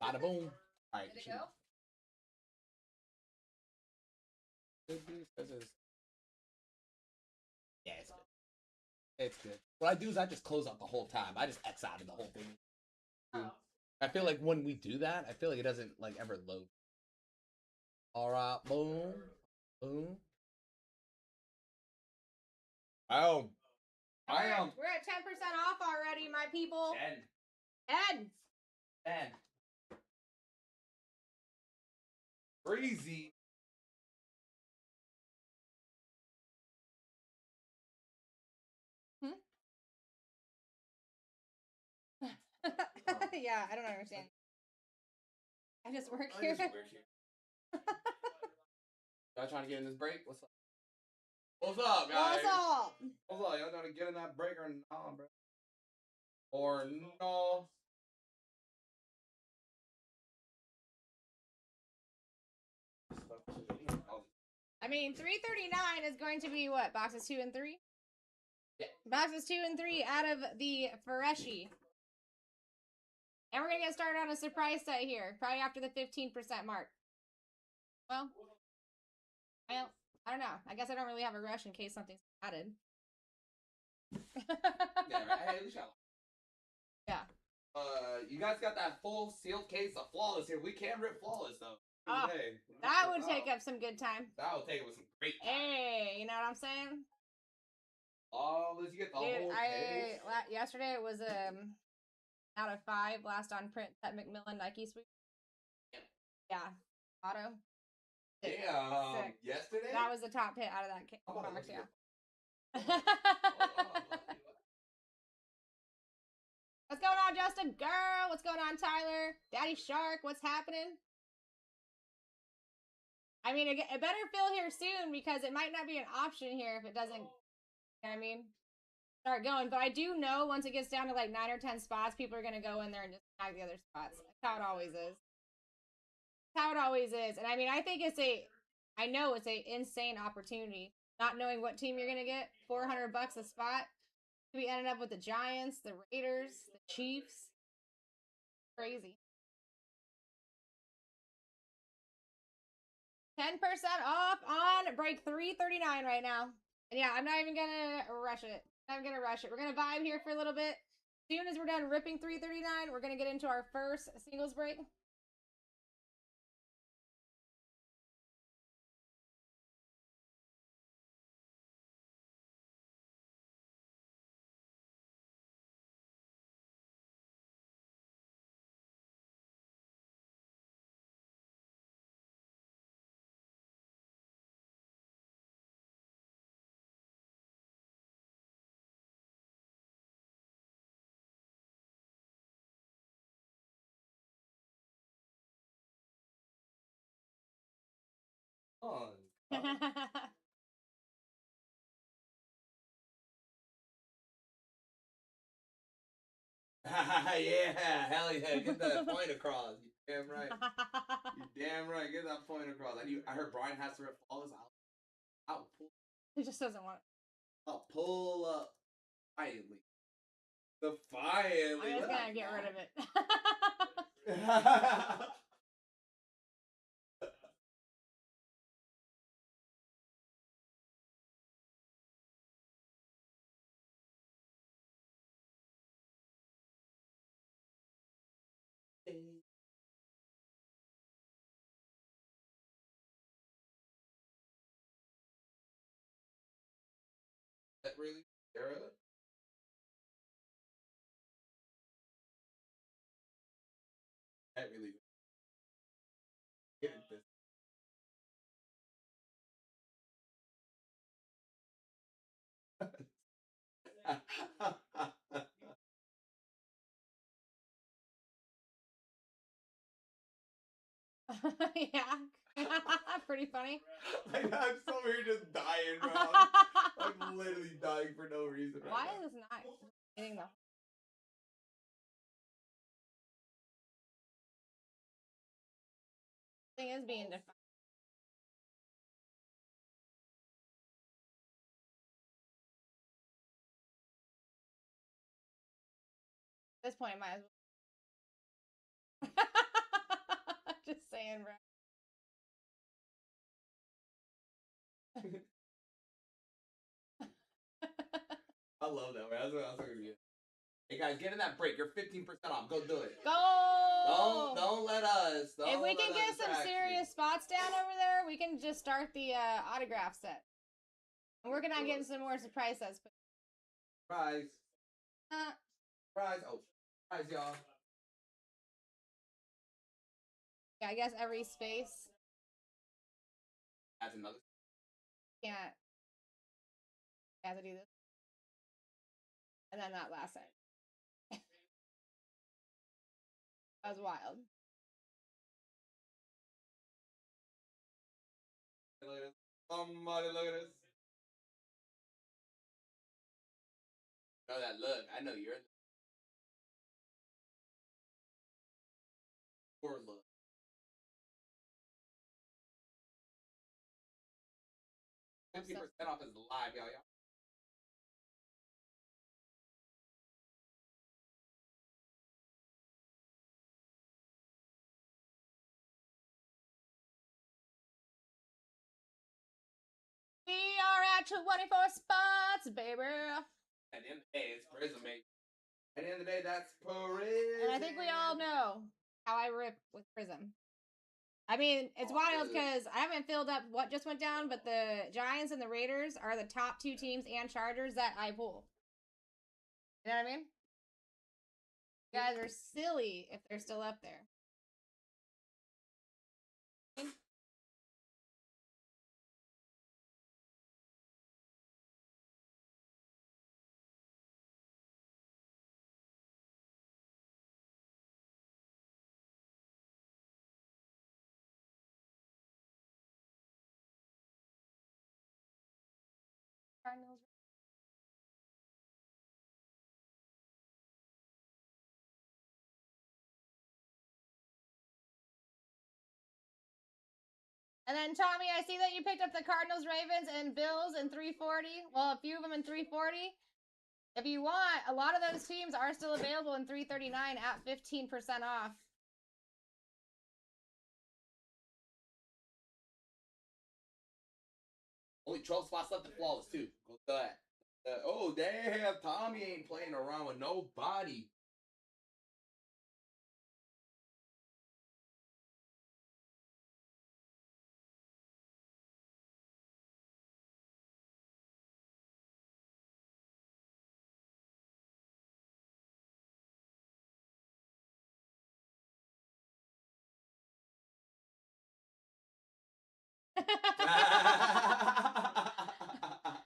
Bada boom. All right. Did it go? Yeah, it's good. It's good. What I do is I just close out the whole tab. I just X out of the whole thing. Oh. I feel like when we do that, I feel like it doesn't like ever load. All right, boom, boom. Oh, I am. We're at 10% off already, my people. 10. 10. Crazy. Yeah, I don't understand. I just work here. Y'all trying to get in this break? What's up? What's up, guys? What's up? What's up? Y'all trying to get in that break or not, bro? Or no? I mean, 339 is going to be what? Boxes 2 and 3? Yeah. Boxes 2 and 3 out of the Freshie. And we're going to get started on a surprise set here, probably after the 15% mark. Well, I don't know. I guess I don't really have a rush in case something's added. Yeah, right. Hey, yeah. You guys got that full sealed case of Flawless here. We can't rip Flawless, though. Oh, hey, that would take up some good time. That would take up some great time. Hey, you know what I'm saying? Oh, let's get the whole case. Yesterday it was out of 5 last on print at McMillan Nike sweep. Yeah, auto. Yeah, yesterday? That was the top hit out of that box, yeah. What's going on, Justin? Girl, what's going on, Tyler? Daddy Shark, what's happening? I mean, it better fill here soon because it might not be an option here if it doesn't, you know what I mean, start going. But I do know once it gets down to like 9 or 10 spots, people are going to go in there and just snag the other spots. That's how it always is. That's how it always is. And I mean, I know it's a insane opportunity. Not knowing what team you're going to get, $400 a spot. We ended up with the Giants, the Raiders, the Chiefs. Crazy. 10% off on break 339 right now. And yeah, I'm not even gonna rush it. I'm gonna rush it. We're gonna vibe here for a little bit. As soon as we're done ripping 339, we're gonna get into our first singles break. On. Yeah, hell yeah, get that point across. You damn right. You damn right, get that point across. I heard Brian has to rip Flawless out. I'll pull. He just doesn't want it. I'll pull up. Finally. Defiantly. I'm just gonna get rid of it. That really? Era? That really? Get it this. Yeah. Pretty funny. I'm so here just dying, bro. I'm literally dying for no reason. Why is this not getting the thing is being defined? At this point, I might as well. saying, bro. I love that. That's what gonna be. Hey guys, get in that break. You're 15% off. Go do it. Go! Don't let us. If we can get some serious spots down over there, we can just start the autograph set. I'm working on getting some more surprise sets. Surprise. Surprise. Oh, surprise, y'all. Yeah, I guess every space. That's another. Can't. I have to do this. And then that last side. That was wild. Look at this. Somebody look at this. Know that look. I know you're in the poor look. So, 50% off is live, y'all. we are at 24 spots, baby. At the end of the day, it's Prism, mate. At the end of the day, that's Prism. And I think we all know how I rip with Prism. I mean, it's wild because I haven't filled up what just went down, but the Giants and the Raiders are the top two teams and Chargers that I pull. You know what I mean? You guys are silly if they're still up there. Cardinals. And then Tommy, I see that you picked up the Cardinals, Ravens, and Bills in 340. Well, a few of them in 340. If you want, a lot of those teams are still available in 339 at 15% off. Only 12 spots left to flawless, too. Go to that. Oh, damn. Tommy ain't playing around with nobody.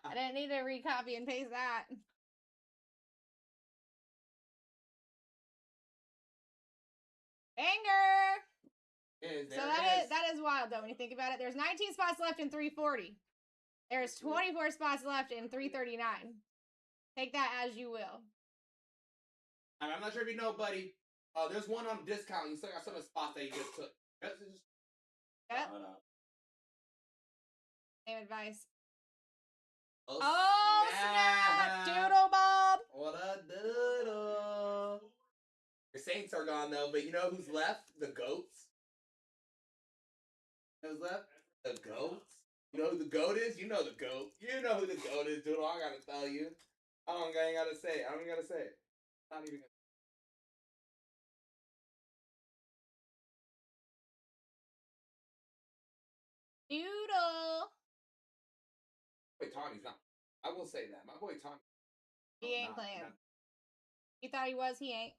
I didn't need to recopy and paste that. Banger! So that is wild though when you think about it. There's 19 spots left in 340. There's 24 spots left in 339. Take that as you will. I'm not sure if you know, buddy. There's one on discount. You still got some of the spots that you just took. Yep. Same advice. Oh snap! Doodle Bob! What a doodle! Your Saints are gone though, but you know who's left? The goats. Who's left? The goats. You know who the goat is? You know the goat. You know who the goat is, doodle. I gotta tell you. I ain't gotta say it. I don't even gotta say it. Not even gonna. Doodle. Wait, Tommy's not. I will say that. My boy Tommy. He ain't playing. He thought he was, he ain't.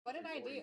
What did I do?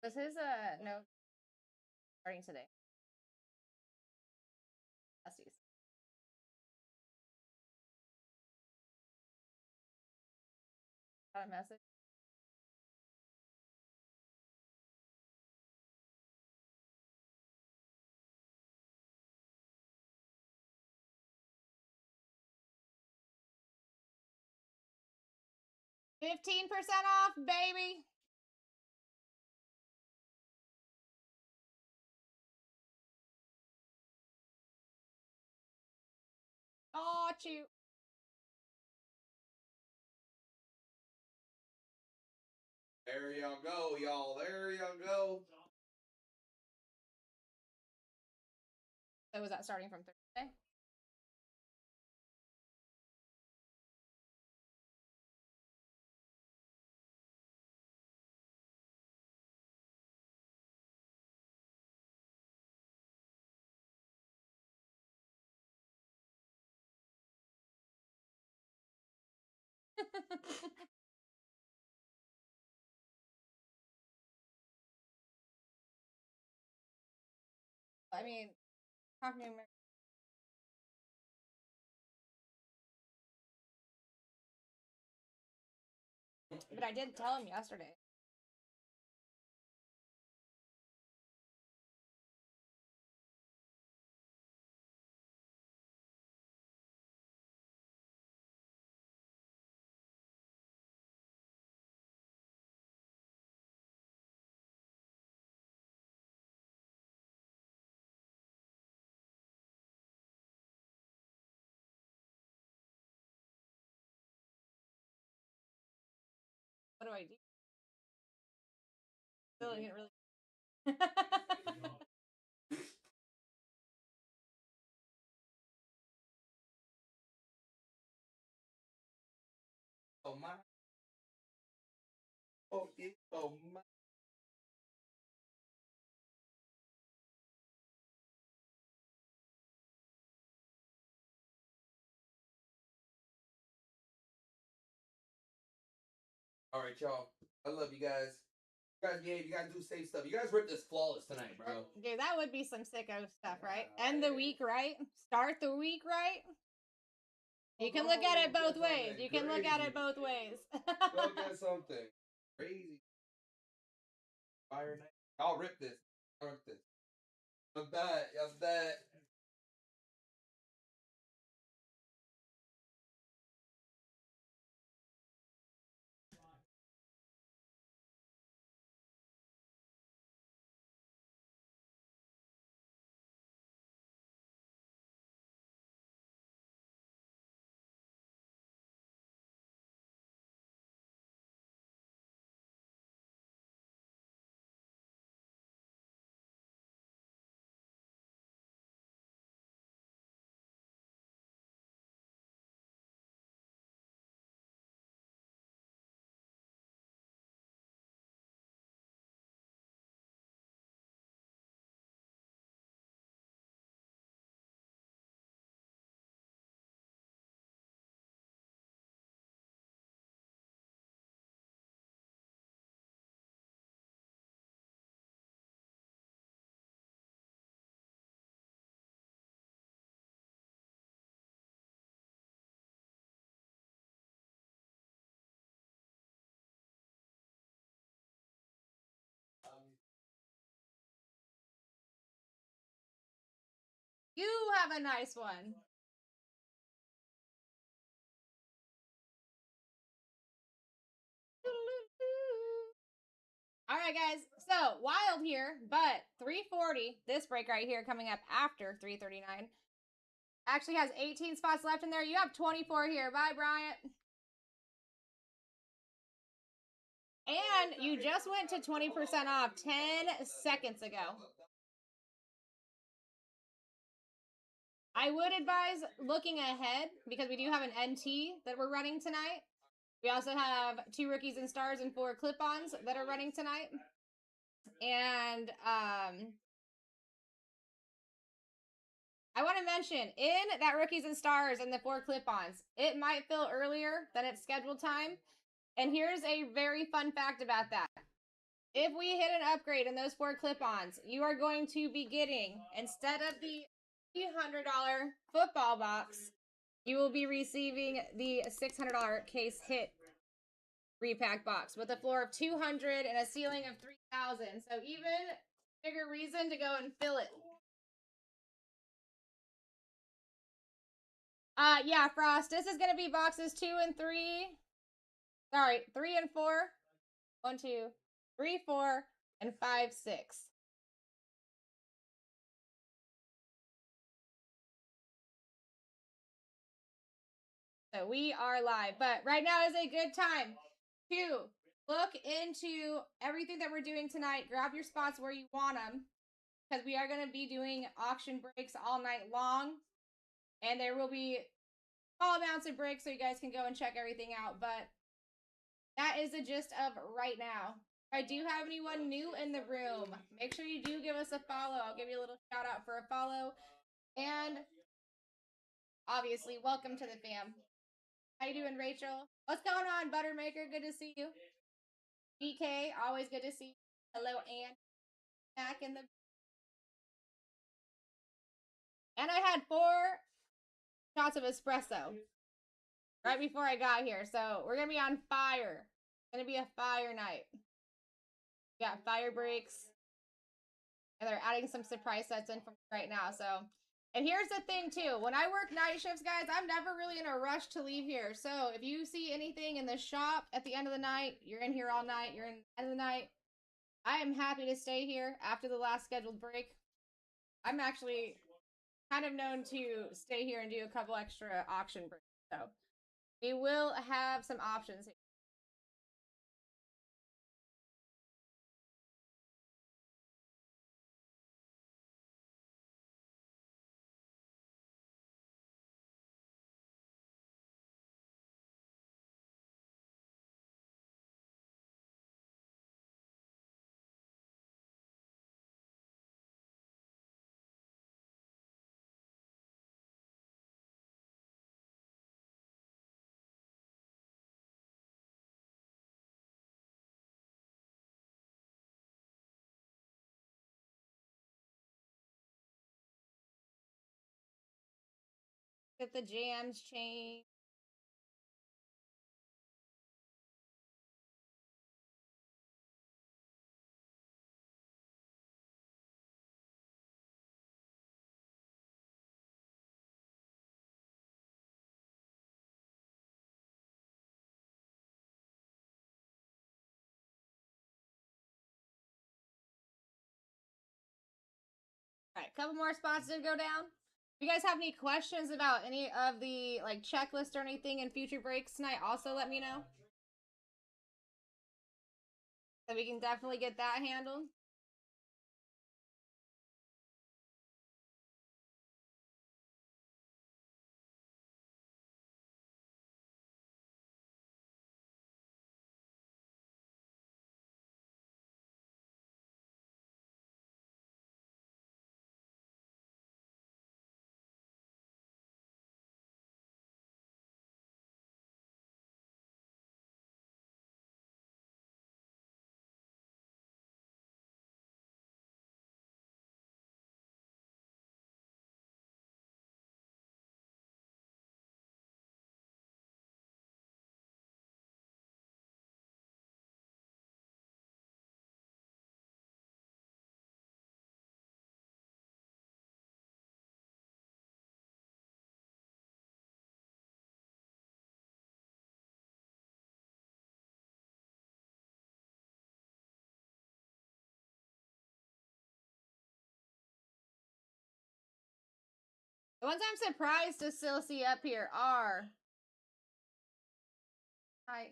Was his no starting today? Besties. Got a message. $15% off, baby. Got you. There y'all go, y'all. There y'all go. So was that starting from Thursday? I mean, talking to American. But I did tell him yesterday. What do I do? Still didn't really. Oh my. Oh yeah. Oh my. All right, y'all. I love you guys. You guys behave. You guys do safe stuff. You guys ripped this flawless tonight, bro. Dude, that would be some sicko stuff, right? End the week right. Start the week right. You can look at it both ways. You can look at it both ways. Go get something crazy. Fire night. Y'all rip this. Y'all rip this. I'm bad. Y'all bad. You have a nice one. All right, guys. So wild here, but 340. This break right here coming up after 339 actually has 18 spots left in there. You have 24 here. Bye, Bryant. And you just went to 20% off 10 seconds ago. I would advise looking ahead because we do have an NT that we're running tonight. We also have 2 rookies and stars and 4 clip-ons that are running tonight. And I want to mention, in that rookies and stars and the 4 clip-ons, it might fill earlier than its scheduled time. And here's a very fun fact about that. if we hit an upgrade in those 4 clip-ons, you are going to be getting, instead of the $300 football box, you will be receiving the $600 case hit repack box with a floor of 200 and a ceiling of 3,000. So even bigger reason to go and fill it. Yeah, Frost, this is going to be boxes 2 and 3. Sorry, 3 and 4. 1, 2, 3, 4, and 5, 6. So we are live, but right now is a good time to look into everything that we're doing tonight. Grab your spots where you want them, because we are going to be doing auction breaks all night long, and there will be small amounts of breaks so you guys can go and check everything out. But that is the gist of right now. If I do have anyone new in the room, make sure you do give us a follow. I'll give you a little shout out for a follow. And obviously, welcome to the fam. How you doing, Rachel? What's going on, Buttermaker? Good to see you. BK, always good to see you. Hello, Ann. Back in the... And I had 4 shots of espresso right before I got here. So we're going to be on fire. It's going to be a fire night. We got fire breaks. And they're adding some surprise sets in from right now. So, and here's the thing too. When I work night shifts, guys, I'm never really in a rush to leave here. So if you see anything in the shop at the end of the night, you're in here all night, you're in the end of the night, I am happy to stay here after the last scheduled break. I'm actually kind of known to stay here and do a couple extra auction breaks. So we will have some options here. Get the jams changed. All right, couple more spots to go down. If you guys have any questions about any of the like checklist or anything in future breaks tonight, also let me know. So we can definitely get that handled. The ones I'm surprised to still see up here are Titan.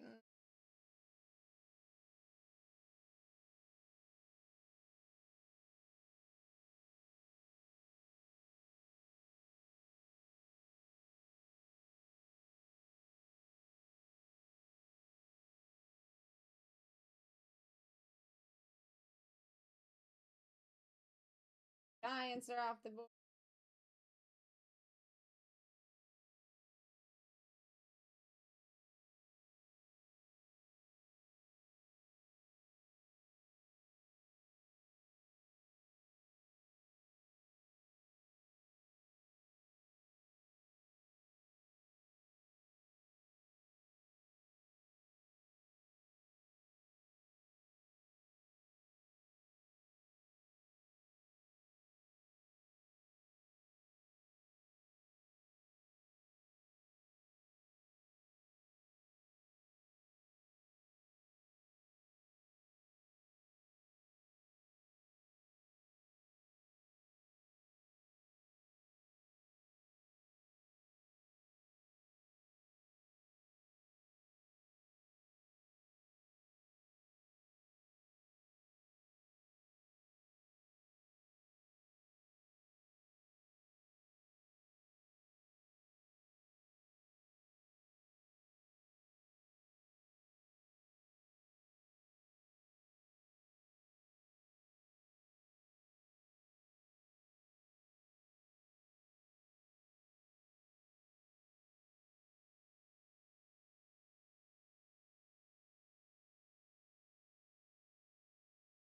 Giants are off the board.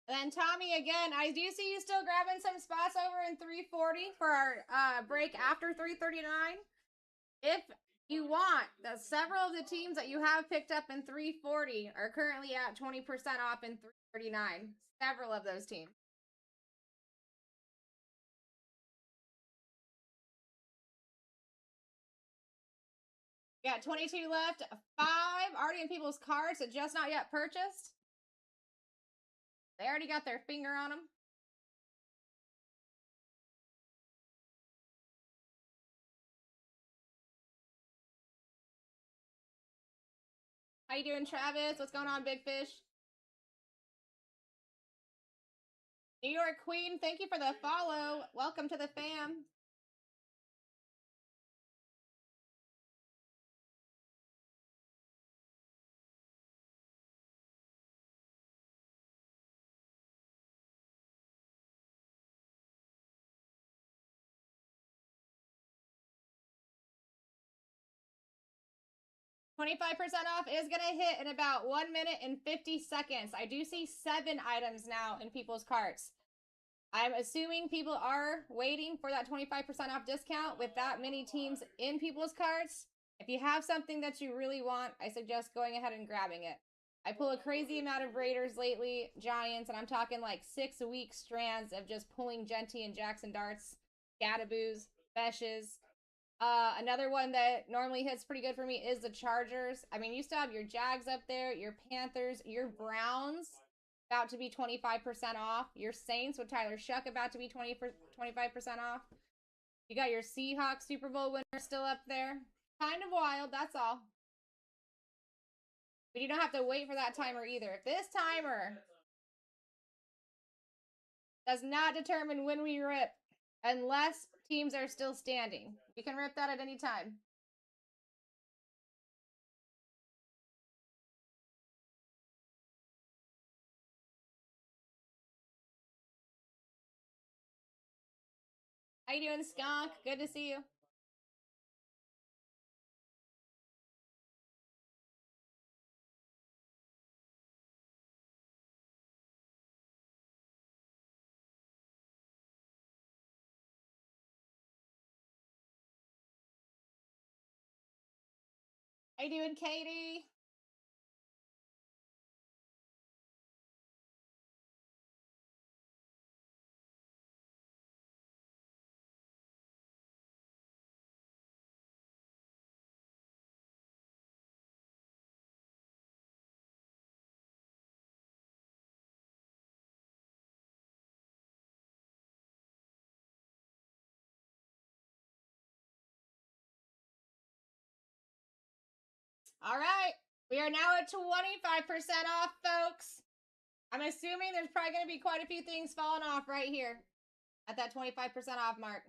And then Tommy, again, I do see you still grabbing some spots over in 340 for our break after 339. If you want, several of the teams that you have picked up in 340 are currently at 20% off in 339. Several of those teams. We got 22 left. 5 already in people's cards that just not yet purchased. They already got their finger on them. How you doing, Travis? What's going on, Big Fish? New York Queen, thank you for the follow. Welcome to the fam. $25% off is going to hit in about 1 minute and 50 seconds. I do see 7 items now in people's carts. I'm assuming people are waiting for that 25% off discount with that many teams in people's carts. If you have something that you really want, I suggest going ahead and grabbing it. I pull a crazy amount of Raiders lately, Giants, and I'm talking like 6-week strands of just pulling Genty and Jackson Darts, Gadaboos, Beshes. Another one that normally hits pretty good for me is the Chargers. I mean, you still have your Jags up there, your Panthers, your Browns about to be 25% off. Your Saints with Tyler Shuck about to be 25% off. You got your Seahawks Super Bowl winner still up there. Kind of wild, that's all. But you don't have to wait for that timer either. If this timer does not determine when we rip, unless teams are still standing, we can rip that at any time. How you doing, Skunk? Good to see you. How you doing, Katie? All right. We are now at 25% off, folks. I'm assuming there's probably going to be quite a few things falling off right here at that 25% off mark.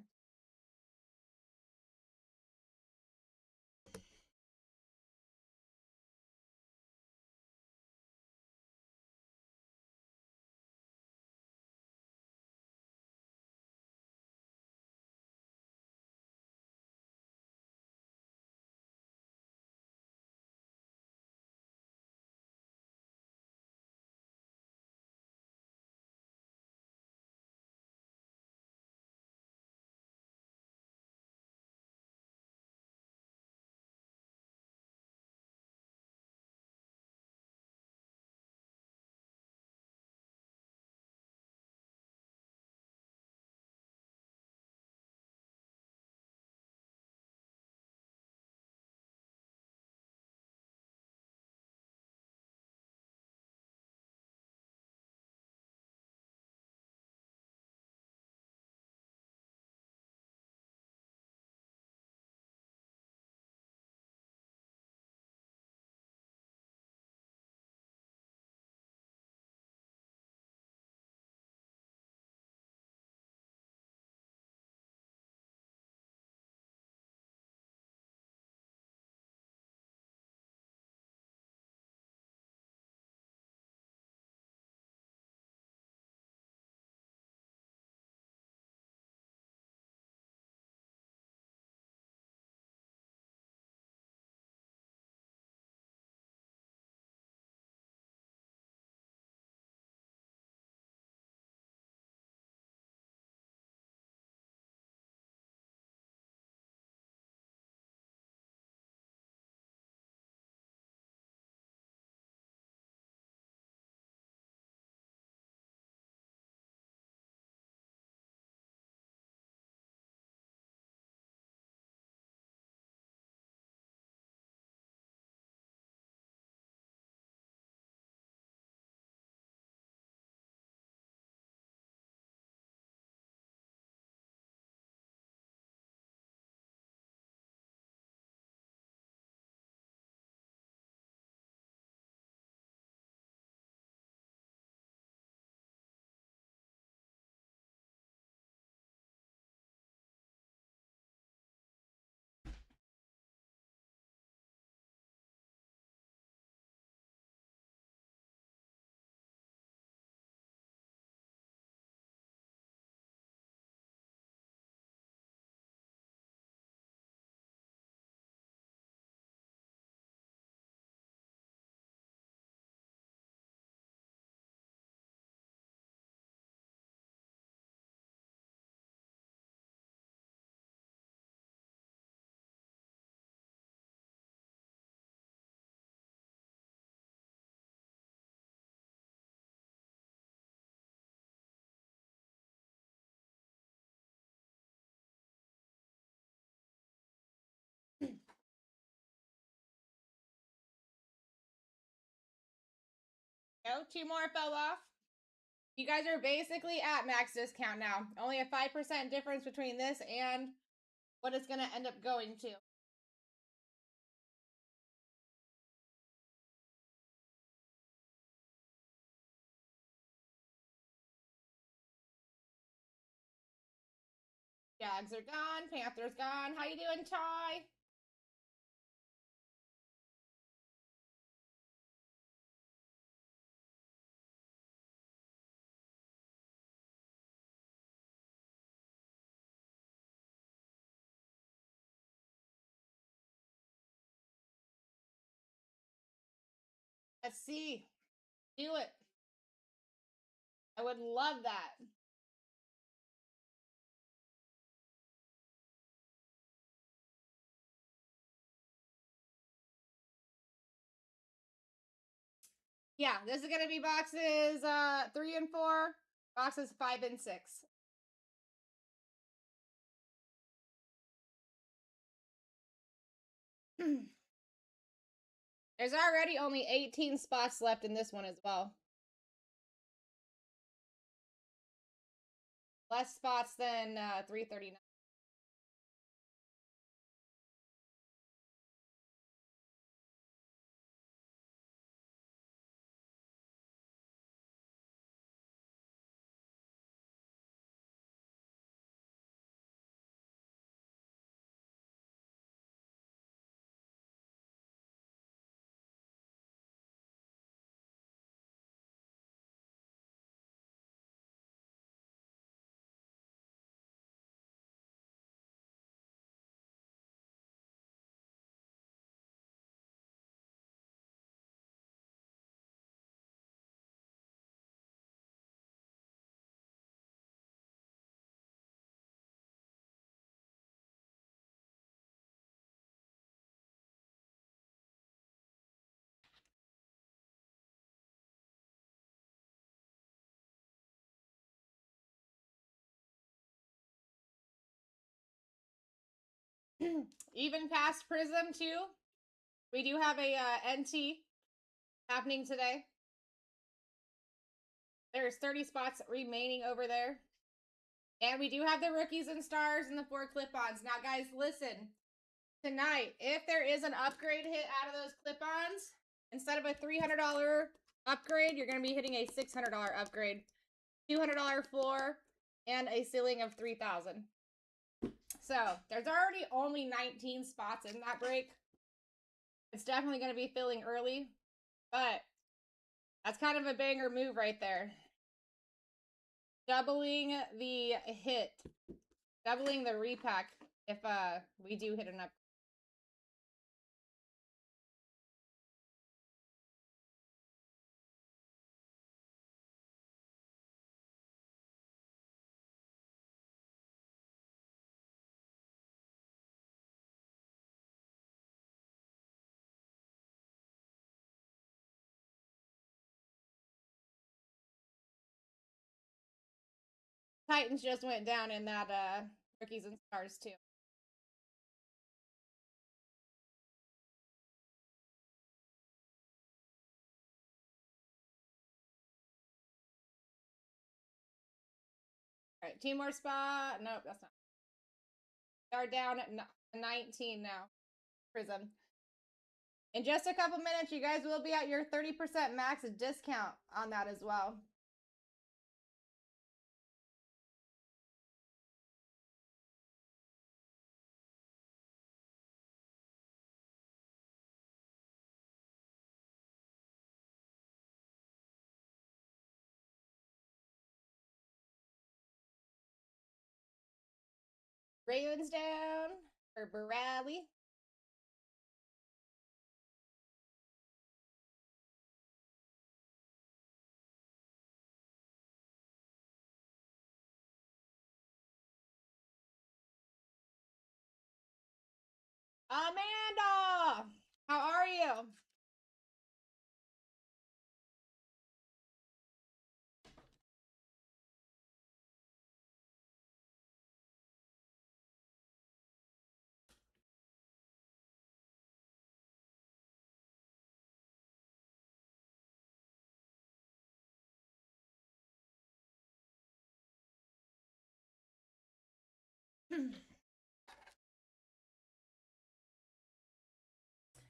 Go, 2 more fell off. You guys are basically at max discount now. Only a 5% difference between this and what it's going to end up going to. Jags are gone. Panthers gone. How you doing, Ty? Let's see. Do it. I would love that. Yeah, this is gonna be boxes 3 and 4, boxes 5 and 6. There's already only 18 spots left in this one as well. Less spots than 339. Even past Prism too. We do have a NT happening today. There's 30 spots remaining over there. And we do have the rookies and stars and the 4 clip-ons. Now, guys, listen. Tonight, if there is an upgrade hit out of those clip-ons, instead of a $300 upgrade, you're going to be hitting a $600 upgrade. $200 floor, and a ceiling of 3,000. So, there's already only 19 spots in that break. It's definitely going to be filling early, but that's kind of a banger move right there. Doubling the hit. Doubling the repack if we do hit an up. Titans just went down in that rookies and stars too. All right, 2 more spot. Nope, that's not. We are down at 19 now. Prism. In just a couple minutes, you guys will be at your 30% max discount on that as well. Ravens down for Bradley. Amanda, how are you?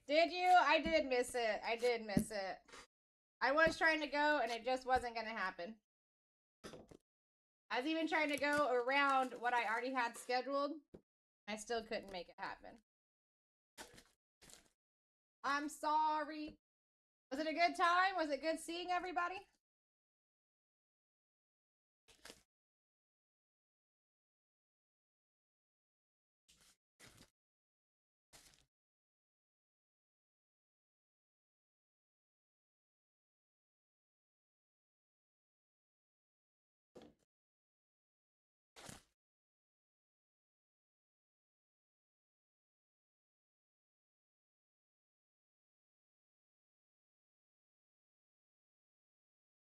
Did you? I did miss it. I did miss it. I was trying to go and it just wasn't going to happen. I was even trying to go around what I already had scheduled. I still couldn't make it happen. I'm sorry. Was it a good time? Was it good seeing everybody?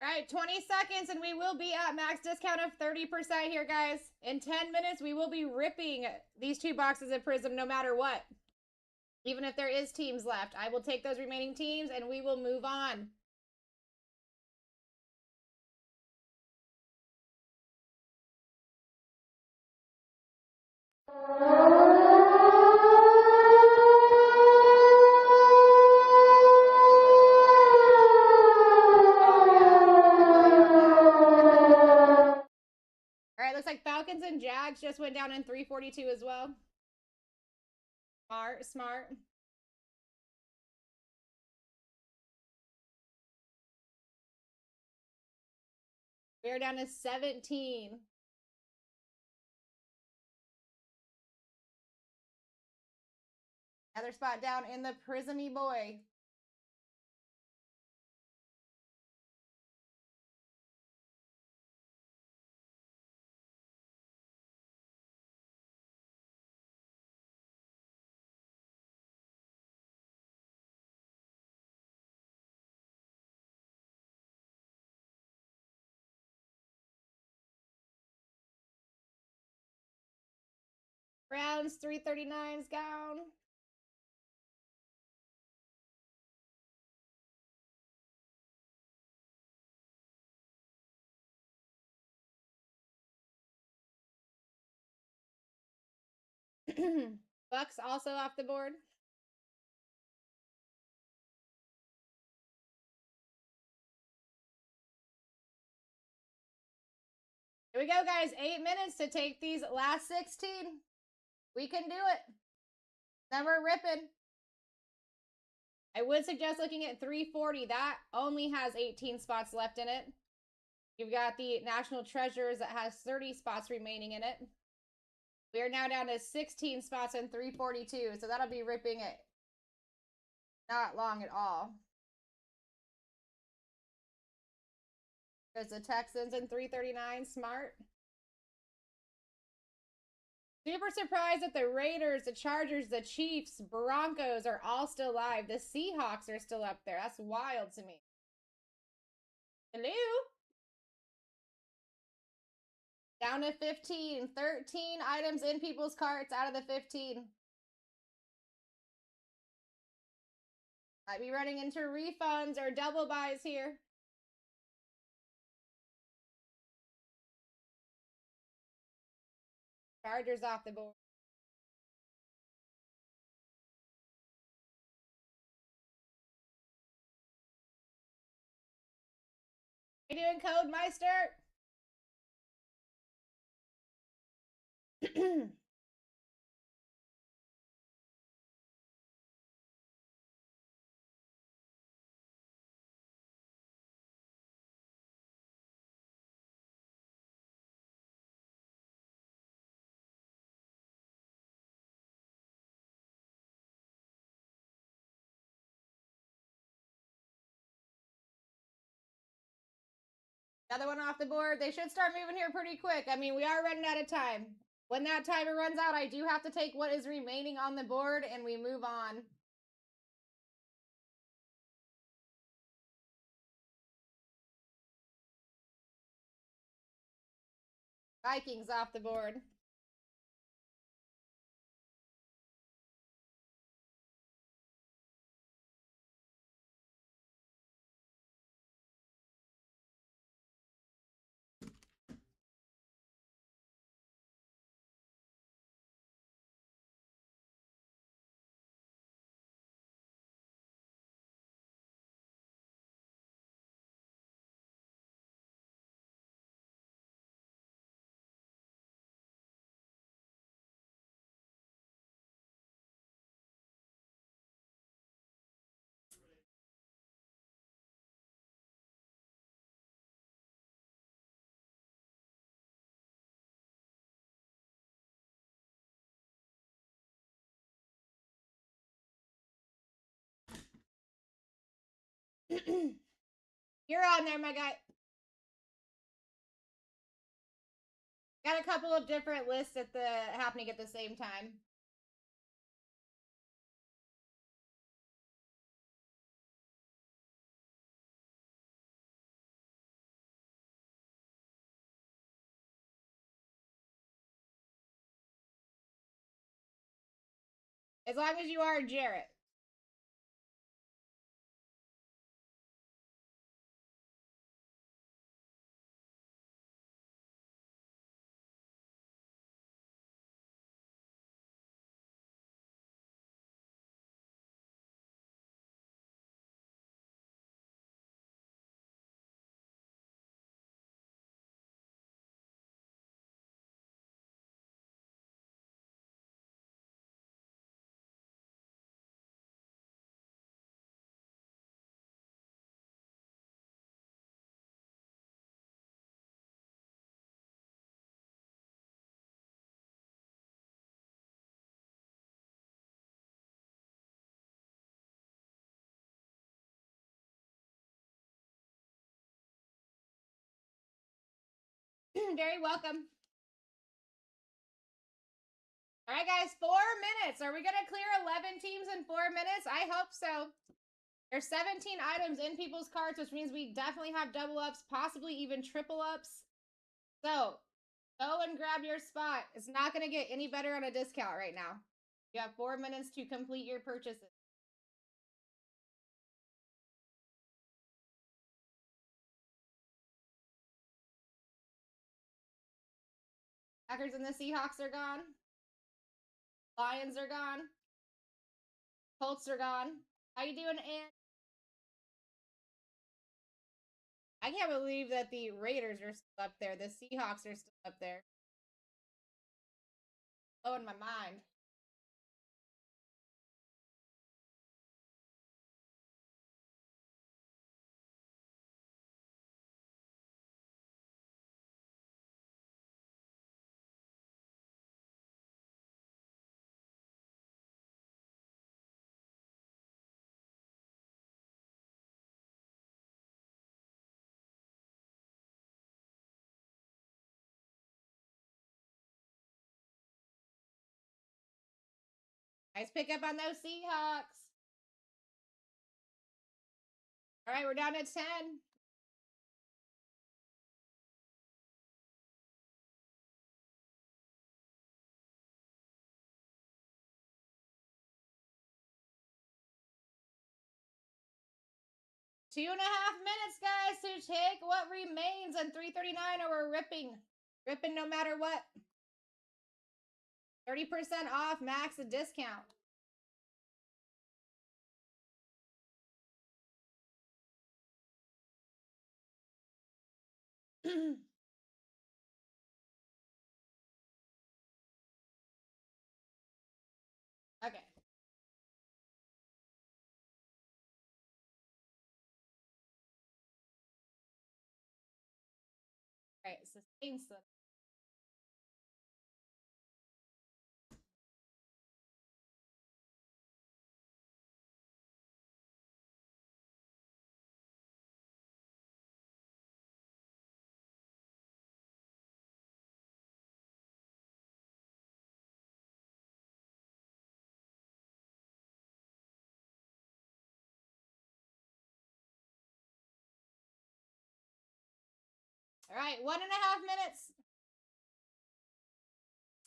All right, 20 seconds and we will be at max discount of 30% here, guys. In 10 minutes, we will be ripping these 2 boxes of Prism no matter what. Even if there is teams left, I will take those remaining teams and we will move on. Alright, looks like Falcons and Jags just went down in 342 as well. Smart, smart. We're down to 17. Another spot down in the Prismy boy. Browns 339's down. Bucks also off the board. Here we go, guys. 8 minutes to take these last 16. We can do it. Then we're ripping. I would suggest looking at 340. That only has 18 spots left in it. You've got the National Treasures that has 30 spots remaining in it. We are now down to 16 spots in 342, so that'll be ripping it not long at all. There's the Texans in 339, smart. Super surprised that the Raiders, the Chargers, the Chiefs, Broncos are all still alive. The Seahawks are still up there. That's wild to me. Hello? Down to 15. 13 items in people's carts out of the 15. Might be running into refunds or double buys here. Chargers off the board. How you doing, Code Meister? Another one off the board. They should start moving here pretty quick. I mean, we are running out of time. When that timer runs out, I do have to take what is remaining on the board and we move on. Vikings off the board. You're on there, my guy. Got a couple of different lists at the happening at the same time. As long as you are Jarrett. Very welcome. All right, guys, 4 minutes. Are we going to clear 11 teams in 4 minutes? I hope so. There's 17 items in people's carts, which means we definitely have double ups, possibly even triple ups. So go and grab your spot. It's not going to get any better on a discount right now. You have 4 minutes to complete your purchases. Packers and the Seahawks are gone. Lions are gone. Colts are gone. How you doing, Ann? I can't believe that the Raiders are still up there. The Seahawks are still up there. Blowing my mind. Nice pickup on those Seahawks. All right, we're down to 10. Two and a half minutes, guys, to take what remains on 339, or we're ripping. Ripping no matter what. 30% off, max a discount. Okay. All right, sustain stuff. All right, 1.5 minutes.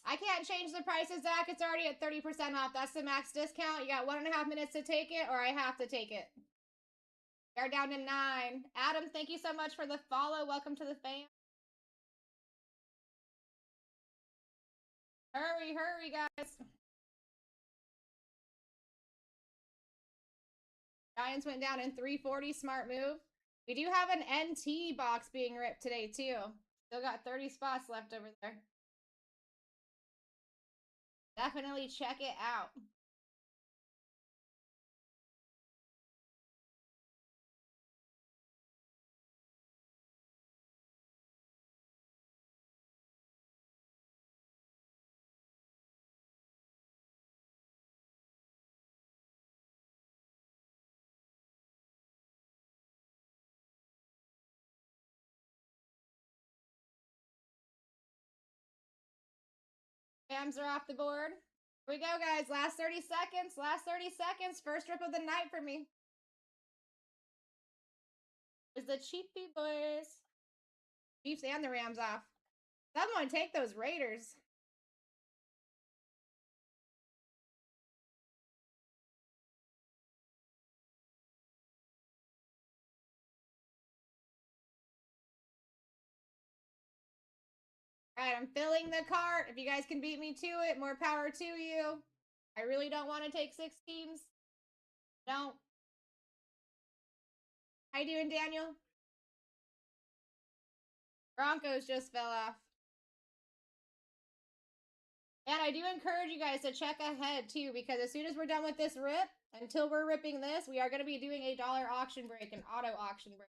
I can't change the prices, Zach. It's already at 30% off. That's the max discount. You got 1.5 minutes to take it, or I have to take it. We're down to 9. Adam, thank you so much for the follow. Welcome to the fam. Hurry, hurry, guys. Giants went down in 340. Smart move. We do have an NT box being ripped today, too. Still got 30 spots left over there. Definitely check it out. Rams are off the board. Here we go, guys. Last 30 seconds. Last 30 seconds. First rip of the night for me. Is the Chiefy boys. Chiefs and the Rams off. Someone take those Raiders. All right, I'm filling the cart. If you guys can beat me to it, more power to you. I really don't want to take 6 teams. No. How you doing, Daniel? Broncos just fell off. And I do encourage you guys to check ahead, too, because as soon as we're done with this rip, until we're ripping this, we are going to be doing a dollar auction break, an auto auction break.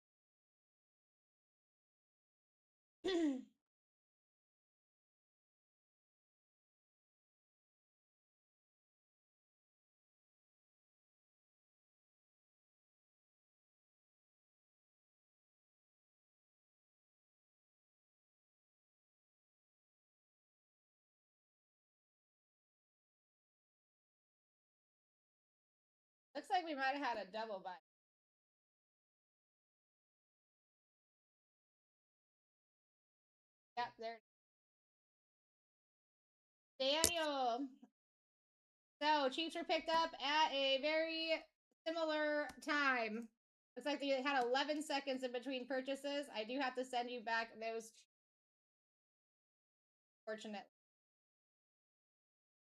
Looks like we might have had a double buy. Yep, there. Daniel. So, Chiefs were picked up at a very similar time. Looks like they had 11 seconds in between purchases. I do have to send you back those. Fortunate.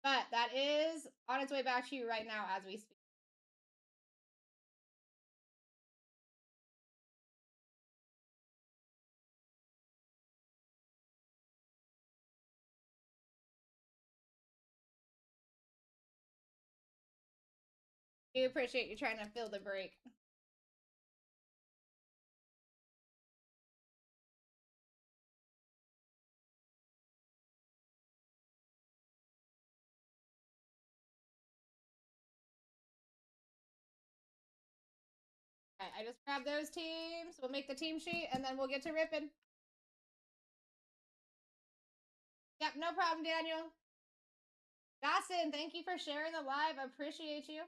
But that is on its way back to you right now as we speak. I do appreciate you trying to fill the break. Alright, I just grabbed those teams. We'll make the team sheet and then we'll get to ripping. Yep, no problem, Daniel. Dawson, thank you for sharing the live. I appreciate you.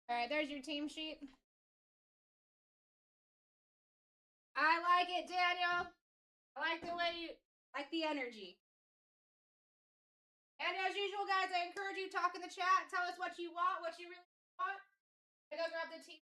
Alright, there's your team sheet. I like it, Daniel. I like the way you like the energy. And as usual, guys, I encourage you to talk in the chat. Tell us what you want, what you really want. I go grab the team.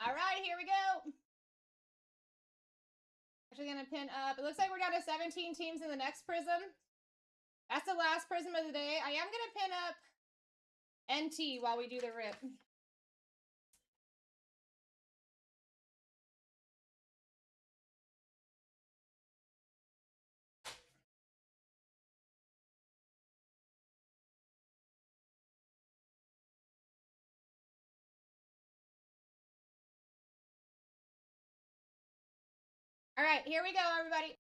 All right, here we go. Actually gonna pin up. It looks like we're down to 17 teams in the next prism. That's the last prism of the day. I am gonna pin up NT while we do the rip. All right, here we go, everybody.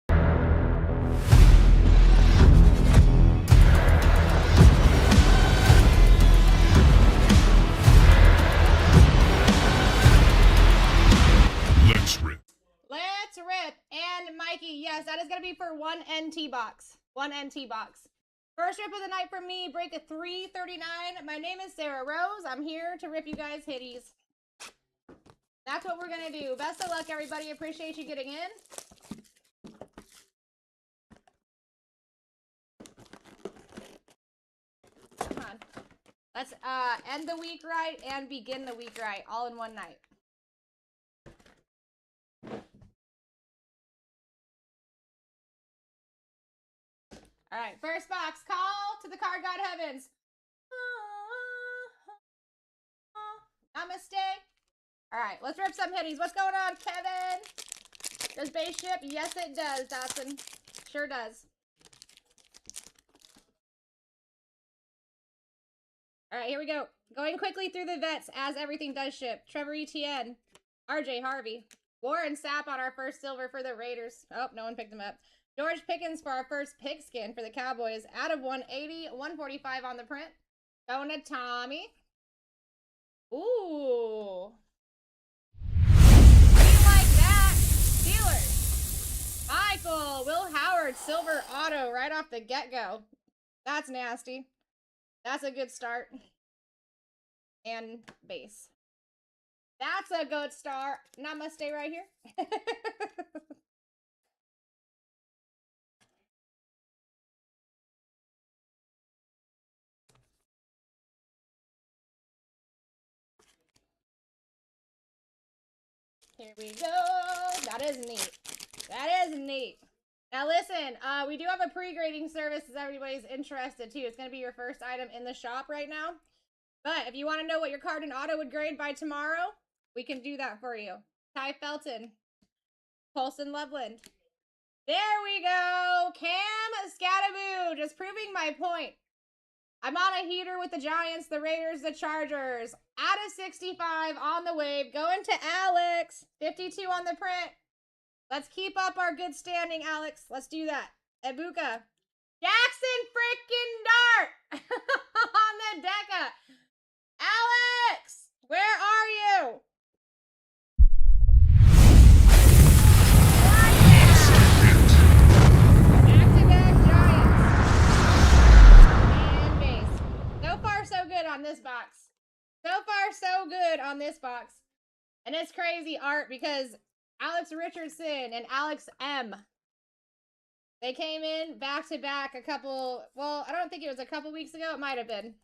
Let's rip. Let's rip. And Mikey, yes, that is going to be for one NT box. One NT box. First rip of the night from me, break a 339. My name is Sarah Rose. I'm here to rip you guys hitties. That's what we're going to do. Best of luck, everybody. Appreciate you getting in. Come on. Let's end the week right and begin the week right, all in one night. All right, first box. Call to the card god heavens. Namaste. All right, let's rip some hitties. What's going on, Kevin? Does base ship? Yes, it does, Dawson. Sure does. All right, here we go. Going quickly through the vets as everything does ship. Trevor Etienne, RJ Harvey, Warren Sapp on our first silver for the Raiders. Oh, no one picked him up. George Pickens for our first pigskin for the Cowboys. Out of 180, 145 on the print. Going to Tommy. Ooh. Like that. Steelers. Michael. Will Howard. Silver auto right off the get-go. That's nasty. That's a good start. And base. That's a good start. Namaste right here. Here we go. That is neat. That is neat. Now listen, we do have a pre-grading service if everybody's interested too. It's going to be your first item in the shop right now. But if you want to know what your card and auto would grade by tomorrow, we can do that for you. Ty Felton. Colson Loveland. There we go. Cam Scattaboo. Just proving my point. I'm on a heater with the Giants, the Raiders, the Chargers. Out of 65 on the wave. Going to Alex. 52 on the print. Let's keep up our good standing, Alex. Let's do that. Ebuka. Jackson freaking Dart on the Deca. Alex, where are you? Back-to-back Giants. And base. So far, so good on this box. So far, so good on this box. And it's crazy, Art, because Alex Richardson and Alex M. They came in back-to-back a couple, well, I don't think it was a couple weeks ago. It might have been.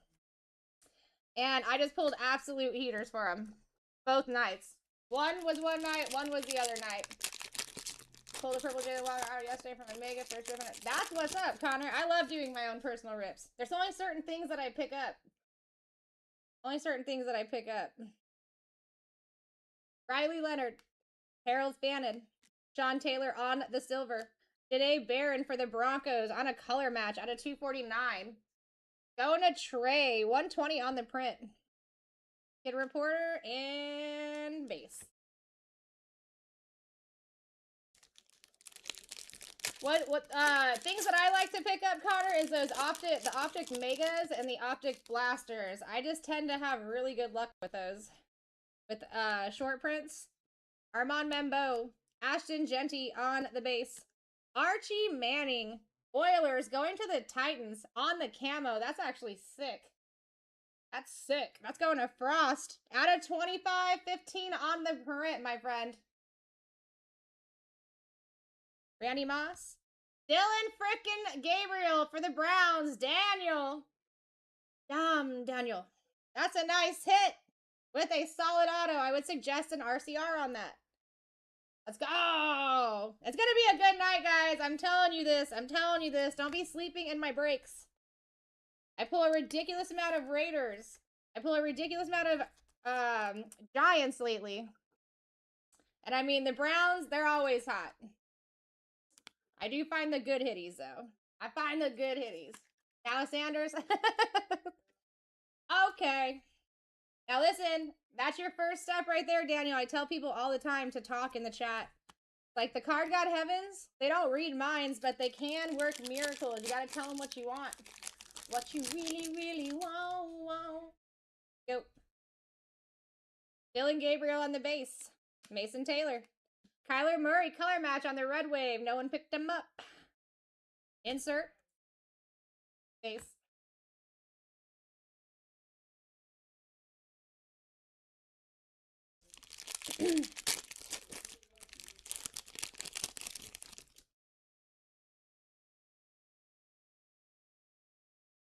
And I just pulled absolute heaters for them. Both nights. One was one night, one was the other night. Pulled a Purple J out yesterday from a mega first rip. That's what's up, Connor. I love doing my own personal rips. There's only certain things that I pick up. Only certain things that I pick up. Riley Leonard. Harold Bannon. Sean Taylor on the silver. Janae Barron for the Broncos on a color match out of 249. Going to Trey. 120 on the print. Kid Reporter and base. What things that I like to pick up, Connor, is those the Optic Megas and the Optic Blasters. I just tend to have really good luck with those. With short prints. Armand Membo. Ashton Genty on the base. Archie Manning. Oilers going to the Titans on the camo. That's actually sick. That's sick. That's going to Frost. Out of 25, 15 on the print, my friend. Randy Moss. Dylan frickin' Gabriel for the Browns. Daniel. Daniel. That's a nice hit. With a solid auto. I would suggest an RCR on that. Let's go. It's going to be a good night, guys. I'm telling you this. I'm telling you this. Don't be sleeping in my breaks. I pull a ridiculous amount of Raiders. I pull a ridiculous amount of Giants lately. And I mean, the Browns, they're always hot. I do find the good hitties, though. I find the good hitties. Dallas Sanders. Okay. Now listen, that's your first step right there, Daniel. I tell people all the time to talk in the chat. Like the card god heavens, they don't read minds, but they can work miracles. You gotta tell them what you want. What you really, really want. Go. Dylan Gabriel on the base. Mason Taylor. Kyler Murray color match on the red wave. No one picked him up. Insert. Base.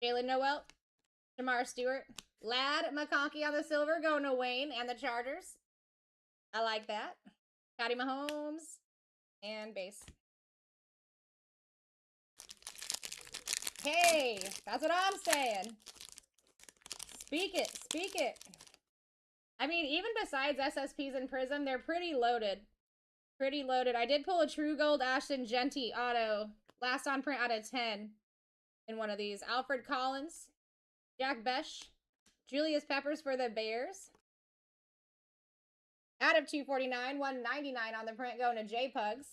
Jalen Noel. Jamar Stewart. Lad McConkey on the silver, going to Wayne and the Chargers. I like that. Patty Mahomes. And base. Hey, that's what I'm saying. Speak it. Speak it. I mean, even besides SSPs and Prism, they're pretty loaded. Pretty loaded. I did pull a True Gold Ashton Genty auto. Last on print out of 10 in one of these. Alfred Collins. Jack Besh. Julius Peppers for the Bears. Out of 249, 199 on the print, going to J Pugs.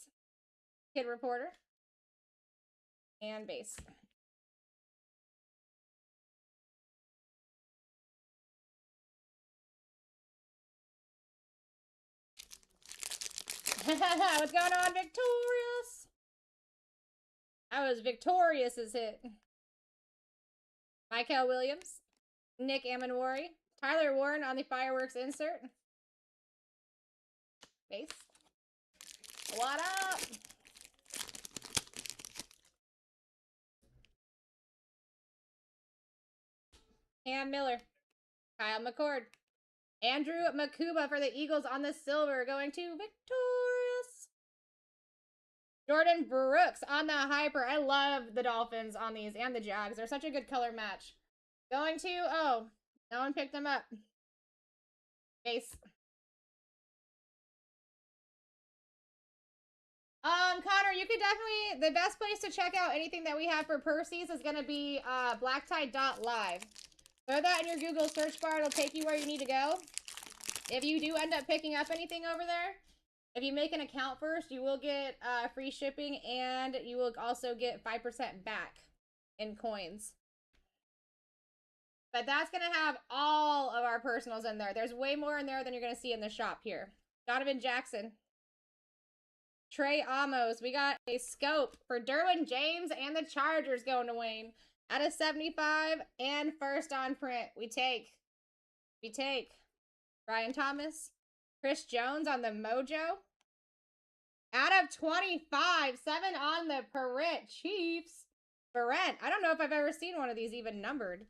Kid Reporter. And base. What's going on, Victorious? That was Victorious's hit. Michael Williams. Nick Amenwari. Tyler Warren on the fireworks insert. Base. What up? Cam Miller. Kyle McCord. Andrew Makuba for the Eagles on the silver, going to Victorious. Jordan Brooks on the hyper. I love the Dolphins on these and the Jags. They're such a good color match. Going to, oh, no one picked them up. Base. Connor, you could definitely, the best place to check out anything that we have for Percy's is going to be BlackTie.live. Throw that in your Google search bar. It'll take you where you need to go. If you do end up picking up anything over there, if you make an account first, you will get free shipping, and you will also get 5% back in coins. But that's going to have all of our personals in there. There's way more in there than you're going to see in the shop here. Donovan Jackson. Trey Amos. We got a scope for Derwin James and the Chargers going to Wayne. Out of 75 and first on print. We take. Brian Thomas. Chris Jones on the Mojo. Out of 25. 7 on the print. Chiefs. Brent. I don't know if I've ever seen one of these even numbered.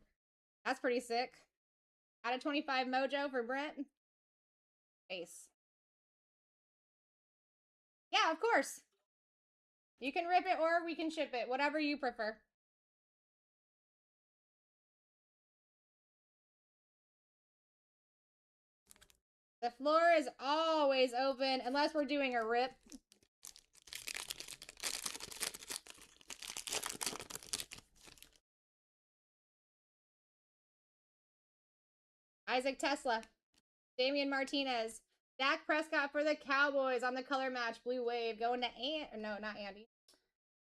That's pretty sick. Out of 25 Mojo for Brent. Ace. Yeah, of course. You can rip it or we can ship it. Whatever you prefer. The floor is always open unless we're doing a rip. Isaac Tesla. Damian Martinez. Dak Prescott for the Cowboys on the color match. Blue Wave. Going to no, not Andy.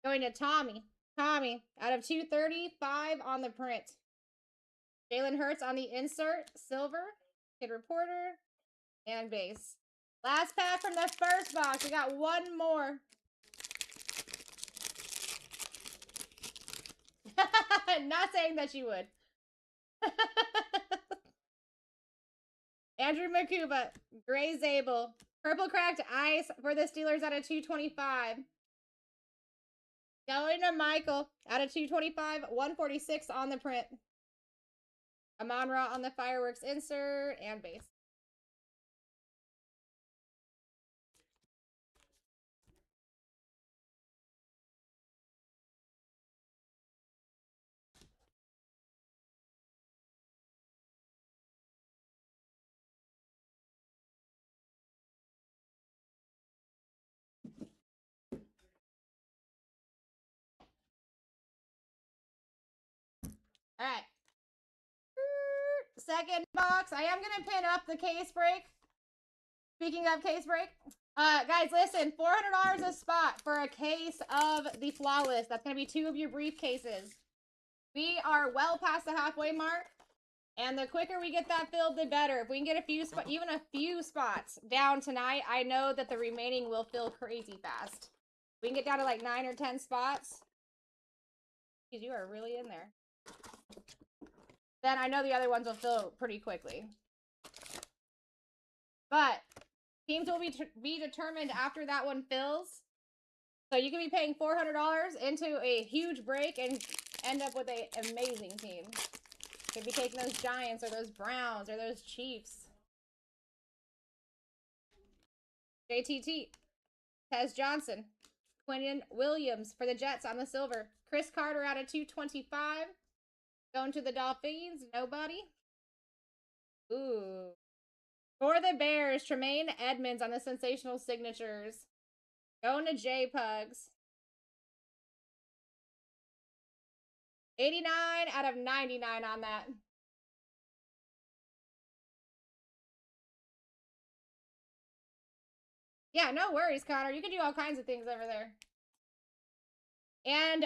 Going to Tommy. Tommy. Out of 235 on the print. Jalen Hurts on the insert. Silver. Kid Reporter. And base. Last pack from the first box. We got one more. Not saying that you would. Andrew Makuba. Gray Zabel. Purple Cracked Ice for the Steelers out of 225. Going to Michael out of 225. 146 on the print. Amon-Ra on the fireworks insert and base. All right. Second box. I am going to pin up the case break. Speaking of case break. Guys, listen. $400 a spot for a case of the Flawless. That's going to be 2 of your briefcases. We are well past the halfway mark. And the quicker we get that filled, the better. If we can get a few spots, even a few spots down tonight, I know that the remaining will fill crazy fast. We can get down to like 9 or 10 spots. Because you are really in there. Then I know the other ones will fill pretty quickly. But teams will be determined after that one fills. So you can be paying $400 into a huge break and end up with an amazing team. Could be taking those Giants or those Browns or those Chiefs. JTT. Tez Johnson. Quinnen Williams for the Jets on the silver. Chris Carter out of 225. Going to the Dolphins. Nobody. Ooh. For the Bears, Tremaine Edmonds on the sensational signatures. Going to J-Pugs. 89 out of 99 on that. Yeah, no worries, Connor. You can do all kinds of things over there. And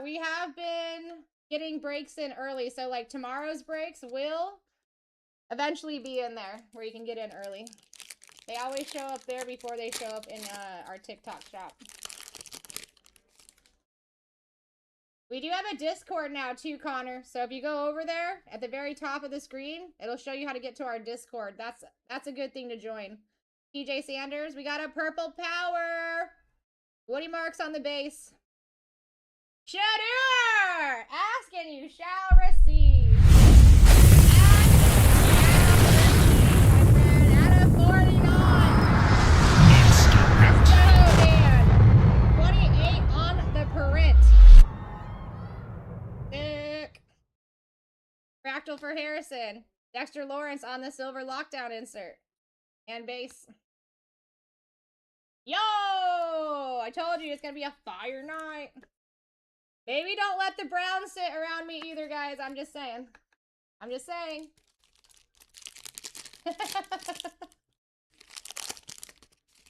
we have been getting breaks in early. So, like, tomorrow's breaks will eventually be in there where you can get in early. They always show up there before they show up in our TikTok shop. We do have a Discord now too, Connor. So if you go over there at the very top of the screen, it'll show you how to get to our Discord. That's a good thing to join. TJ Sanders, we got a purple power. Woody Marks on the base. Shadur! Ask and you shall receive. Out of 49. Let's go, Dan. 28 on the print. Sick. Fractal for Harrison. Dexter Lawrence on the silver lockdown insert. And base. Yo! I told you it's gonna be a fire night. Maybe don't let the Browns sit around me either, guys. I'm just saying. I'm just saying.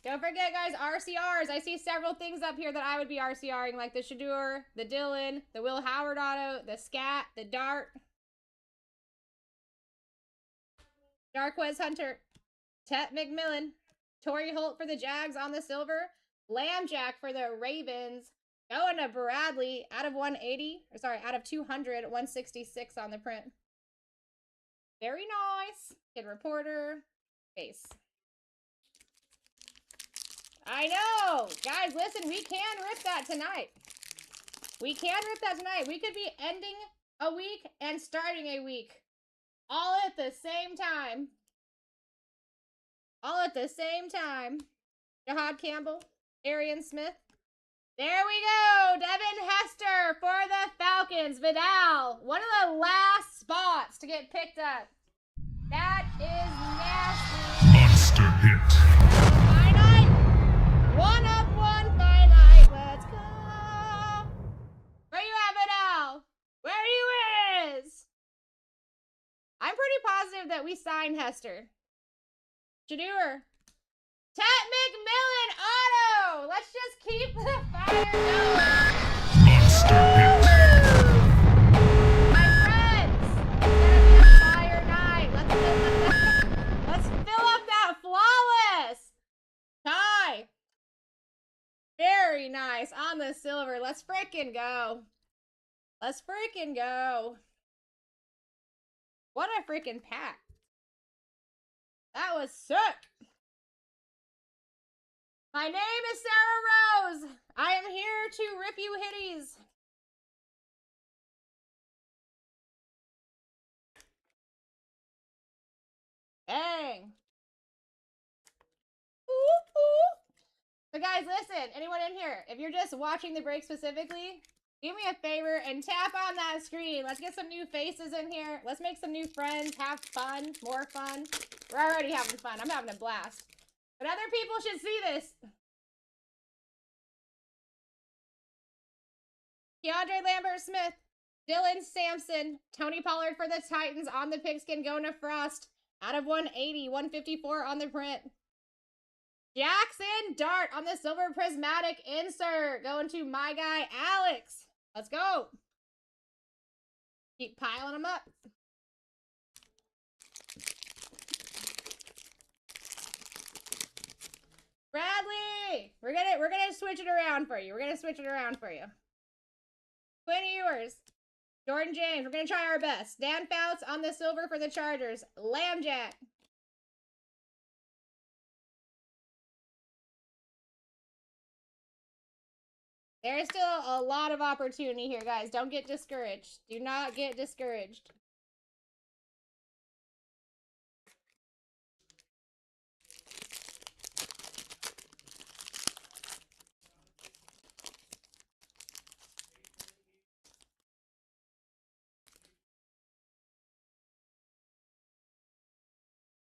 Don't forget, guys, RCRs. I see several things up here that I would be RCRing, like the Shadur, the Dylan, the Will Howard auto, the Scat, the Dart. Darquez Hunter. Tet McMillan. Torrey Holt for the Jags on the silver. Lambjack for the Ravens. Going to Bradley out of 180. Or sorry, out of 200. 166 on the print. Very nice. Kid Reporter. Base. I know. Guys, listen, we can rip that tonight. We can rip that tonight. We could be ending a week and starting a week. All at the same time. All at the same time. Jahad Campbell. Arian Smith. There we go. Devin Hester for the Falcons. Vidal. One of the last spots to get picked up. That is nasty. Monster hit. Finite. 1 of 1 finite. Let's go. Where you at, Vidal? Where you is? I'm pretty positive that we signed Hester. Shadur. Tet McMillan auto. Let's just keep the fire going. Monster hit. My friends, it's gonna be a fire night. Let's fill up that Flawless. Ty. Very nice on the silver. Let's frickin' go. Let's frickin' go. What a frickin' pack. That was sick. My name is Sarah Rose. I am here to rip you hitties. Bang. Ooh, ooh. So guys, listen, anyone in here, if you're just watching the break specifically, do me a favor and tap on that screen. Let's get some new faces in here. Let's make some new friends, have fun, more fun. We're already having fun. I'm having a blast. But other people should see this. Keandre Lambert-Smith. Dylan Sampson, Tony Pollard for the Titans on the pigskin going to Frost. Out of 180, 154 on the print. Jackson Dart on the silver prismatic insert going to my guy Alex. Let's go. Keep piling them up. Bradley, we're gonna switch it around for you. Quinn Ewers, Jordan James. We're gonna try our best. Dan Fouts on the silver for the Chargers. Lambjack. There's still a lot of opportunity here, guys. Don't get discouraged. Do not get discouraged.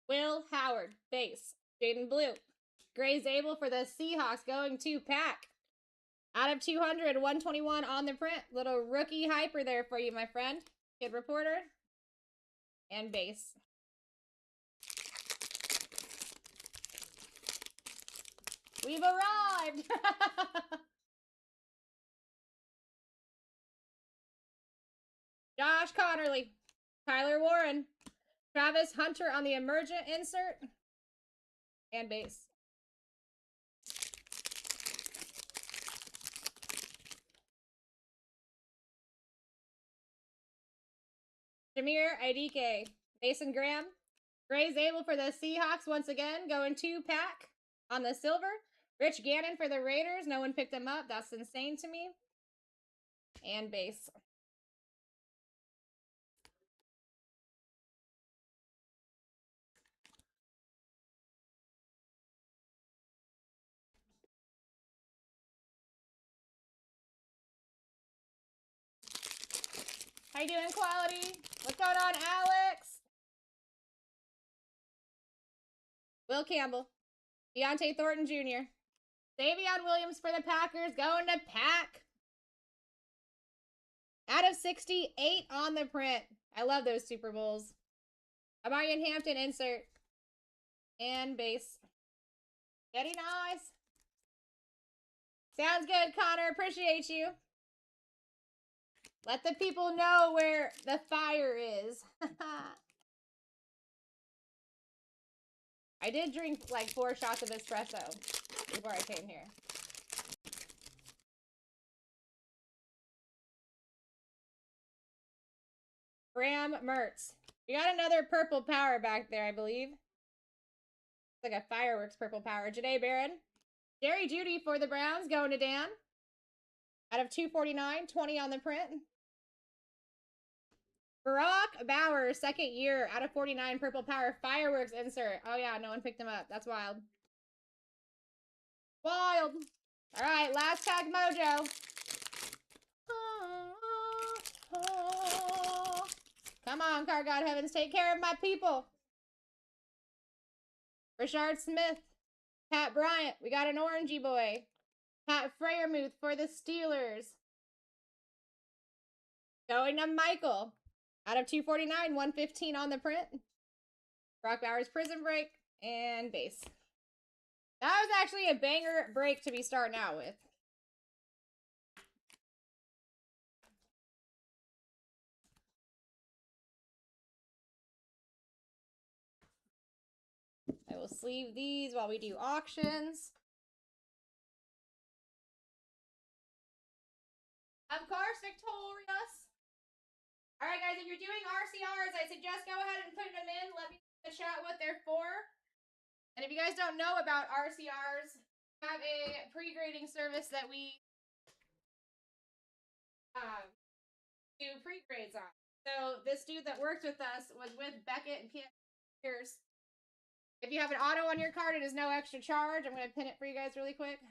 Will Howard, base. Jaden Blue. Gray Zabel for the Seahawks going to Pack. Out of 200, 121 on the print. Little rookie hyper there for you, my friend. Kid Reporter. And base. We've arrived! Josh Connerly. Tyler Warren. Travis Hunter on the emergent insert. And base. Jameer Idike. Mason Graham. Gray Zabel for the Seahawks once again. Going 2-pack on the silver. Rich Gannon for the Raiders. No one picked him up. That's insane to me. And base. How you doing, Quality? What's going on, Alex? Will Campbell. Deontay Thornton Jr. Davion Williams for the Packers going to Pack. Out of 68 on the print. I love those Super Bowls. Amarian Hampton insert. And base. Very nice. Sounds good, Connor. Appreciate you. Let the people know where the fire is. I did drink like 4 shots of espresso before I came here. Graham Mertz. We got another purple power back there, I believe. It's like a fireworks purple power. Janae Barron. Jerry Jeudy for the Browns going to Dan. Out of 249, 20 on the print. Barack Bauer, second year, out of 49, purple power, fireworks insert. Oh yeah, no one picked him up. That's wild. Wild. All right, last tag mojo. Come on, Card God Heavens, take care of my people. Rashard Smith, Pat Bryant, we got an orangey boy. Pat Freiermuth for the Steelers. Going to Michael. Out of 249, 115 on the print. Brock Bowers Prison Break and base. That was actually a banger break to be starting out with. I will sleeve these while we do auctions. Of course, victorious. All right, guys, if you're doing RCRs, I suggest go ahead and put them in. Let me know in the chat what they're for. And if you guys don't know about RCRs, we have a pre-grading service that we do pre-grades on. So this dude that worked with us was with Beckett and Pierce. If you have an auto on your card, it is no extra charge. I'm going to pin it for you guys really quick.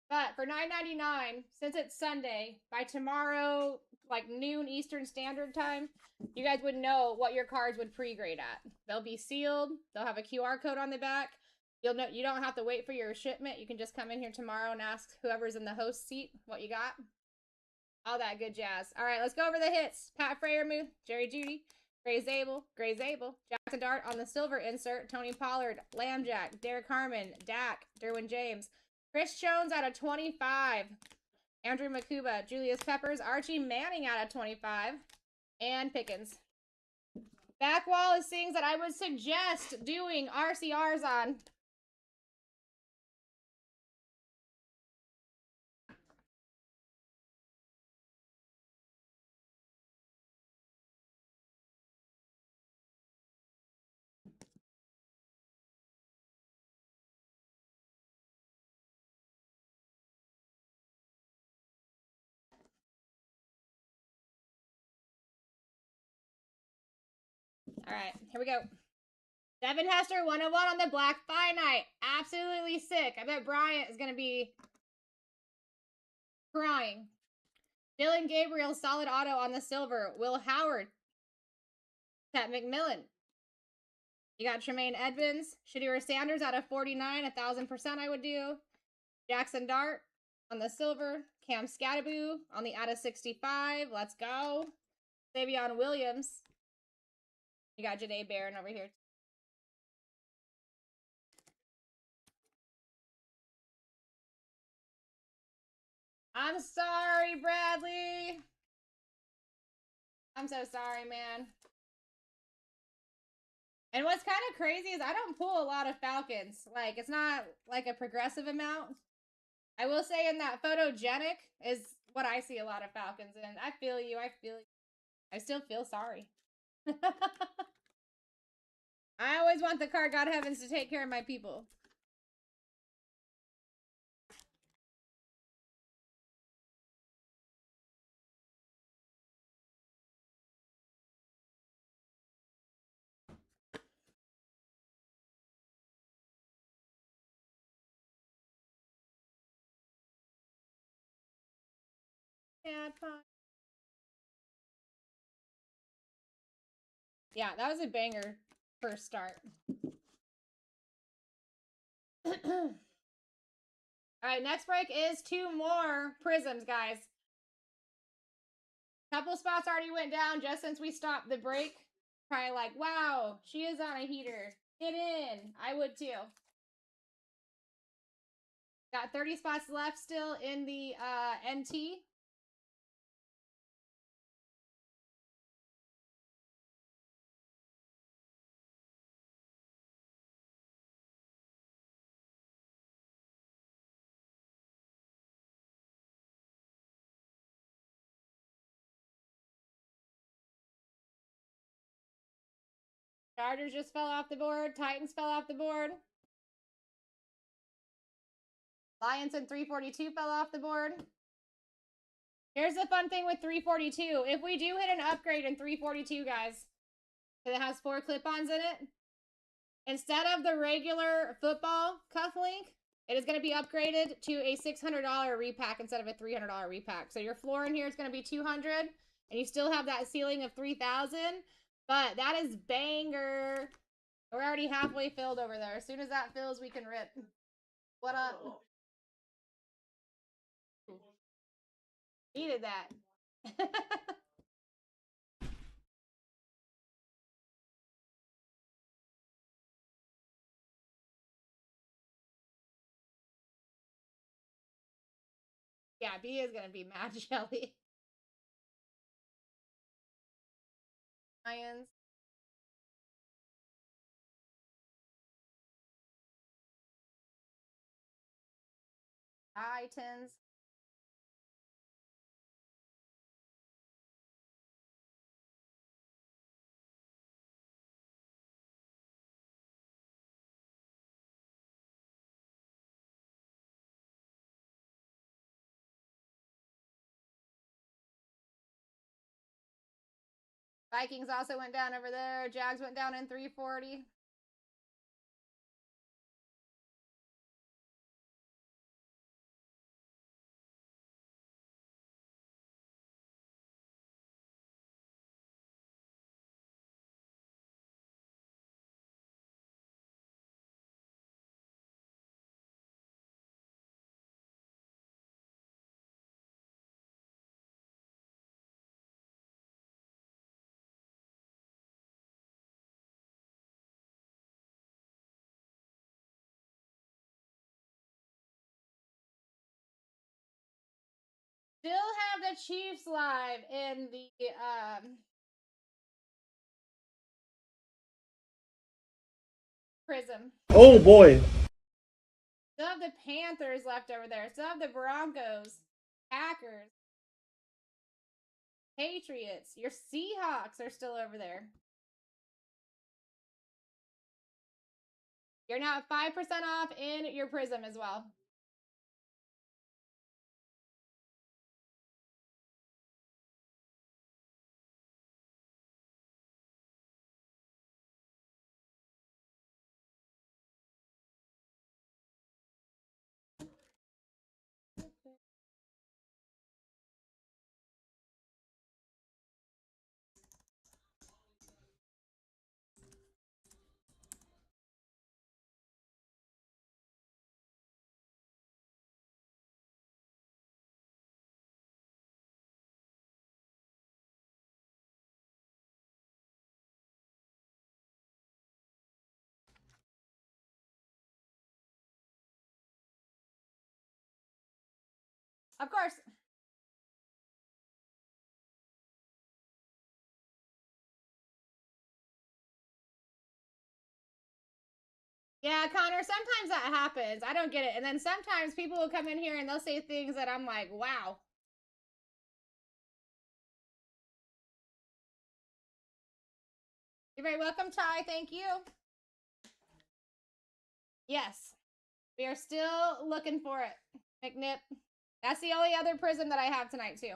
But for $9.99, since it's Sunday, by tomorrow, like noon Eastern Standard Time, you guys would know what your cards would pre-grade at. They'll be sealed. They'll have a QR code on the back. You'll know you don't have to wait for your shipment. You can just come in here tomorrow and ask whoever's in the host seat what you got. All that good jazz. All right, let's go over the hits. Pat Freyermuth, Jerry Judy, Gray Zabel, Jackson Dart on the silver insert, Tony Pollard, Lambjack, Derek Harmon, Dak, Derwin James, Chris Jones out of 25, Andrew Makuba, Julius Peppers, Archie Manning out of 25, and Pickens. Back wall is things that I would suggest doing RCRs on. All right, here we go. Devin Hester, 101 on the black finite. Absolutely sick. I bet Bryant is going to be crying. Dylan Gabriel, solid auto on the silver. Will Howard. Pat McMillan. You got Tremaine Edmonds. Shadir Sanders out of 49. 1,000% I would do. Jackson Dart on the silver. Cam Scattaboo on the out of 65. Let's go. Savion Williams. You got Janae Barron over here. I'm sorry, Bradley. I'm so sorry, man. And what's kind of crazy is I don't pull a lot of Falcons. Like, it's not like a progressive amount. I will say in that photogenic is what I see a lot of Falcons in. I feel you. I feel you. I still feel sorry. I always want the card God Heavens to take care of my people. Yeah, that was a banger first start. All right, next break is 2 more prisms, guys. Couple spots already went down just since we stopped the break. Probably like, wow, she is on a heater. Get in. I would too. Got 30 spots left still in the NT. Chargers just fell off the board. Titans fell off the board. Lions in 342 fell off the board. Here's the fun thing with 342. If we do hit an upgrade in 342, guys, that has 4 clip-ons in it, instead of the regular football cufflink, it is going to be upgraded to a $600 repack instead of a $300 repack. So your floor in here is going to be $200, and you still have that ceiling of $3,000. But that is banger. We're already halfway filled over there. As soon as that fills, we can rip. What up? Needed that. Yeah, B is going to be mad jelly. Lions. Titans. Vikings also went down over there. Jags went down in 340. Still have the Chiefs live in the Prism. Oh boy. Still have the Panthers left over there. Still have the Broncos, Packers, Patriots. Your Seahawks are still over there. You're now at 5% off in your Prism as well. Of course. Yeah, Connor, sometimes that happens. I don't get it. And then sometimes people will come in here and they'll say things that I'm like, wow. You're very welcome, Ty. Thank you. Yes. We are still looking for it. McNip. That's the only other Prism that I have tonight, too.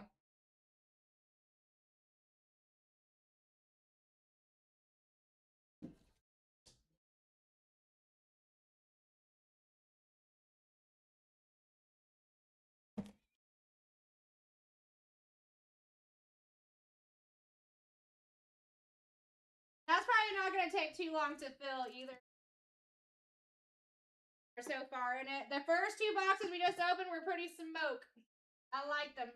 That's probably not going to take too long to fill either. We're so far in it. The first two boxes we just opened were pretty smoke. I like them.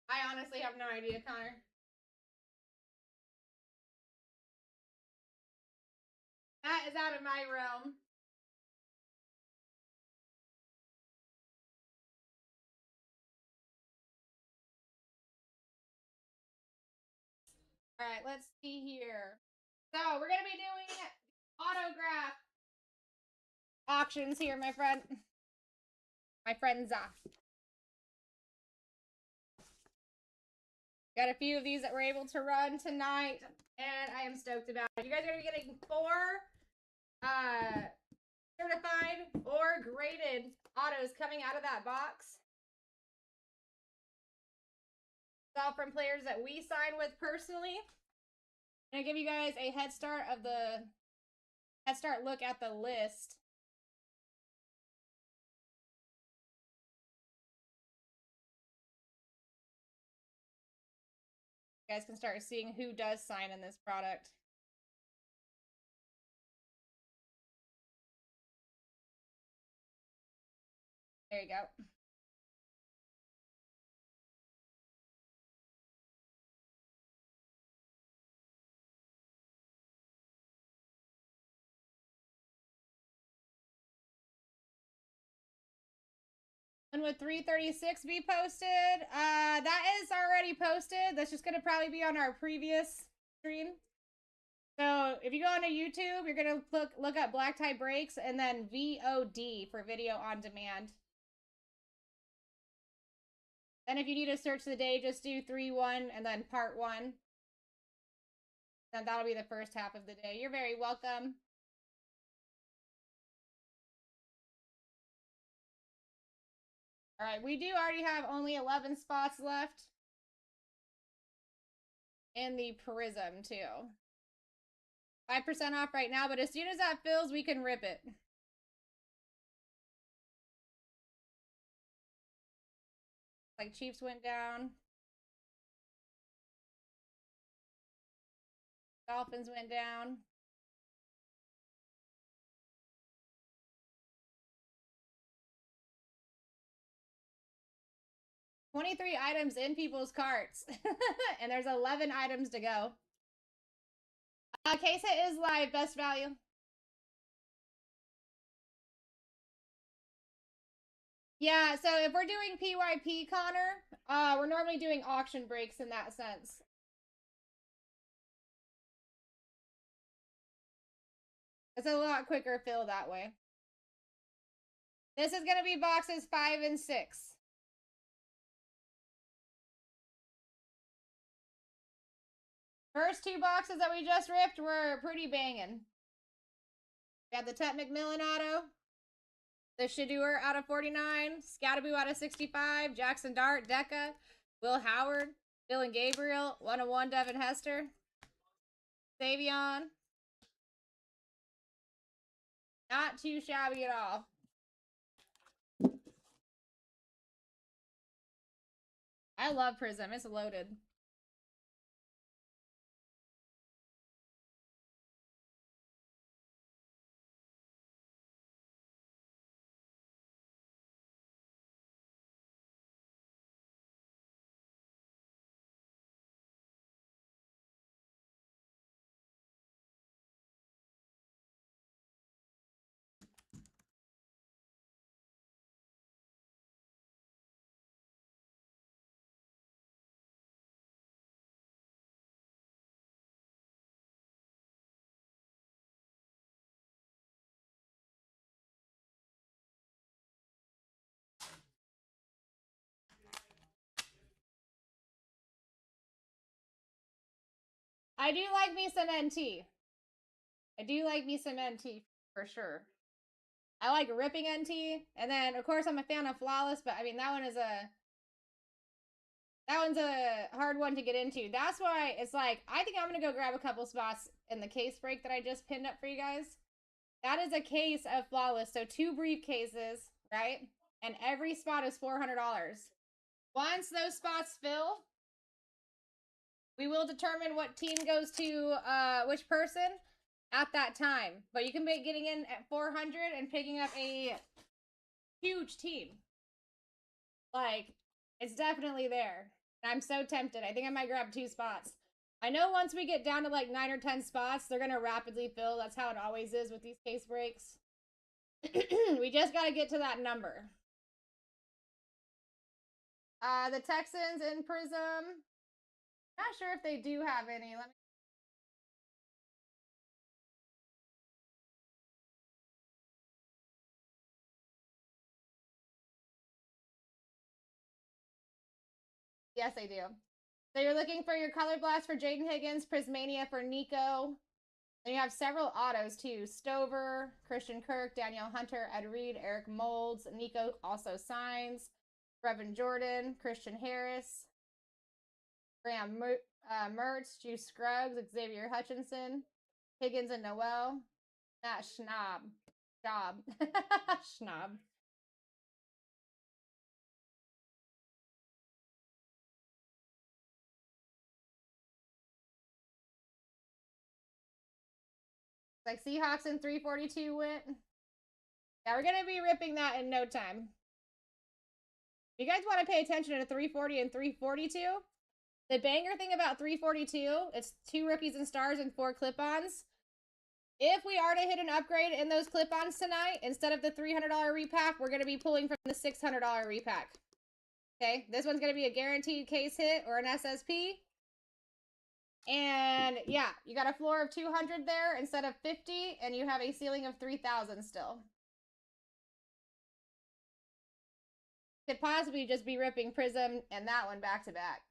I honestly have no idea, Connor. That is out of my realm. All right, let's see here. So we're going to be doing autograph auctions here, my friend. My friends. Got a few of these that we're able to run tonight, and I am stoked about it. You guys are going to be getting 4 certified or graded autos coming out of that box. It's all from players that we sign with personally. I'm going to give you guys a head start look at the list. You guys can start seeing who does sign in this product. There you go. And would 336 be posted? That is already posted. That's just going to probably be on our previous stream. So if you go onto YouTube, you're going to look up BlackTie Breaks and then VOD for video on demand. Then if you need to search the day, just do 3-1 and then part 1. Then that'll be the first half of the day. You're very welcome. All right, we do already have only 11 spots left in the Prism, too. 5% off right now, but as soon as that fills, we can rip it. Like Chiefs went down. Dolphins went down. $23 items in people's carts. And there's 11 items to go. Case hit is live, best value. Yeah, so if we're doing PYP, Connor, we're normally doing auction breaks in that sense. It's a lot quicker fill that way. This is going to be boxes 5 and 6. First 2 boxes that we just ripped were pretty banging. We had the Tet McMillan auto, the Shadeur out of 49, Scattaboo out of 65, Jackson Dart, Deca, Will Howard, Dylan Gabriel, 101 Devin Hester, Savion. Not too shabby at all. I love Prism. It's loaded. I do like me some NT. I do like me some NT for sure. I like ripping NT, and then of course I'm a fan of Flawless, but I mean that one's a hard one to get into. That's why it's like I think I'm gonna go grab a couple spots in the case break that I just pinned up for you guys. That is a case of Flawless, so 2 briefcases, right? And every spot is $400. Once those spots fill, we will determine what team goes to which person at that time. But you can be getting in at 400 and picking up a huge team. Like, it's definitely there. I'm so tempted. I think I might grab 2 spots. I know once we get down to like 9 or 10 spots, they're going to rapidly fill. That's how it always is with these case breaks. We just got to get to that number. The Texans in Prism. Not sure if they do have any. Let me. Yes, they do. So you're looking for your Color Blast for Jaden Higgins, Prismania for Nico. Then you have several autos too. Stover, Christian Kirk, Danielle Hunter, Ed Reed, Eric Molds, Nico also signs. Brevin Jordan, Christian Harris, Graham Mertz, Juice Scruggs, Xavier Hutchinson, Higgins and Noel, Matt Schnob. Schnob. Like Seahawks in 342 went. Yeah, we're going to be ripping that in no time. If you guys want to pay attention to 340 and 342, the banger thing about 342, it's 2 rookies and stars and 4 clip-ons. If we are to hit an upgrade in those clip-ons tonight, instead of the $300 repack, we're going to be pulling from the $600 repack. Okay, this one's going to be a guaranteed case hit or an SSP. And yeah, you got a floor of 200 there instead of 50, and you have a ceiling of 3,000 still. Could possibly just be ripping Prism and that one back to back.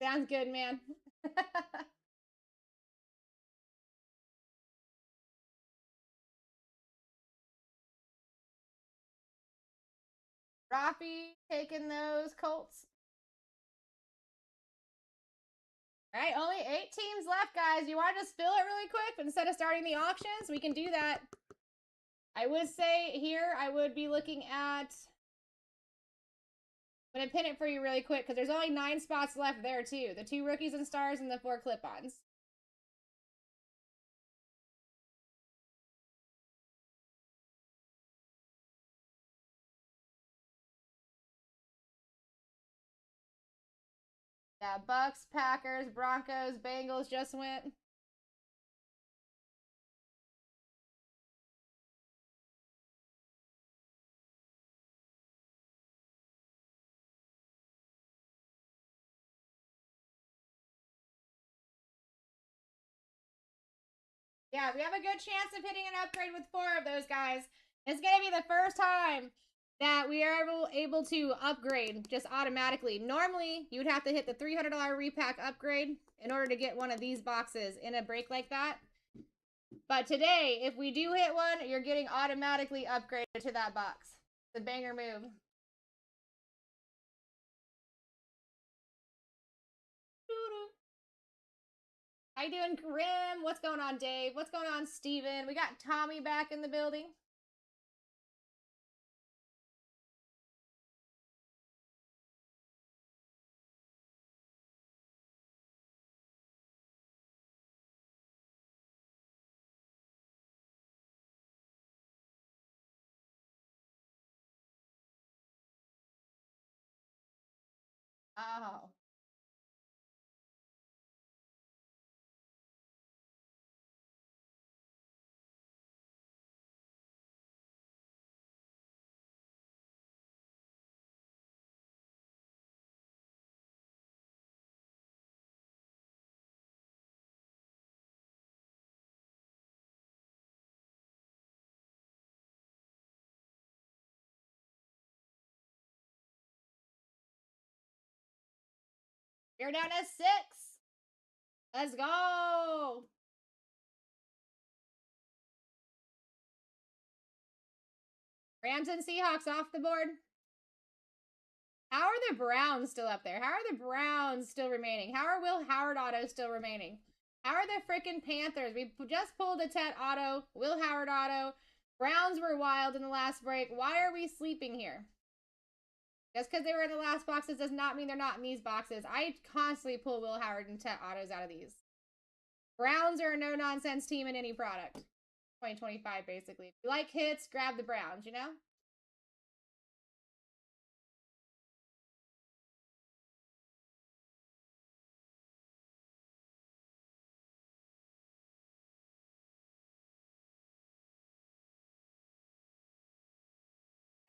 Sounds good, man. Rafi taking those Colts. All right, only 8 teams left, guys. You want to just fill it really quick instead of starting the auctions? We can do that. I would say here, I would be looking at... I'm going to pin it for you really quick, because there's only 9 spots left there, too. The 2 rookies and stars and the 4 clip-ons. Yeah, Bucks, Packers, Broncos, Bengals just went. Yeah, we have a good chance of hitting an upgrade with 4 of those guys. It's going to be the first time that we are able to upgrade just automatically. Normally, you would have to hit the $300 repack upgrade in order to get one of these boxes in a break like that. But today, if we do hit one, you're getting automatically upgraded to that box. It's a banger move. How you doing, Grim? What's going on, Dave? What's going on, Steven? We got Tommy back in the building. Oh. You're down to 6. Let's go. Rams and Seahawks off the board. How are the Browns still up there? How are the Browns still remaining? How are Will Howard autos still remaining? How are the freaking Panthers? We just pulled a Tet auto, Will Howard auto. Browns were wild in the last break. Why are we sleeping here? Just because they were in the last boxes does not mean they're not in these boxes. I constantly pull Will Howard and Tet autos out of these. Browns are a no-nonsense team in any product. 2025, basically. If you like hits, grab the Browns, you know?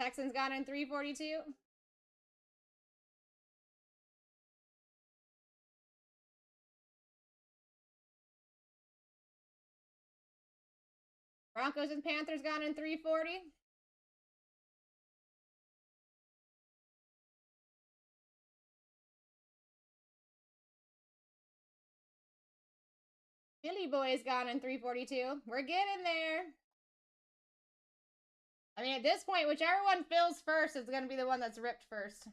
Texans gone in 342. Broncos and Panthers gone in 340. Philly boys gone in 342. We're getting there. I mean, at this point, whichever one fills first is going to be the one that's ripped first.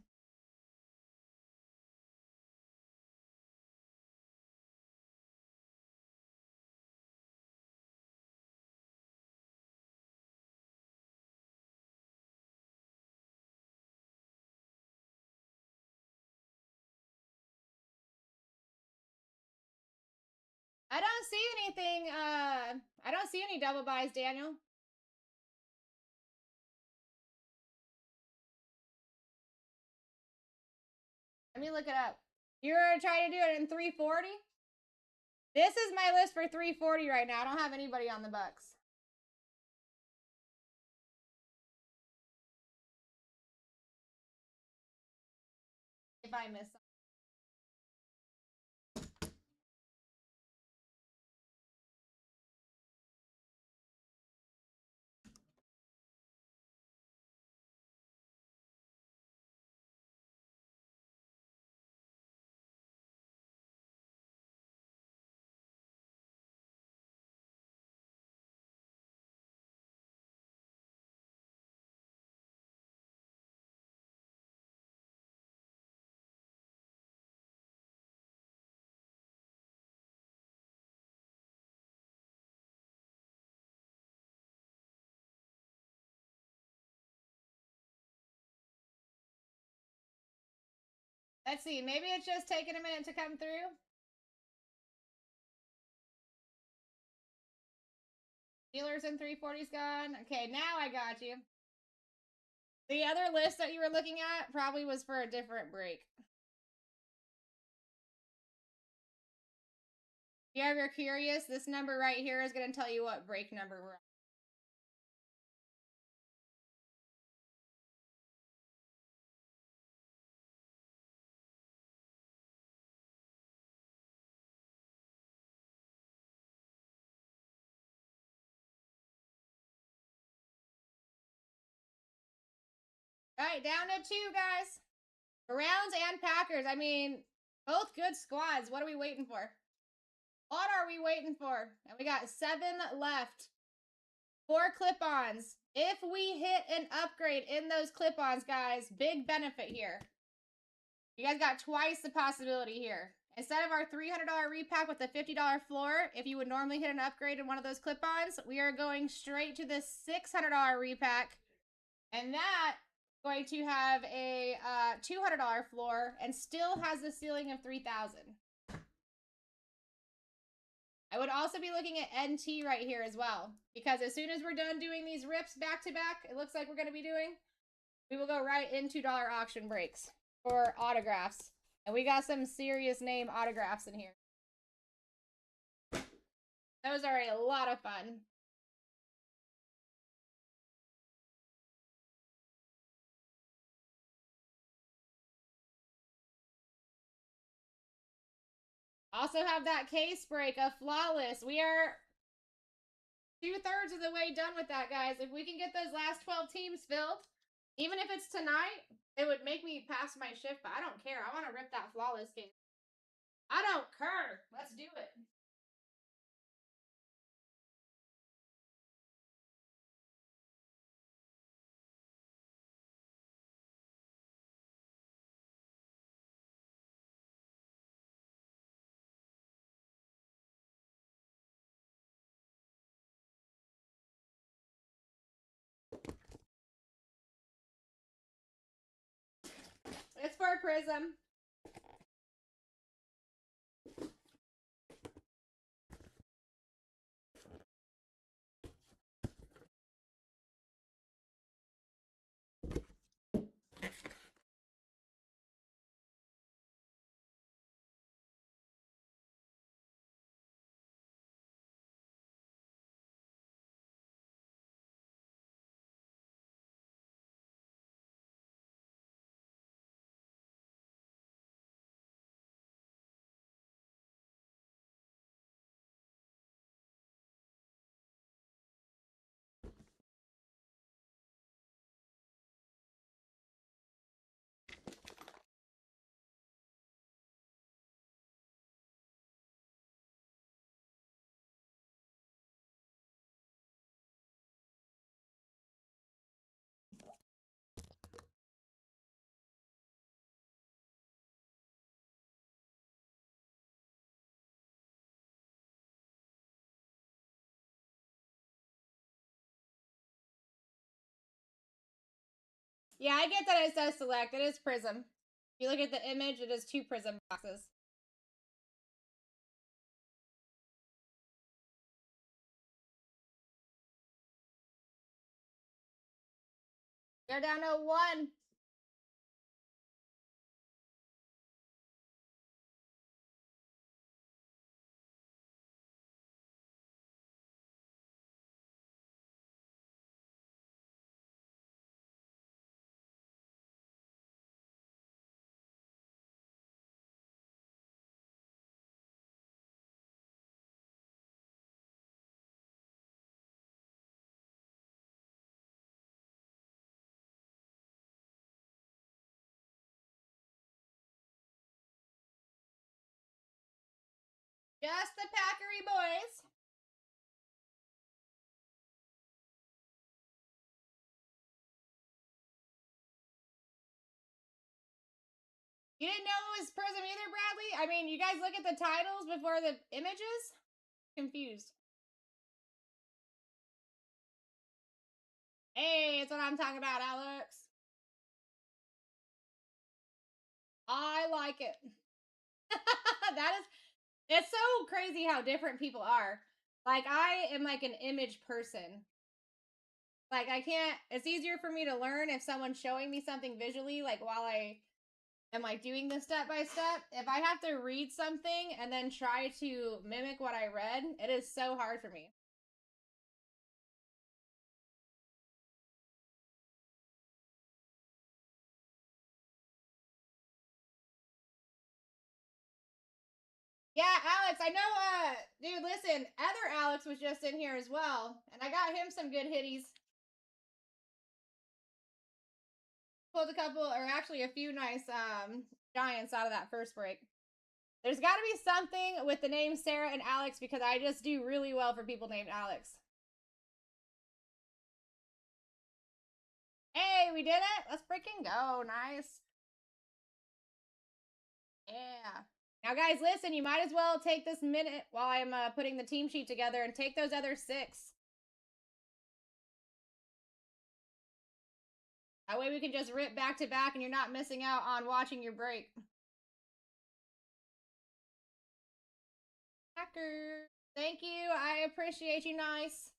I don't see anything, I don't see any double buys, Daniel. Let me look it up. You're trying to do it in 340? This is my list for 340 right now. I don't have anybody on the Bucks. If I miss something. Let's see. Maybe it's just taking a minute to come through. Dealers in 340's gone. Okay, now I got you. The other list that you were looking at probably was for a different break. If you're ever curious, this number right here is going to tell you what break number we're on. All right, down to 2, guys. Browns and Packers. I mean, both good squads. What are we waiting for? What are we waiting for? And we got 7 left. 4 clip-ons. If we hit an upgrade in those clip-ons, guys, big benefit here. You guys got twice the possibility here. Instead of our $300 repack with the $50 floor, if you would normally hit an upgrade in one of those clip-ons, we are going straight to the $600 repack. And that going to have a $200 floor and still has a ceiling of $3,000. I would also be looking at NT right here as well, because as soon as we're done doing these rips back to back, it looks like we're going to be doing, we will go right into $2 auction breaks for autographs. And we got some serious name autographs in here. Those are a lot of fun. Also have that case break of Flawless. We are 2/3 of the way done with that, guys. If we can get those last 12 teams filled, even if it's tonight, it would make me pass my shift, but I don't care. I want to rip that Flawless case. I don't care. Let's do it. It's for a Prism. Yeah, I get that it says select. It is Prism. If you look at the image, it is 2 Prism boxes. You're down to 1. Just the Packery boys. You didn't know it was Prism either, Bradley? I mean, you guys look at the titles before the images? Confused. Hey, that's what I'm talking about, Alex. I like it. It's so crazy how different people are. Like, I am like an image person. Like, I can't, it's easier for me to learn if someone's showing me something visually, like while I am like doing this step by step. If I have to read something and then try to mimic what I read, it is so hard for me. Yeah, Alex, I know, dude, listen, other Alex was just in here as well, and I got him some good hitties. Pulled a couple, or actually a few nice, giants out of that first break. There's gotta be something with the name Sarah and Alex, because I just do really well for people named Alex. Hey, we did it! Let's freaking go, nice. Yeah. Now, guys, listen, you might as well take this minute while I'm putting the team sheet together and take those other 6. That way we can just rip back to back and you're not missing out on watching your break. Hacker. Thank you. I appreciate you, nice.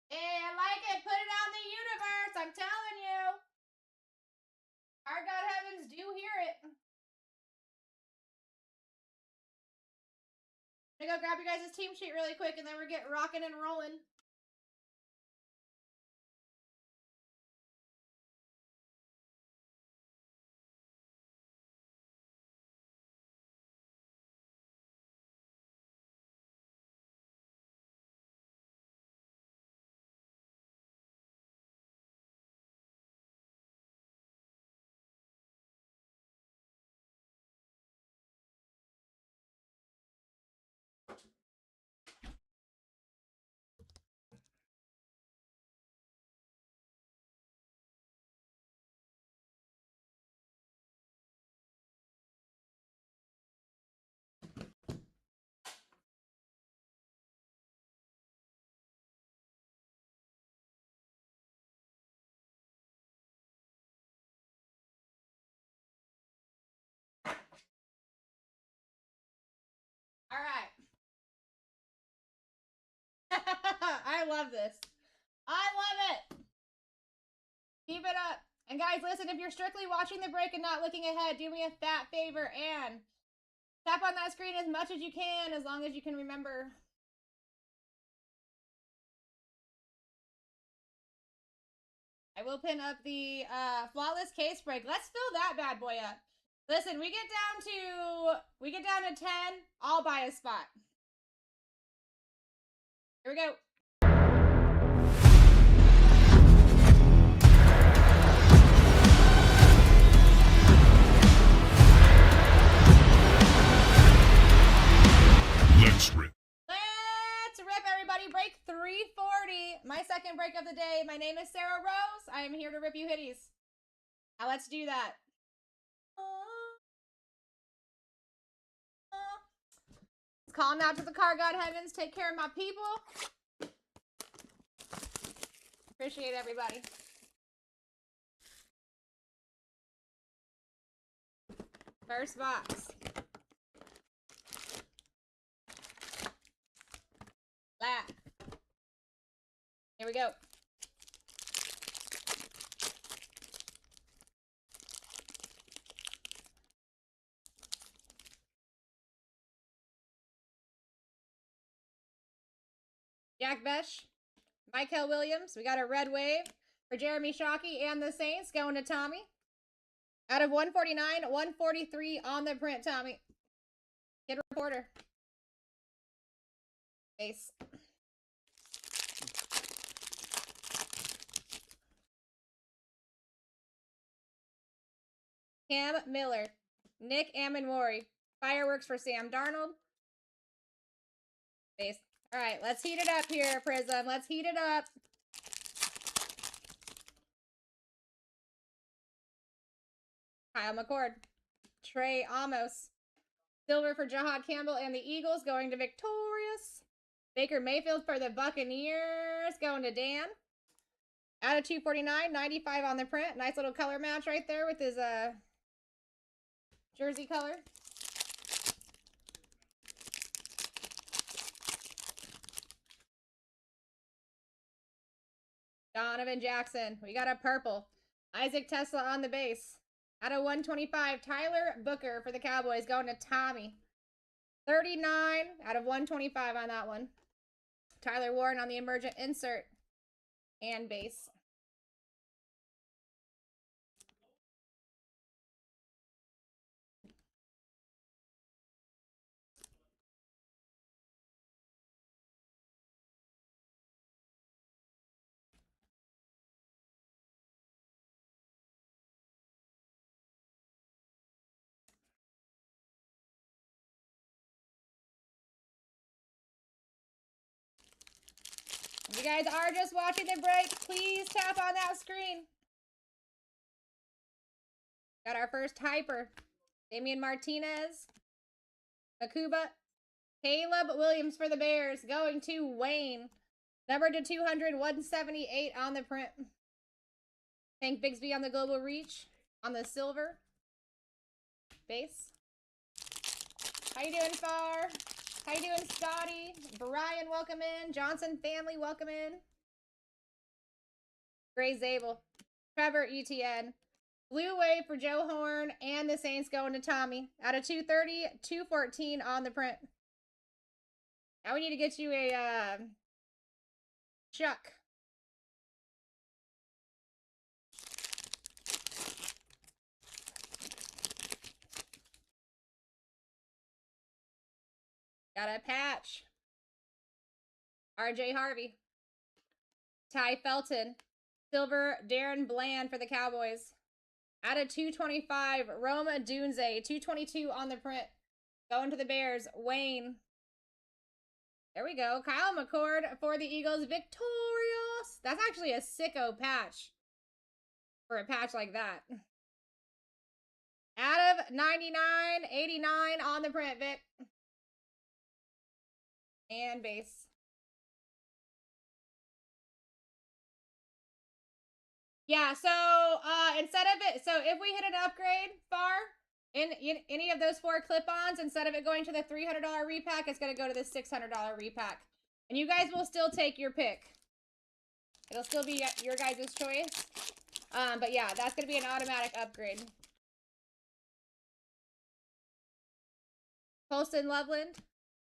Hey, I like it. Put it out in the universe. I'm telling you. Our God heavens do hear it. I'm gonna go grab you guys' team sheet really quick and then we're getting rocking and rolling. All right. I love this. I love it. Keep it up. And guys, listen, if you're strictly watching the break and not looking ahead, do me a fat favor and tap on that screen as much as you can, as long as you can remember. I will pin up the flawless case break. Let's fill that bad boy up. Listen, we get down to 10, I'll buy a spot. Here we go. Let's rip. Let's rip, everybody. Break 340. My second break of the day. My name is Sarah Rose. I am here to rip you hitties. Now let's do that. Calling out to the car god heavens. Take care of my people. Appreciate everybody. First box. Laugh. Here we go. Jack Besh, Michael Williams. We got a red wave for Jeremy Shockey and the Saints going to Tommy. Out of 149, 143 on the print, Tommy. Kid reporter. Base. Cam Miller. Nick Amenwari. Fireworks for Sam Darnold. Base. All right, let's heat it up here, Prism. Let's heat it up. Kyle McCord. Trey Amos. Silver for Jahad Campbell and the Eagles, going to Victorious. Baker Mayfield for the Buccaneers, going to Dan. Out of 249, 95 on the print. Nice little color match right there with his jersey color. Donovan Jackson. We got a purple. Isaac Tesla on the base. Out of 125, Tyler Booker for the Cowboys, going to Tommy. 39 out of 125 on that one. Tyler Warren on the emergent insert and base. If you guys are just watching the break, please tap on that screen. Got our first hyper. Damian Martinez. Makuba. Caleb Williams for the Bears. Going to Wayne. Number to 200. 178 on the print. Hank Bigsby on the global reach. On the silver. Base. How you doing, Far? How you doing, Scotty? Brian, welcome in. Johnson family, welcome in. Gray Zabel. Trevor Etienne. Blue wave for Joe Horn and the Saints, going to Tommy. Out of 230, 214 on the print. Now we need to get you a Chuck. Got a patch. RJ Harvey. Ty Felton. Silver Darren Bland for the Cowboys. Out of 225, Roma Dunze. 222 on the print. Going to the Bears. Wayne. There we go. Kyle McCord for the Eagles. Victorious. That's actually a sicko patch. For a patch like that. Out of 99, 89 on the print, Vic. And base. Yeah, so instead of it, so if we hit an upgrade far in any of those 4 clip-ons, instead of it going to the $300 repack, it's going to go to the $600 repack. And you guys will still take your pick. It'll still be your guys' choice. But yeah, that's going to be an automatic upgrade. Colston Loveland,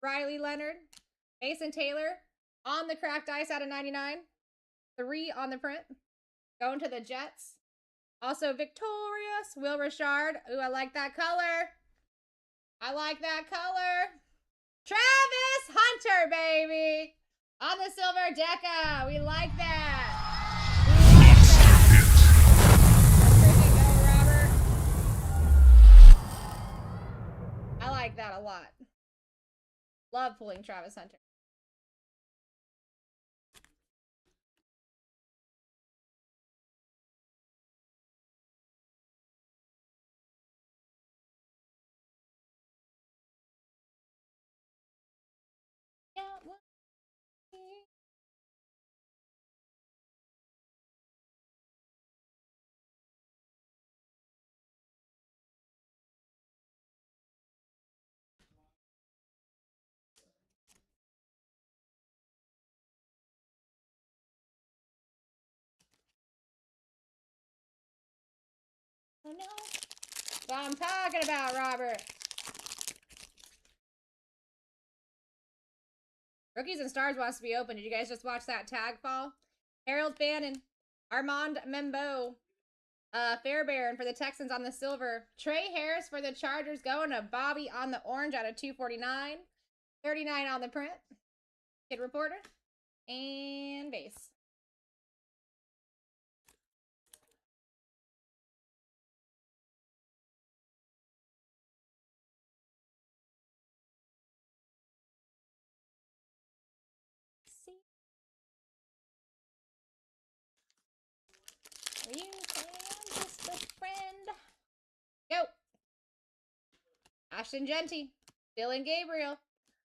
Riley Leonard, Mason Taylor on the cracked ice out of 99. 3 on the print. Going to the Jets. Also Victorious. Will Richard. Ooh, I like that color. I like that color. Travis Hunter, baby. On the silver Deca. We like that. I like that a lot. Love pulling Travis Hunter. Yeah, what? Oh no. That's what I'm talking about, Robert. Rookies and Stars wants to be open. Did you guys just watch that tag fall? Harold Bannon. Armand Membo. Fairbairn for the Texans on the silver. Trey Harris for the Chargers, going to Bobby on the orange out of 249. 39 on the print. Kid Reporter. And base. Ashton Genty, Dylan Gabriel,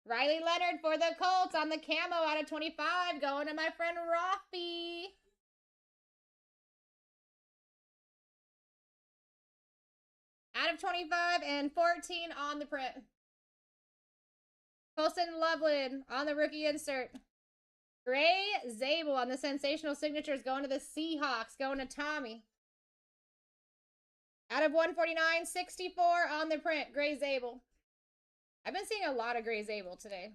Riley Leonard for the Colts on the camo out of 25, going to my friend Rafi. Out of 25 and 14 on the print. Colson Loveland on the rookie insert. Gray Zabel on the sensational signatures going to the Seahawks, going to Tommy. Out of 149, 64 on the print, Gray Zabel. I've been seeing a lot of Gray Zabel today.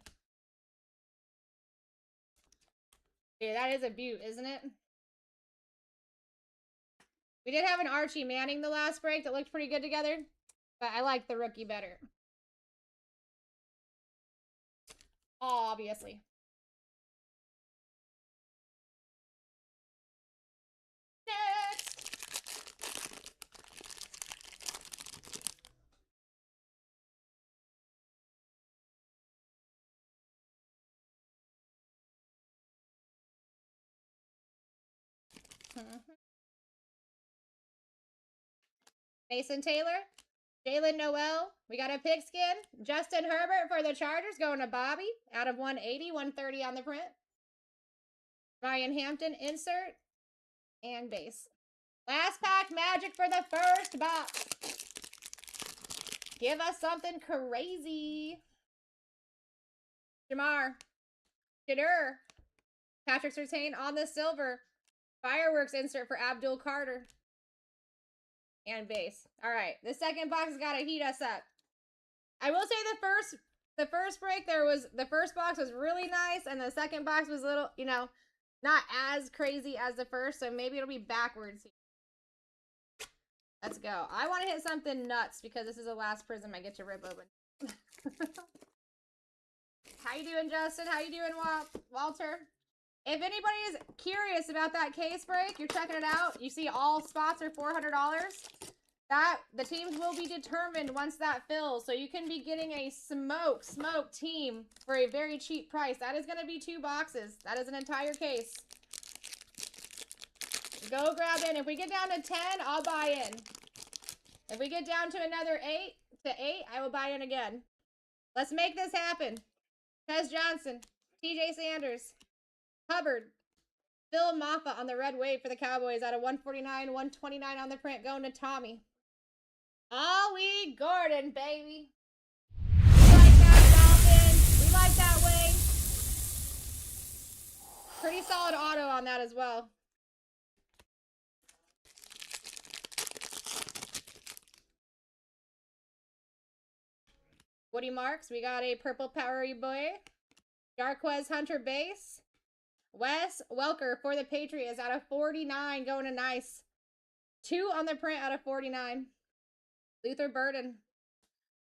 Yeah, that is a beaut, isn't it? We did have an Archie Manning the last break that looked pretty good together, but I like the rookie better. Obviously. Next. Mason Taylor, Jalen Noel. We got a pigskin. Justin Herbert for the Chargers going to Bobby. Out of 180, 130 on the print. Ryan Hampton, insert. And base. Last pack magic for the first box. Give us something crazy. Jamar. Shadur. Patrick Surtain on the silver. Fireworks insert for Abdul Carter. And base. All right, the second box has got to heat us up. I will say the first break the first box was really nice, and the second box was a little, you know, not as crazy as the first, so maybe it'll be backwards. Let's go. I want to hit something nuts because this is the last prism I get to rip open. How you doing, Justin? How you doing, Walter? If anybody is curious about that case break, you're checking it out, you see all spots are $400. The teams will be determined once that fills, so you can be getting a smoke team for a very cheap price. That is going to be 2 boxes. That is an entire case. Go grab in. If we get down to 10, I'll buy in. If we get down to another 8, I will buy in again. Let's make this happen. Tez Johnson, TJ Sanders, Hubbard, Phil Maffa on the red wave for the Cowboys out of 149, 129 on the print going to Tommy. Ollie Gordon, baby. We like that, Falcon. We like that way. Pretty solid auto on that as well. Woody Marks, we got a purple powery boy. Darquez Hunter base. Wes Welker for the Patriots out of 49 going to nice. 2 on the print out of 49. Luther Burden.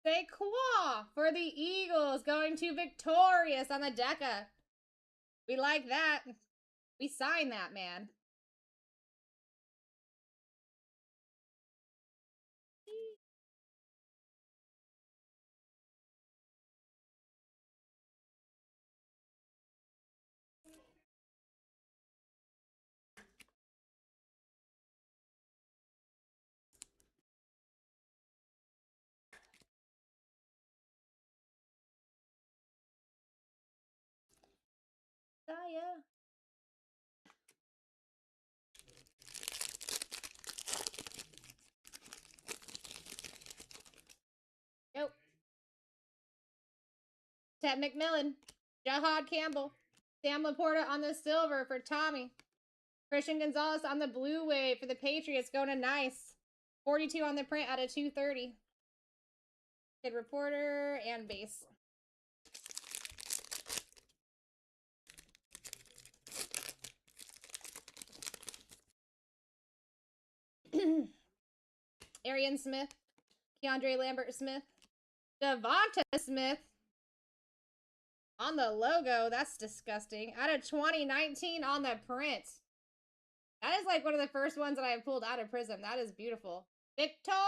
Saquon for the Eagles going to Victorious on the Deca. We like that. We signed that, man. Yeah. Nope. Ted McMillan. Jahad Campbell. Sam Laporta on the silver for Tommy. Christian Gonzalez on the blue wave for the Patriots going to nice. 42 on the print out of 230. Kid reporter and base. Arian Smith, Keandre Lambert Smith, Devonta Smith on the logo. That's disgusting. Out of 2019 on the print. That is like one of the first ones that I have pulled out of Prism. That is beautiful. Victorious!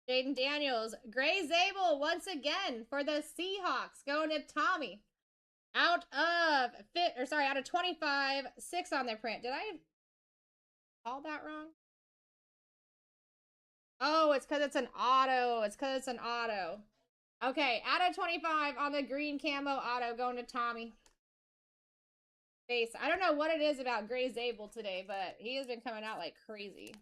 Jaden Daniels, Gray Zabel once again for the Seahawks going to Tommy. Out of 25, 6 on the print. Did I call that wrong? Oh, it's because it's an auto. It's because it's an auto. Okay, out of 25 on the green camo auto going to Tommy. Base. I don't know what it is about Gray Zabel today, but he has been coming out like crazy.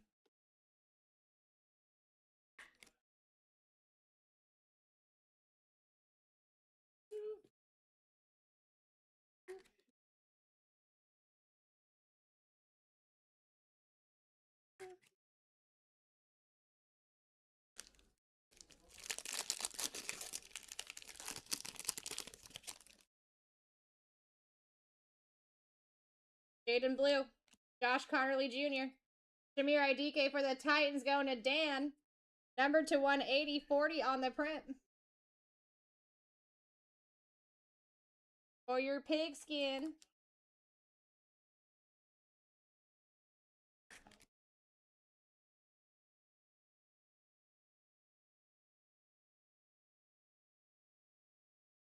Jaden Blue. Josh Connerly Jr. Shamir Idike for the Titans going to Dan. Number to 180, 40 on the print. For your pigskin.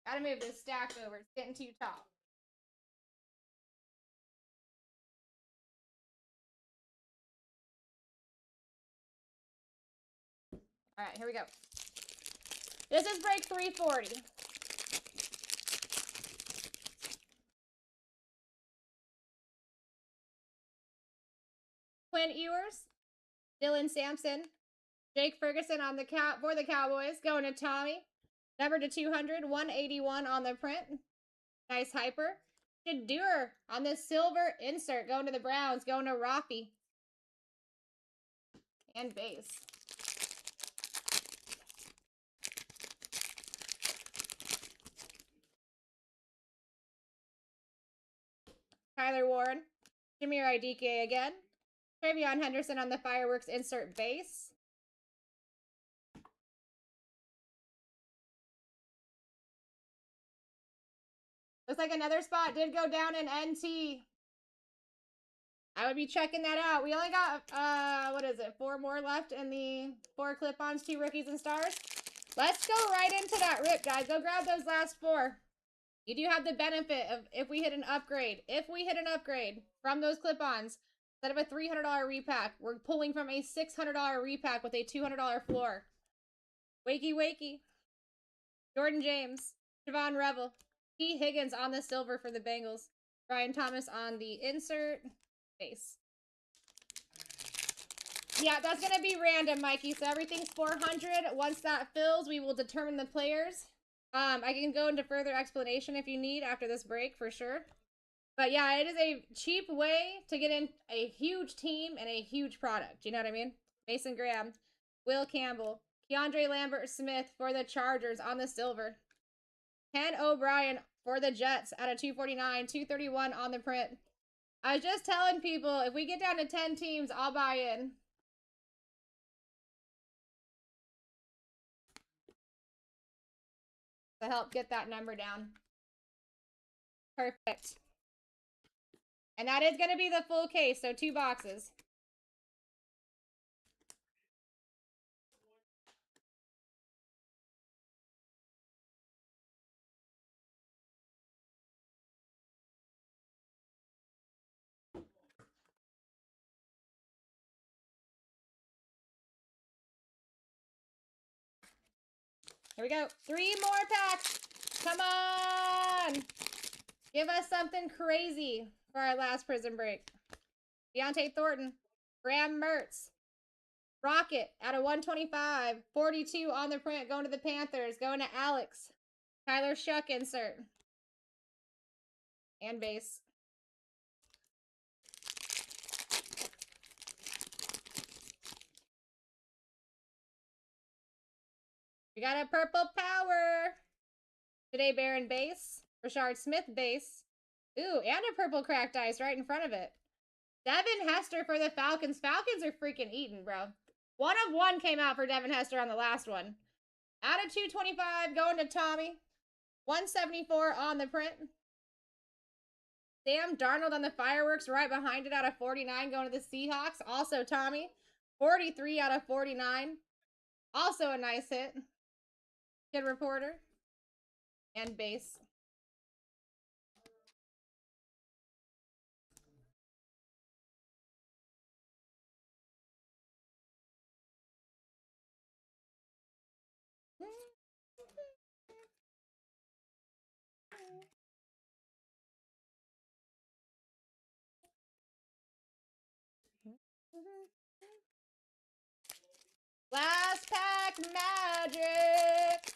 Gotta move this stack over. It's getting too tall. All right, here we go. This is break 340. Quinn Ewers, Dylan Sampson, Jake Ferguson on the for the Cowboys, going to Tommy. Number to 200, 181 on the print. Nice hyper. Shadur on the silver insert, going to the Browns, going to Rafi. And base. Tyler Warren, Jameer Idike again. Travion Henderson on the fireworks insert base. Looks like another spot did go down in NT. I would be checking that out. We only got, what is it, 4 more left in the 4 clip-ons, 2 rookies and stars. Let's go right into that rip, guys. Go grab those last 4. You do have the benefit of if we hit an upgrade. If we hit an upgrade from those clip-ons, instead of a $300 repack, we're pulling from a $600 repack with a $200 floor. Wakey, wakey. Jordan James. Javon Revel. T. Higgins on the silver for the Bengals. Brian Thomas on the insert. Base. Yeah, that's going to be random, Mikey. So everything's 400. Once that fills, we will determine the players. I can go into further explanation if you need after this break, for sure. But yeah, it is a cheap way to get in a huge team and a huge product. You know what I mean? Mason Graham, Will Campbell, Keandre Lambert-Smith for the Chargers on the silver. Ken O'Brien for the Jets at a 249, 231 on the print. I was just telling people, if we get down to 10 teams, I'll buy in. To help get that number down. Perfect. And that is going to be the full case, so 2 boxes. Here we go. 3 more packs. Come on. Give us something crazy for our last prison break. Deontay Thornton. Graham Mertz. Rocket out of 125. 42 on the print. Going to the Panthers. Going to Alex. Tyler Shuck insert. And base. We got a purple power. Today Baron base. Rashard Smith base. Ooh, and a purple cracked ice right in front of it. Devin Hester for the Falcons. Falcons are freaking eating, bro. 1 of 1 came out for Devin Hester on the last one. Out of 225, going to Tommy. 174 on the print. Sam Darnold on the fireworks right behind it out of 49, going to the Seahawks. Also Tommy. 43 out of 49. Also a nice hit. Kid Reporter. And base. Last pack magic.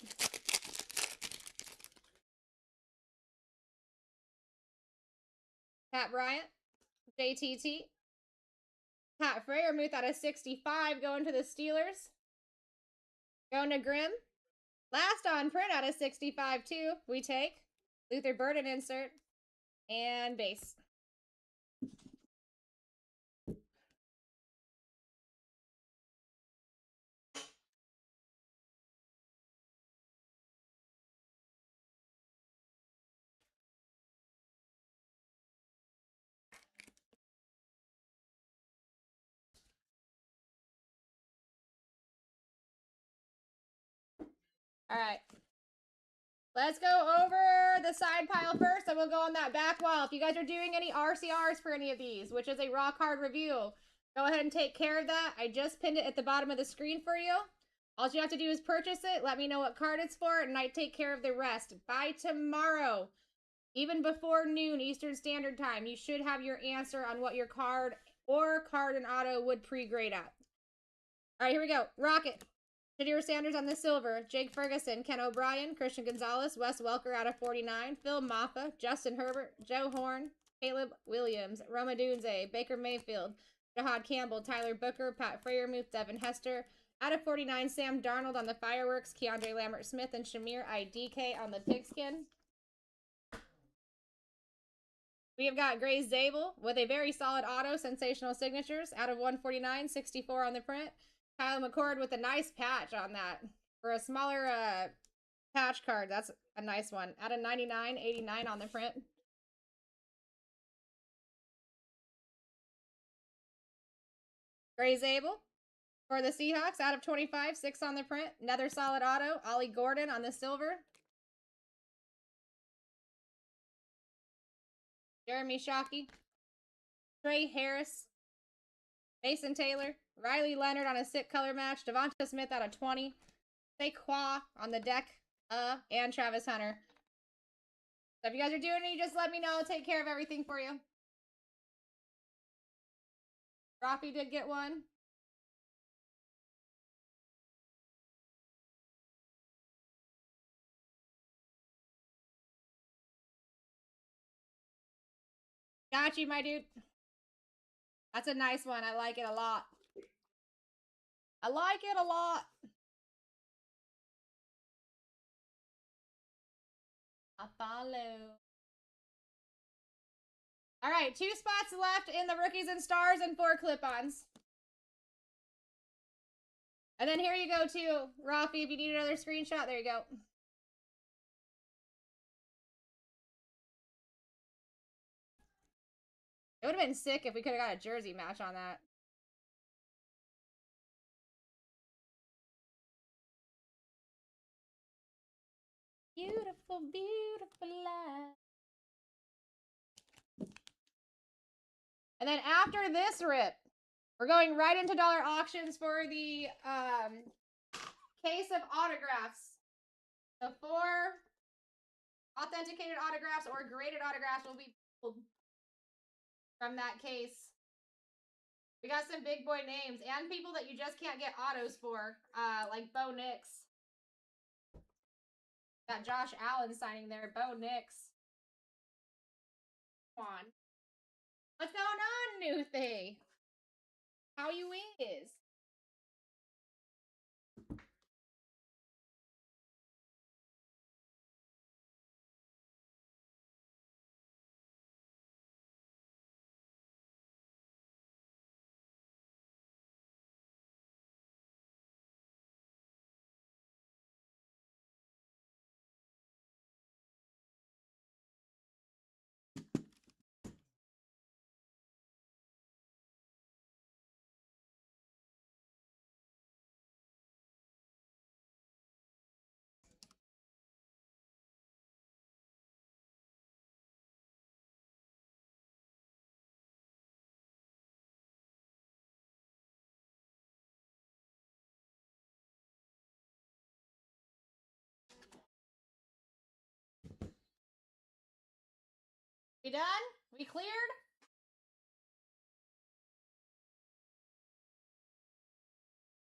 Pat Bryant, JTT. Pat Freiermuth out of 65 going to the Steelers. Going to Grimm. Last on print out of 65 too. We take Luther Burden insert and base. All right. Let's go over the side pile first, and we'll go on that back wall. If you guys are doing any RCRs for any of these, which is a raw card review, go ahead and take care of that. I just pinned it at the bottom of the screen for you. All you have to do is purchase it, let me know what card it's for, and I take care of the rest. By tomorrow, even before noon Eastern Standard Time, you should have your answer on what your card or card and auto would pre-grade at. All right, here we go. Rocket. Shadir Sanders on the silver, Jake Ferguson, Ken O'Brien, Christian Gonzalez, Wes Welker out of 49, Phil Maffa, Justin Herbert, Joe Horn, Caleb Williams, Roma Dunze, Baker Mayfield, Jahad Campbell, Tyler Booker, Pat Freiermuth, Devin Hester, out of 49, Sam Darnold on the fireworks, Keandre Lambert-Smith, and Shamir IDK on the pigskin. We have got Gray Zabel with a very solid auto, sensational signatures, out of 149, 64 on the print. Kyle McCord with a nice patch on that. For a smaller patch card, that's a nice one. Out of 99, 89 on the print. Gray Zabel for the Seahawks, out of 25, 6 on the print. Another solid auto. Ollie Gordon on the silver. Jeremy Shockey. Trey Harris. Mason Taylor. Riley Leonard on a sick color match. Devonta Smith out of 20. Saquon on the deck. And Travis Hunter. So if you guys are doing it, just let me know. I'll take care of everything for you. Rafi did get one. Got you, my dude. That's a nice one. I like it a lot. I like it a lot. I follow. All right, 2 spots left in the rookies and stars and 4 clip-ons. And then here you go, too. Rafi, if you need another screenshot, there you go. It would have been sick if we could have got a jersey match on that. Beautiful, beautiful life. And then after this rip, we're going right into dollar auctions for the case of autographs. The 4 authenticated autographs or graded autographs will be pulled from that case. We got some big boy names and people that you just can't get autos for, like Bo Nix. Got Josh Allen signing there. Bo Nix. Come on. What's going on, new thing? How you is? We done? We cleared?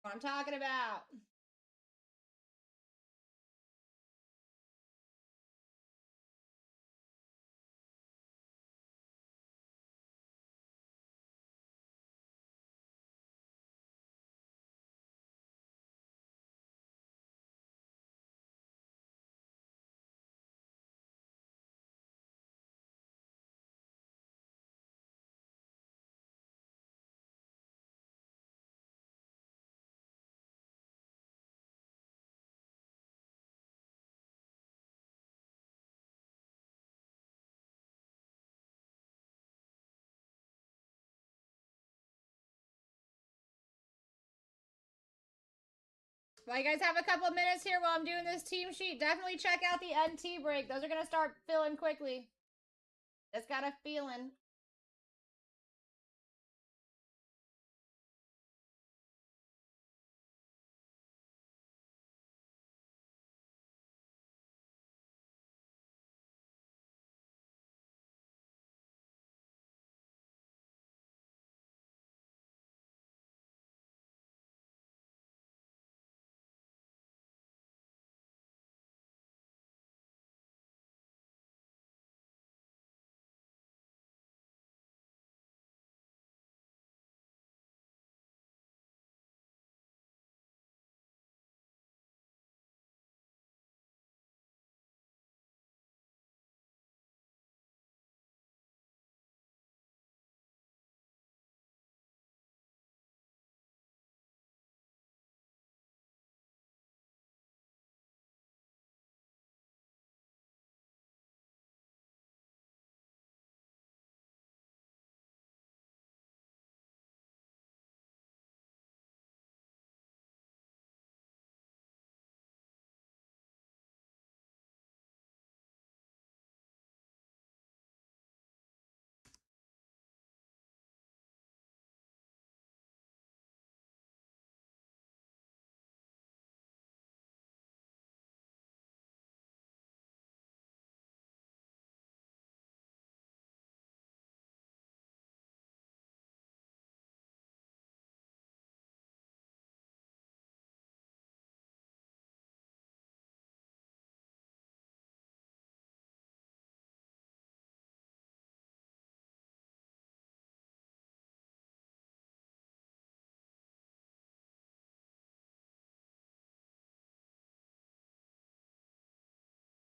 What I'm talking about. Well, you guys have a couple minutes here while I'm doing this team sheet. Definitely check out the NT break. Those are going to start filling quickly. Just got a feeling.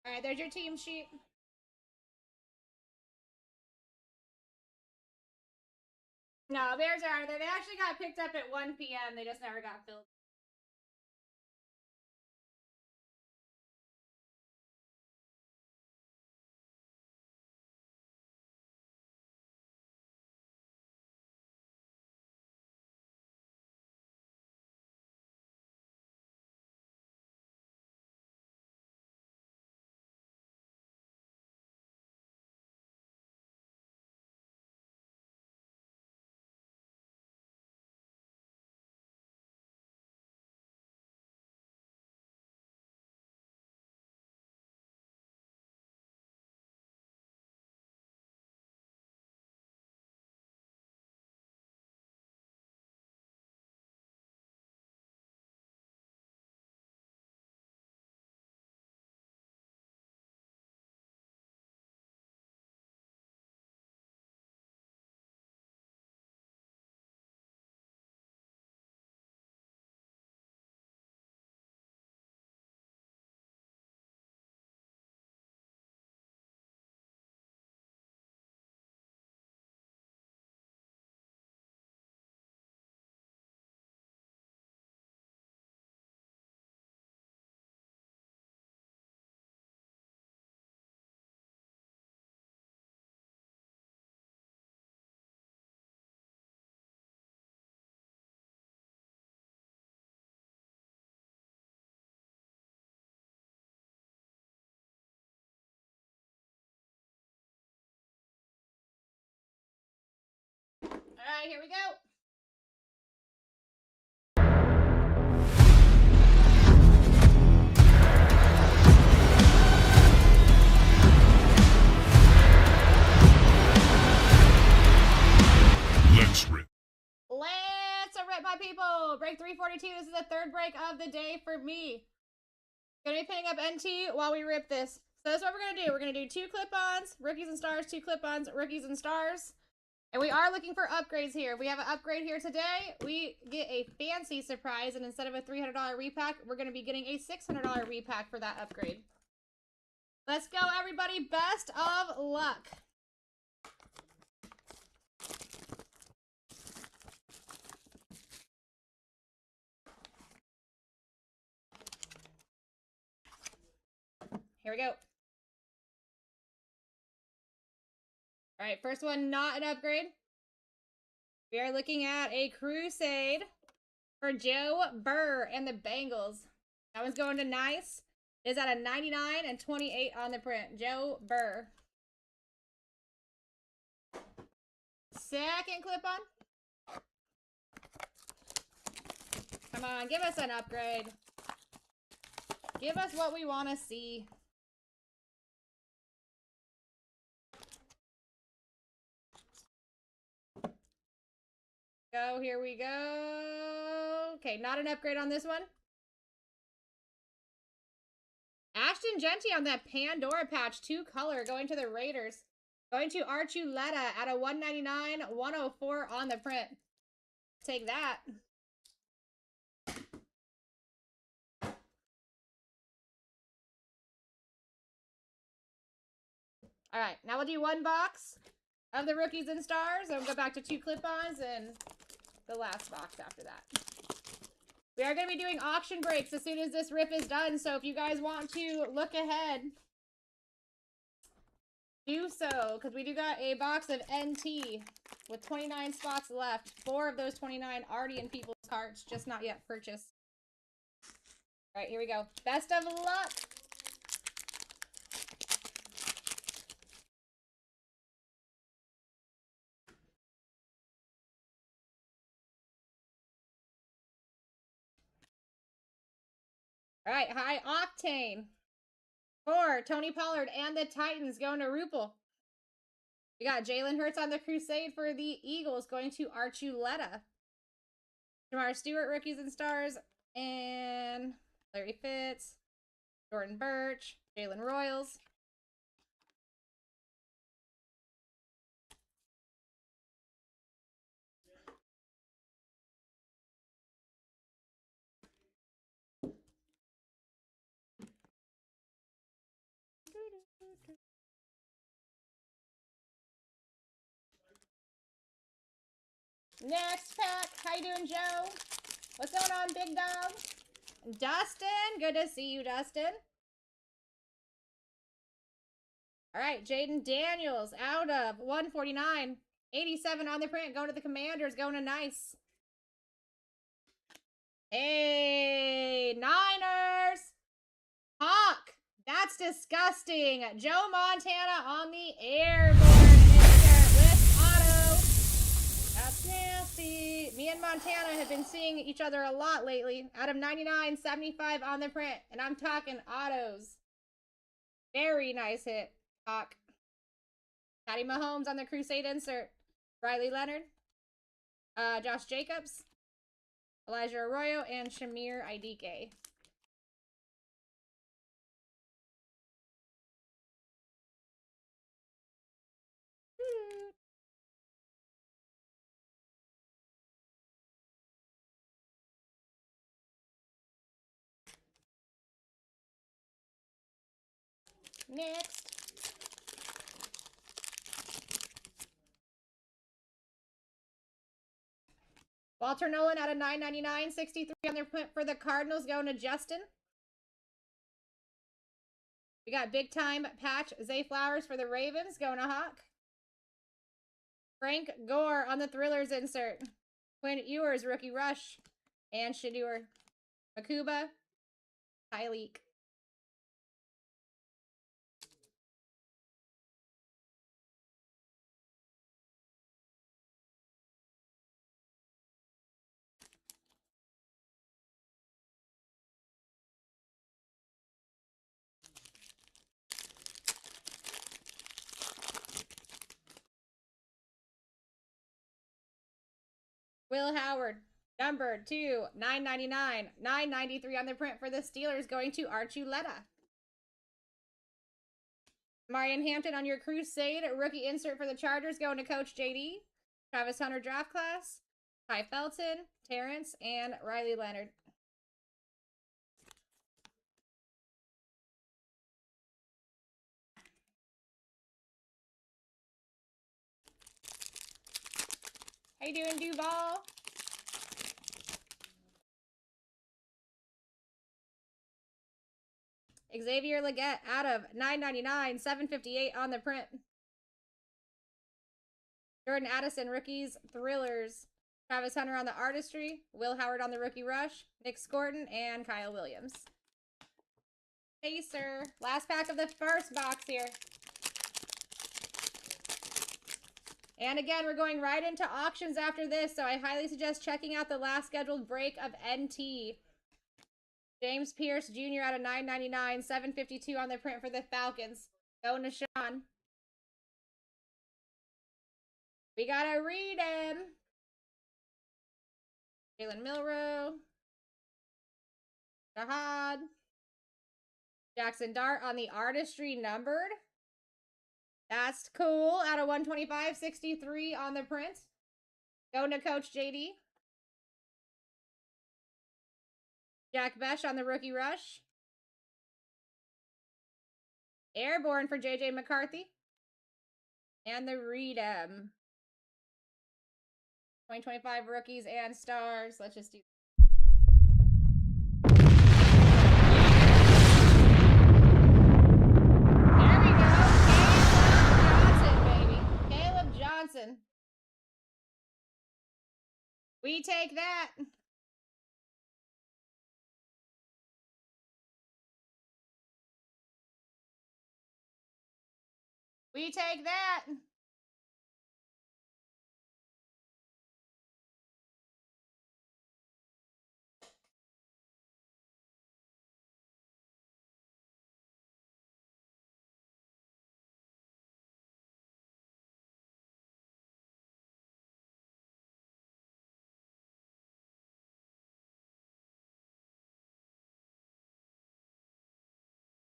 All right, there's your team sheet. No, Bears are out of there. They actually got picked up at 1 p.m. They just never got filled. All right, here we go. Let's rip. Let's rip, my people. Break 342. This is the third break of the day for me. Gonna be pinning up NT while we rip this. So that's what we're gonna do. We're gonna do 2 clip-ons, rookies and stars, 2 clip-ons, rookies and stars. And we are looking for upgrades here. If we have an upgrade here today, we get a fancy surprise. And instead of a $300 repack, we're gonna be getting a $600 repack for that upgrade. Let's go, everybody. Best of luck. Here we go. All right, first one, not an upgrade. We are looking at a Crusade for Joe Burr and the Bengals. That one's going to nice. It is at a 99 and 28 on the print. Joe Burr. Second clip on. Come on, give us an upgrade. Give us what we want to see. Go, here we go. Okay, not an upgrade on this one. Ashton Genty on that Pandora patch, 2 color, going to the Raiders. Going to Archuleta at a 199, 104 on the print. Take that. All right, now we'll do 1 box of the rookies and stars. And we'll go back to 2 clip-ons and the last box after that. We are going to be doing auction breaks as soon as this rip is done. So if you guys want to look ahead, do so. Because we do got a box of NT with 29 spots left. 4 of those 29 already in people's carts, just not yet purchased. All right, here we go. Best of luck. All right, high octane for Tony Pollard and the Titans going to Rupel. We got Jalen Hurts on the Crusade for the Eagles going to Archuleta. Jamar Stewart, rookies and stars, and Larry Fitz, Jordan Birch, Jalen Royals. Next pack. How you doing, Joe? What's going on, big dog? Dustin. Good to see you, Dustin. All right, Jaden Daniels out of 149. 87 on the print. Going to the Commanders. Going to nice. Hey, Niners. Hawk. That's disgusting. Joe Montana on the airborne with auto. That's nasty. Me and Montana have been seeing each other a lot lately. Out of 99, 75 on the print. And I'm talking autos. Very nice hit, Hawk. Patty Mahomes on the Crusade insert. Riley Leonard. Josh Jacobs. Elijah Arroyo and Shamir Idike. Next. Walter Nolan out of 999, 63 on their print for the Cardinals going to Justin. We got big time patch Zay Flowers for the Ravens going to Hawk. Frank Gore on the Thrillers insert. Quinn Ewers, rookie rush. And Shadur. Makuba. Tyleek. Will Howard. Numbered to 999. 993 on the print for the Steelers going to Archuleta. Marion Hampton on your Crusade. Rookie insert for the Chargers going to Coach JD. Travis Hunter draft class. Ty Felton, Terrence, and Riley Leonard. How you doing, Duval? Xavier Leggett out of 999, 758 on the print. Jordan Addison, rookies, thrillers. Travis Hunter on the artistry. Will Howard on the rookie rush. Nick Scorton and Kyle Williams. Hey, sir. Last pack of the first box here. And again, we're going right into auctions after this, so I highly suggest checking out the last scheduled break of NT. James Pierce Jr. out of 999, 752 on the print for the Falcons. Go Nashawn. We gotta read him. Jalen Milrow. Jahad. Jackson Dart on the artistry numbered. That's cool. Out of 125, 63 on the print. Going to Coach JD. Jack Besh on the rookie rush. Airborne for JJ McCarthy. And the Reedem. 2025 rookies and stars. Let's just do. There we go. Caleb Johnson, baby. Caleb Johnson. We take that. We take that.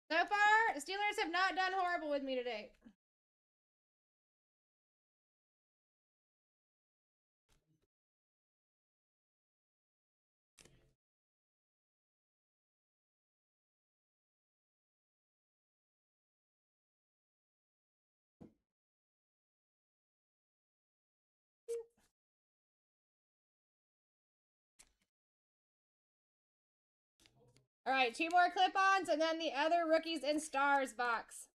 So far, the Steelers have not done horrible with me today. All right, 2 more clip-ons and then the other rookies and stars box.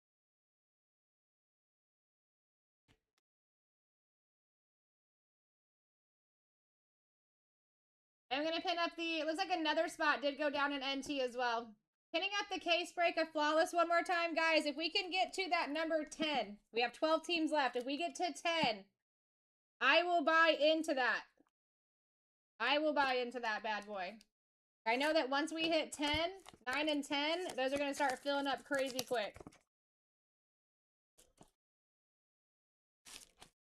I'm going to pin up the, it looks like another spot did go down in NT as well. Pinning up the case break of Flawless one more time, guys. If we can get to that number 10, we have 12 teams left. If we get to 10, I will buy into that. I will buy into that bad boy. I know that once we hit 10, 9 and 10, those are going to start filling up crazy quick.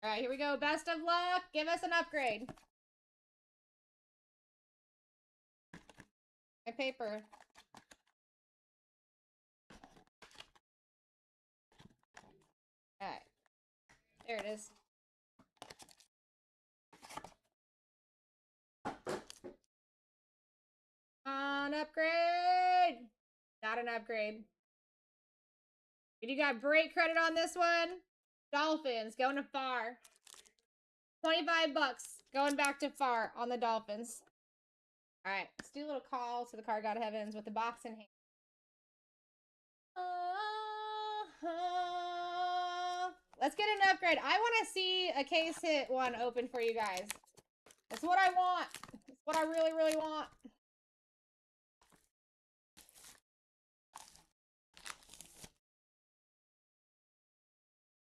All right, here we go. Best of luck. Give us an upgrade. My paper. All right. There it is. On upgrade. Not an upgrade. You got break credit on this one. Dolphins going to Far. 25 bucks going back to Far on the Dolphins. All right, let's do a little call to the Card God Heavens with the box in hand. Let's get an upgrade. I want to see a case hit one open for you guys. That's what I want. That's what I really, really want.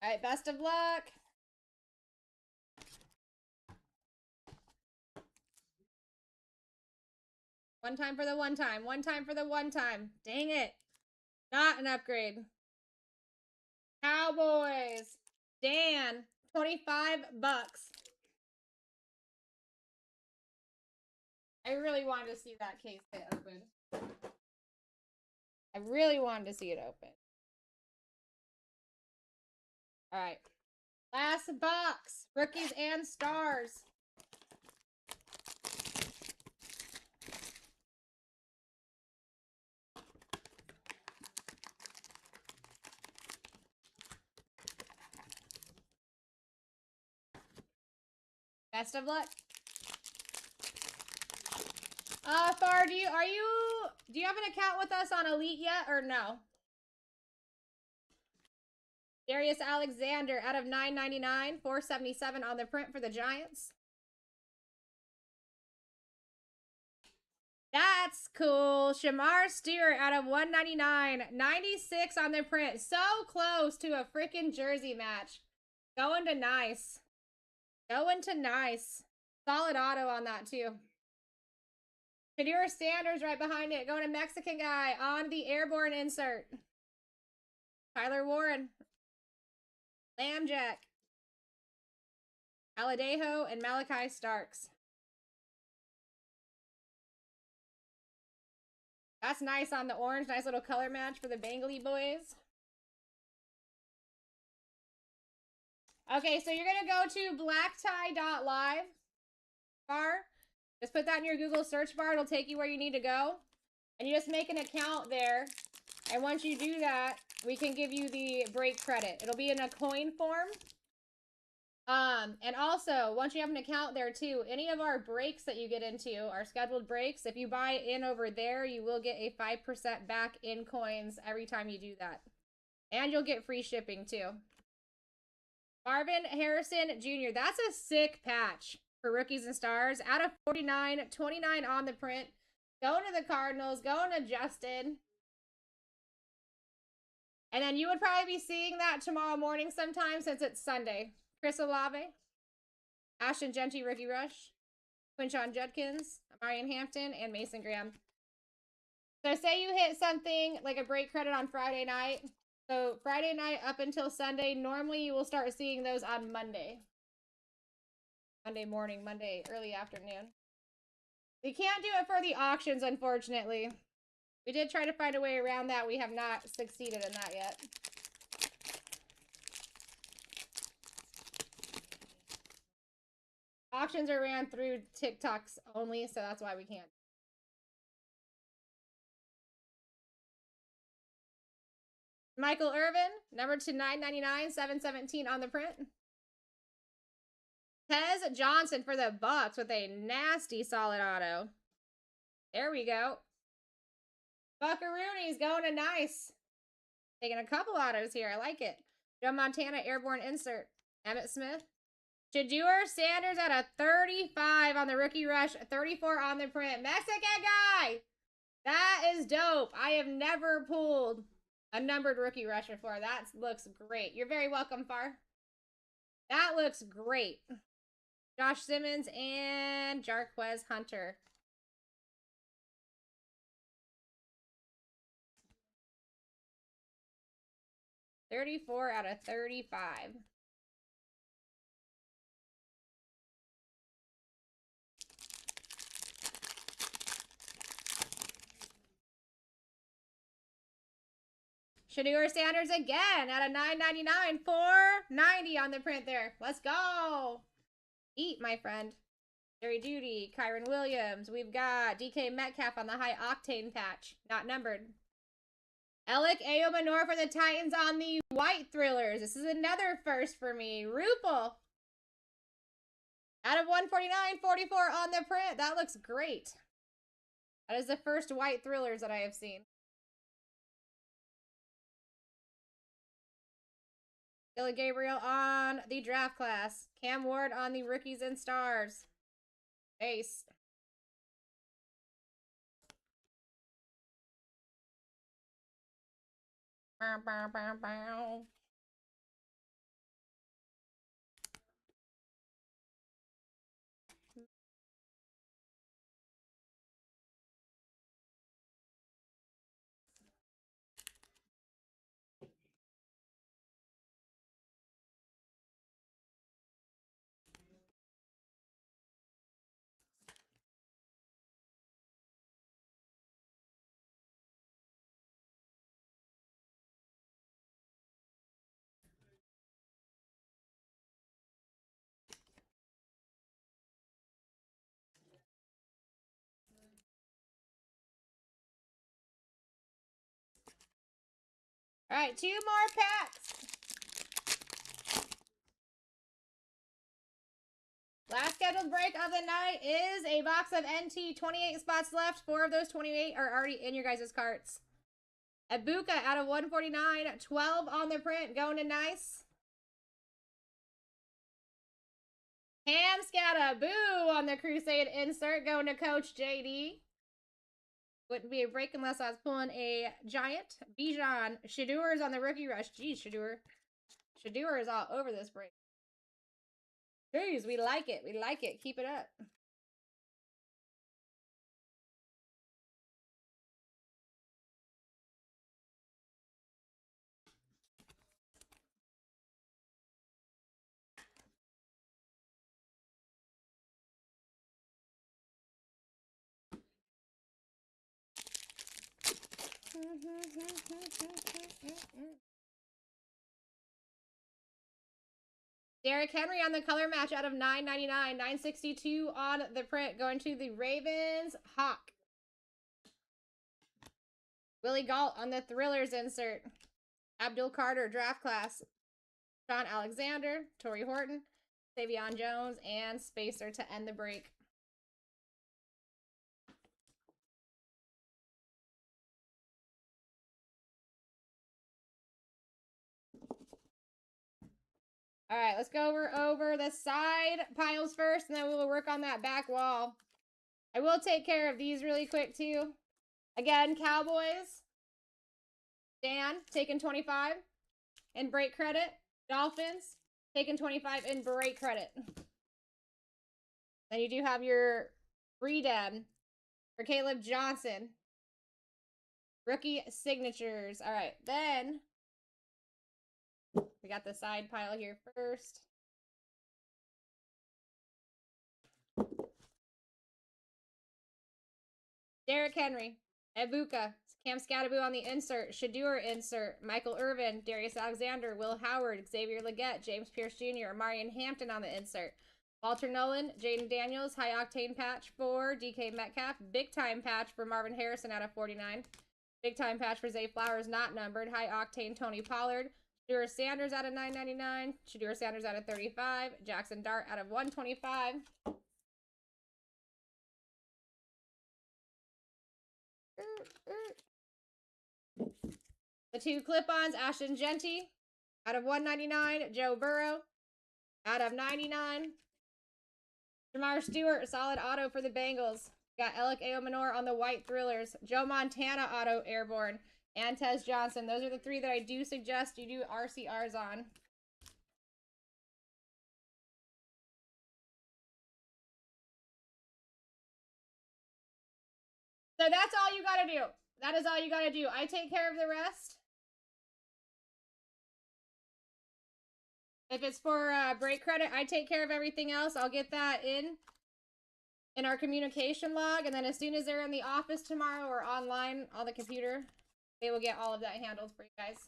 All right, best of luck. One time for the one time. One time for the one time. Dang it. Not an upgrade. Cowboys. Dan, 25 bucks. I really wanted to see that case get open. I really wanted to see it open. All right. Last box. Rookies and stars. Best of luck. Far, do you have an account with us on Elite yet or no? Darius Alexander out of 999, 477 on the print for the Giants. That's cool. Shamar Stewart out of 199, 96 on the print. So close to a freaking jersey match. Going to nice. Going to nice. Solid auto on that too. Kadir Sanders right behind it. Going to Mexican guy on the airborne insert. Tyler Warren. Lambjack. Aladejo and Malachi Starks. That's nice on the orange. Nice little color match for the Bengali boys. Okay, so you're going to go to blacktie.live. Just put that in your Google search bar. It'll take you where you need to go. And you just make an account there. And once you do that, we can give you the break credit. It'll be in a coin form. And also, once you have an account there too, any of our breaks that you get into, our scheduled breaks, if you buy in over there, you will get a 5% back in coins every time you do that. And you'll get free shipping too. Marvin Harrison Jr. That's a sick patch for rookies and stars. Out of 49, 29 on the print. Going to the Cardinals, going to Justin. And then you would probably be seeing that tomorrow morning sometime since it's Sunday. Chris Olave, Ashton Genty, Ricky Rush, Quinshon Judkins, Marion Hampton, and Mason Graham. So say you hit something like a break credit on Friday night. So Friday night up until Sunday, normally you will start seeing those on Monday. Monday morning, Monday early afternoon. We can't do it for the auctions, unfortunately. We did try to find a way around that. We have not succeeded in that yet. Auctions are ran through TikToks only, so that's why we can't. Michael Irvin, number to 999, 717 on the print. Tez Johnson for the Bucks with a nasty solid auto. There we go. Buckaroonies going to nice. Taking a couple autos here. I like it. Joe Montana airborne insert. Emmett Smith. Shedeur Sanders at a 35 on the rookie rush. 34 on the print. Mexican guy. That is dope. I have never pulled a numbered rookie rush before. That looks great. You're very welcome, Far. That looks great. Josh Simmons and Jarquez Hunter. $34 out of 35. Shedeur Sanders again at a $9.99, $4.90 on the print there. Let's go. Eat, my friend. Jerry Judy, Kyron Williams. We've got DK Metcalf on the high octane patch. Not numbered. Alec Ayomanor for the Titans on the white thrillers. This is another first for me. Rupel. Out of 149, 44 on the print. That looks great. That is the first white thrillers that I have seen. Dylan Gabriel on the draft class. Cam Ward on the rookies and stars. Base. Bow, bow, bow, bow. All right, 2 more packs. Last scheduled break of the night is a box of NT. 28 spots left. 4 of those 28 are already in your guys' carts. Ibuka out of 149. 12 on the print. Going to nice. Ham Scatta. Boo on the Crusade insert. Going to Coach JD. Wouldn't be a break unless I was pulling a giant. Bijan. Shadur's on the rookie rush. Jeez, Shadur. Shadur is all over this break. Jeez, we like it. We like it. Keep it up. Derrick Henry on the color match out of 9.99. 962 on the print. Going to the Ravens. Hawk. Willie Galt on the Thrillers insert. Abdul Carter draft class. Sean Alexander. Torrey Horton. Savion Jones. And Spacer to end the break. All right, let's go over the side piles first, and then we will work on that back wall. I will take care of these really quick, too. Again, Cowboys. Dan, taking 25 in break credit. Dolphins, taking 25 in break credit. Then you do have your redem for Caleb Johnson. Rookie signatures. All right, then we got the side pile here first. Derrick Henry, Ibuka, Cam Scattaboo on the insert, Shadur insert, Michael Irvin, Darius Alexander, Will Howard, Xavier Legette, James Pierce Jr., Marion Hampton on the insert, Walter Nolan, Jaden Daniels, high octane patch for DK Metcalf, big time patch for Marvin Harrison out of 49, big time patch for Zay Flowers, not numbered, high octane Tony Pollard, Shadur Sanders out of 9.99, Shadur Sanders out of 35, Jackson Dart out of 125. The 2 clip-ons, Ashton Genty out of 199, Joe Burrow out of 99. Jamar Stewart, solid auto for the Bengals. Got Alec Aomanor on the white Thrillers. Joe Montana auto airborne. And Tez Johnson. Those are the 3 that I do suggest you do RCRs on. So that's all you gotta do. That is all you gotta do. I take care of the rest. If it's for break credit, I take care of everything else. I'll get that in our communication log. And then as soon as they're in the office tomorrow or online on the computer, they will get all of that handled for you guys.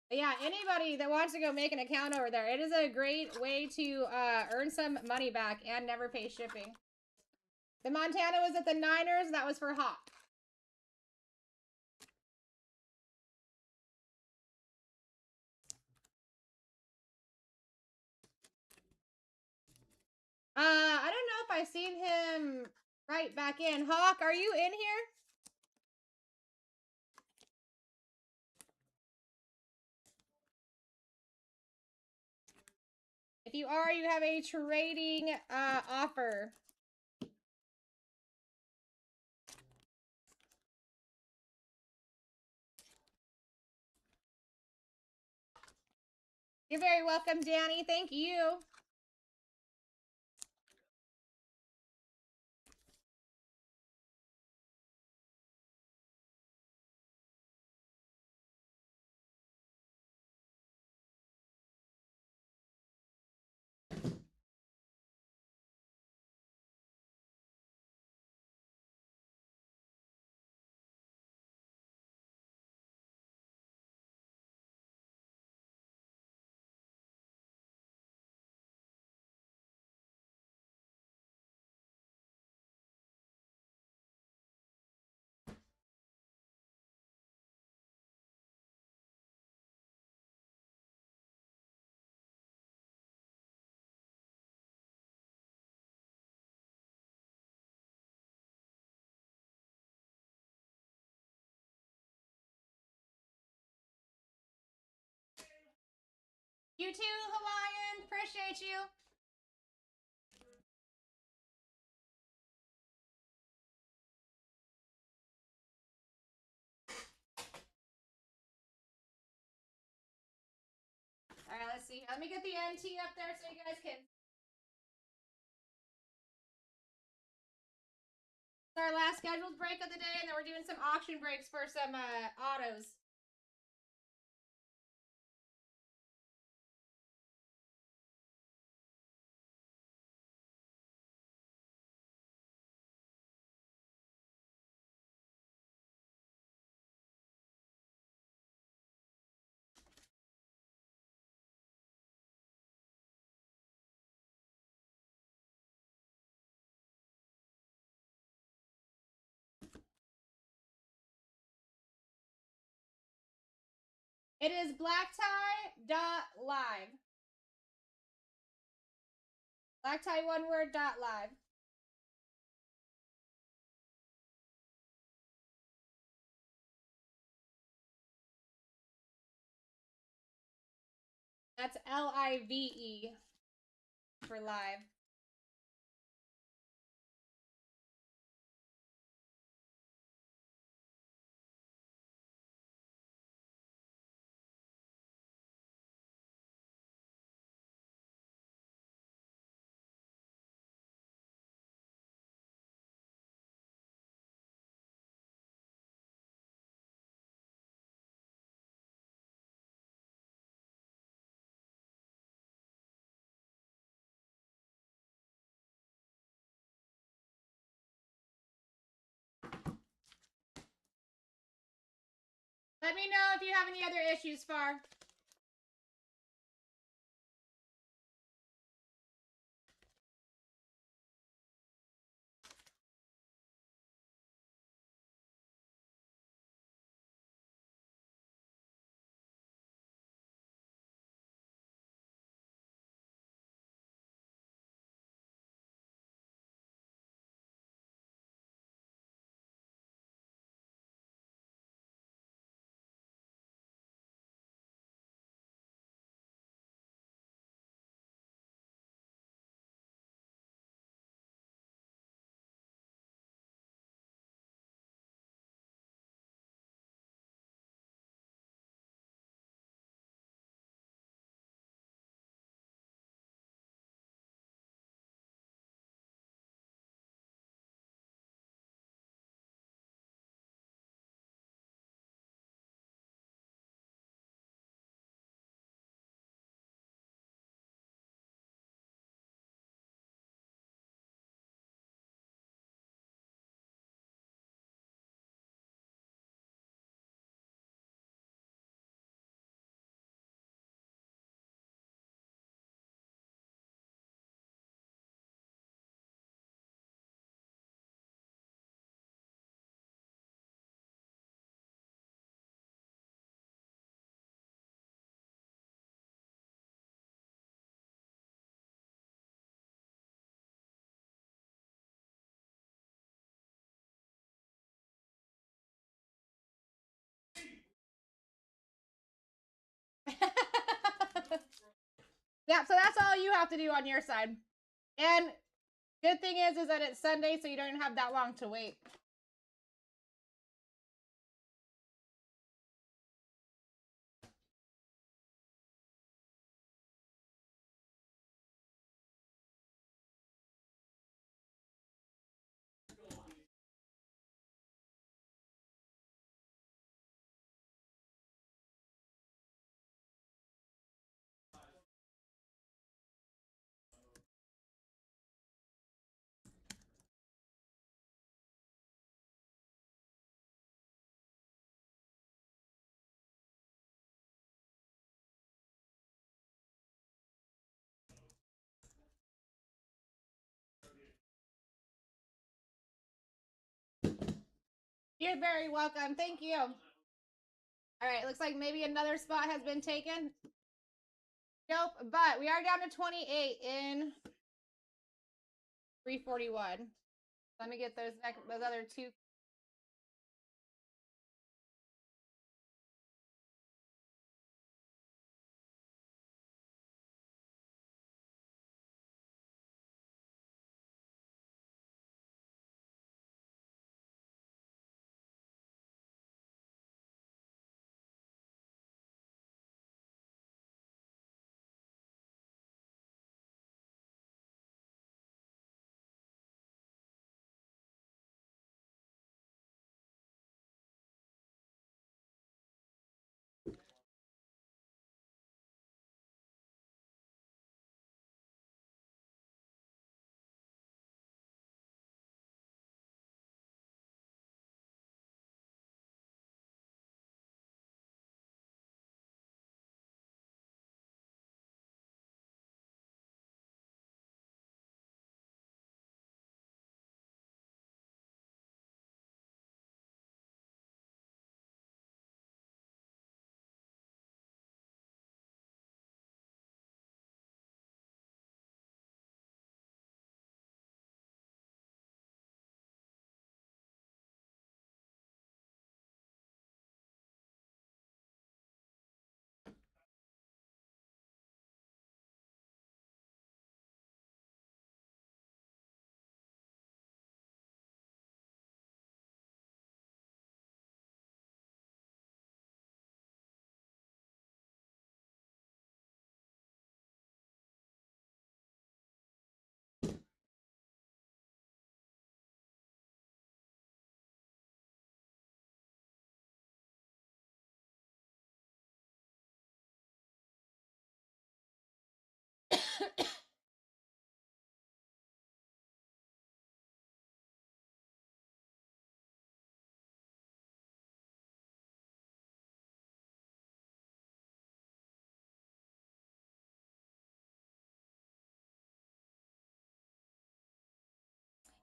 But yeah, anybody that wants to go make an account over there, it is a great way to earn some money back and never pay shipping. The Montana was at the Niners. That was for Hawk. I don't know if I've seen him right back in. Hawk, are you in here? If you are, you have a trading offer. You're very welcome, Danny. Thank you. You too, Hawaiian. Appreciate you. All right, let's see. Let me get the NT up there so you guys can. It's our last scheduled break of the day, and then we're doing some auction breaks for some autos. It is BlackTie.live. BlackTie one word .live. That's LIVE for live. Let me know if you have any other issues, Far. Yeah, so that's all you have to do on your side. And good thing is that it's Sunday, so you don't have that long to wait. You're very welcome. Thank you. All right, looks like maybe another spot has been taken. Nope, but we are down to 28 in 341. Let me get those other two.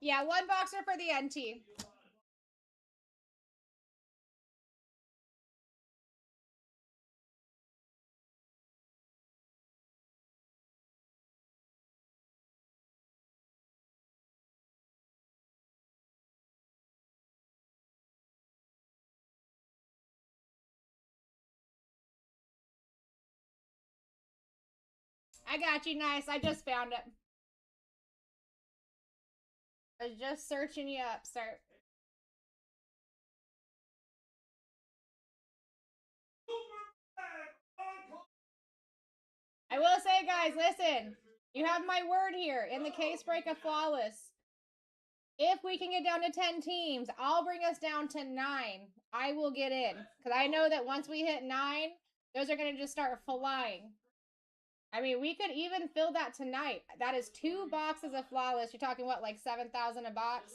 Yeah, one boxer for the NT. I got you, nice. I just found it. I was just searching you up, sir. I will say, guys, listen. You have my word here. In the case break of Flawless, if we can get down to 10 teams, I'll bring us down to 9. I will get in. Because I know that once we hit 9, those are going to just start flying. I mean, we could even fill that tonight. That is 2 boxes of Flawless. You're talking, what, like 7,000 a box?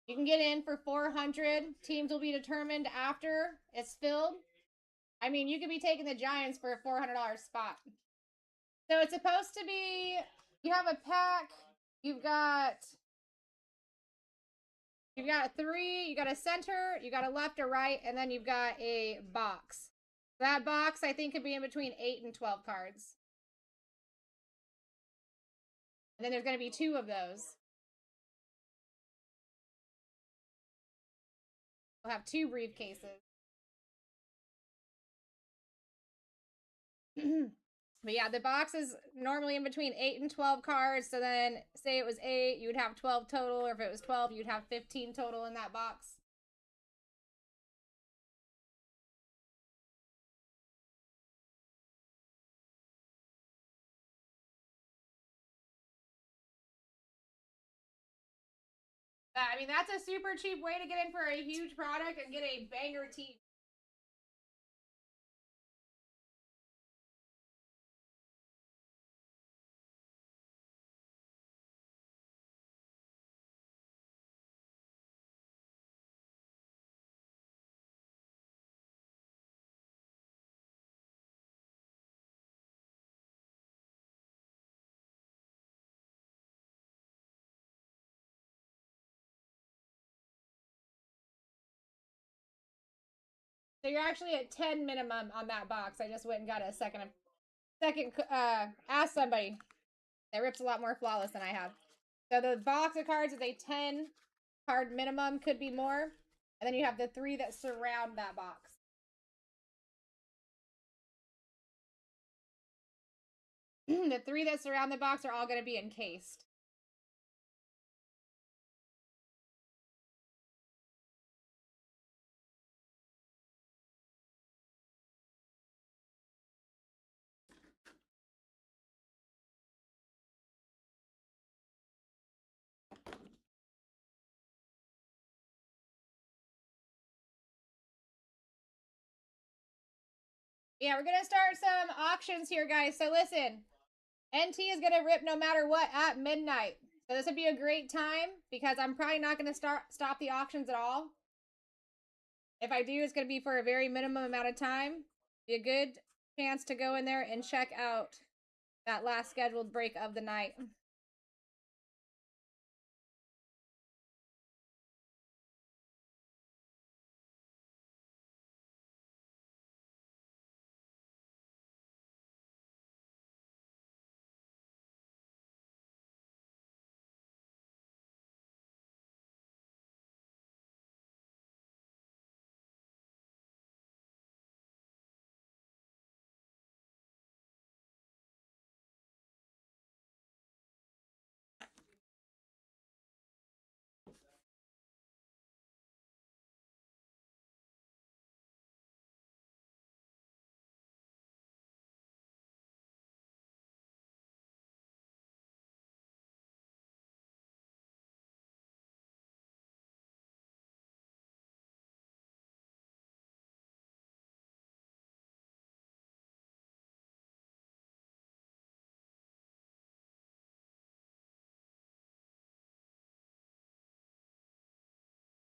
You can get in for 400. Teams will be determined after it's filled. I mean, you could be taking the Giants for a $400 spot. So it's supposed to be, you have a pack, you've got 3, you got a center, you got a left or right, and then you've got a box. That box, I think, could be in between 8 and 12 cards. And then there's going to be 2 of those. We'll have 2 briefcases. But yeah, the box is normally in between 8 and 12 cards. So then, say it was 8, you would have 12 total. Or if it was 12, you'd have 15 total in that box. I mean, that's a super cheap way to get in for a huge product and get a banger team. So you're actually at 10 minimum on that box. I just went and got a second, ask somebody that rips a lot more Flawless than I have. So the box of cards is a 10 card minimum, could be more. And then you have the 3 that surround that box. The 3 that surround the box are all going to be encased. Yeah, we're going to start some auctions here, guys. So listen, NT is going to rip no matter what at midnight. So this would be a great time because I'm probably not going to stop the auctions at all. If I do, it's going to be for a very minimum amount of time. Be a good chance to go in there and check out that last scheduled break of the night.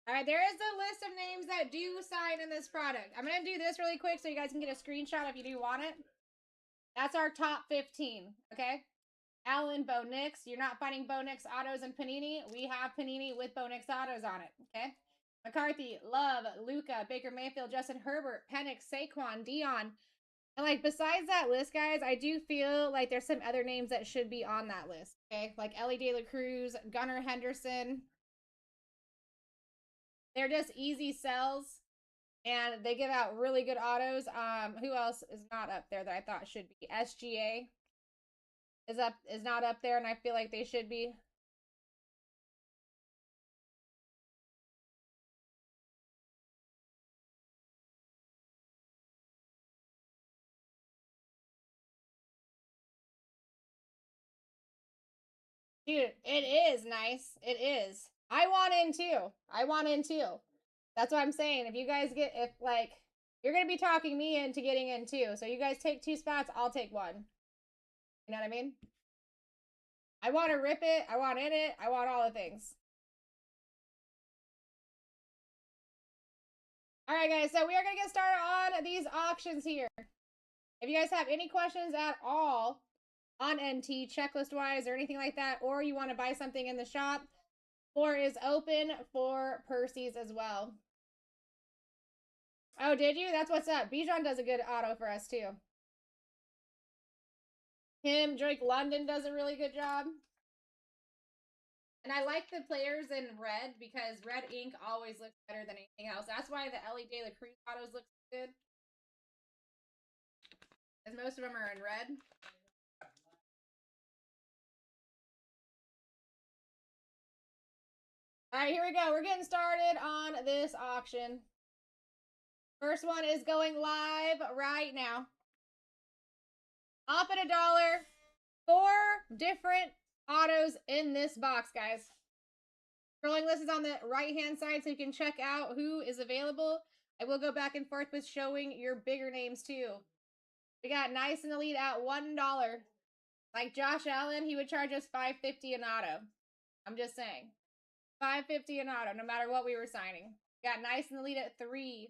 All right, there is a list of names that do sign in this product. I'm going to do this really quick so you guys can get a screenshot if you do want it. That's our top 15, okay? Alan, Bo Nix. You're not finding Bo Nix autos and Panini. We have Panini with Bo Nix autos on it. Okay. McCarthy, Love, Luca, Baker Mayfield, Justin Herbert, Penix, Saquon, Dion. And like besides that list, guys, I do feel like there's some other names that should be on that list. Okay. Like Ellie De La Cruz, Gunnar Henderson. They're just easy sells. And they give out really good autos. Who else is not up there that I thought should be? SGA is not up there, and I feel like they should be. Dude, it is nice. It is. I want in too. I want in too. That's what I'm saying. If you guys get, if like, you're going to be talking me into getting in too. So you guys take 2 spots, I'll take 1. You know what I mean? I want to rip it. I want in it. I want all the things. All right, guys. So we are going to get started on these auctions here. If you guys have any questions at all on NT, checklist-wise or anything like that, or you want to buy something in the shop, floor is open for Percy's as well. Oh, did you? That's what's up. Bijan does a good auto for us, too. Drake London does a really good job. And I like the players in red because red ink always looks better than anything else. That's why the Ellie De La Cruz autos look good. Because most of them are in red. All right, here we go. We're getting started on this auction. First one is going live right now. Off at $1. 4 different autos in this box, guys. Scrolling list is on the right-hand side so you can check out who is available. I will go back and forth with showing your bigger names, too. We got Nice in the lead at $1. Like Josh Allen, he would charge us $5.50 an auto. I'm just saying. $5.50 an auto, no matter what we were signing. We got Nice in the lead at $3.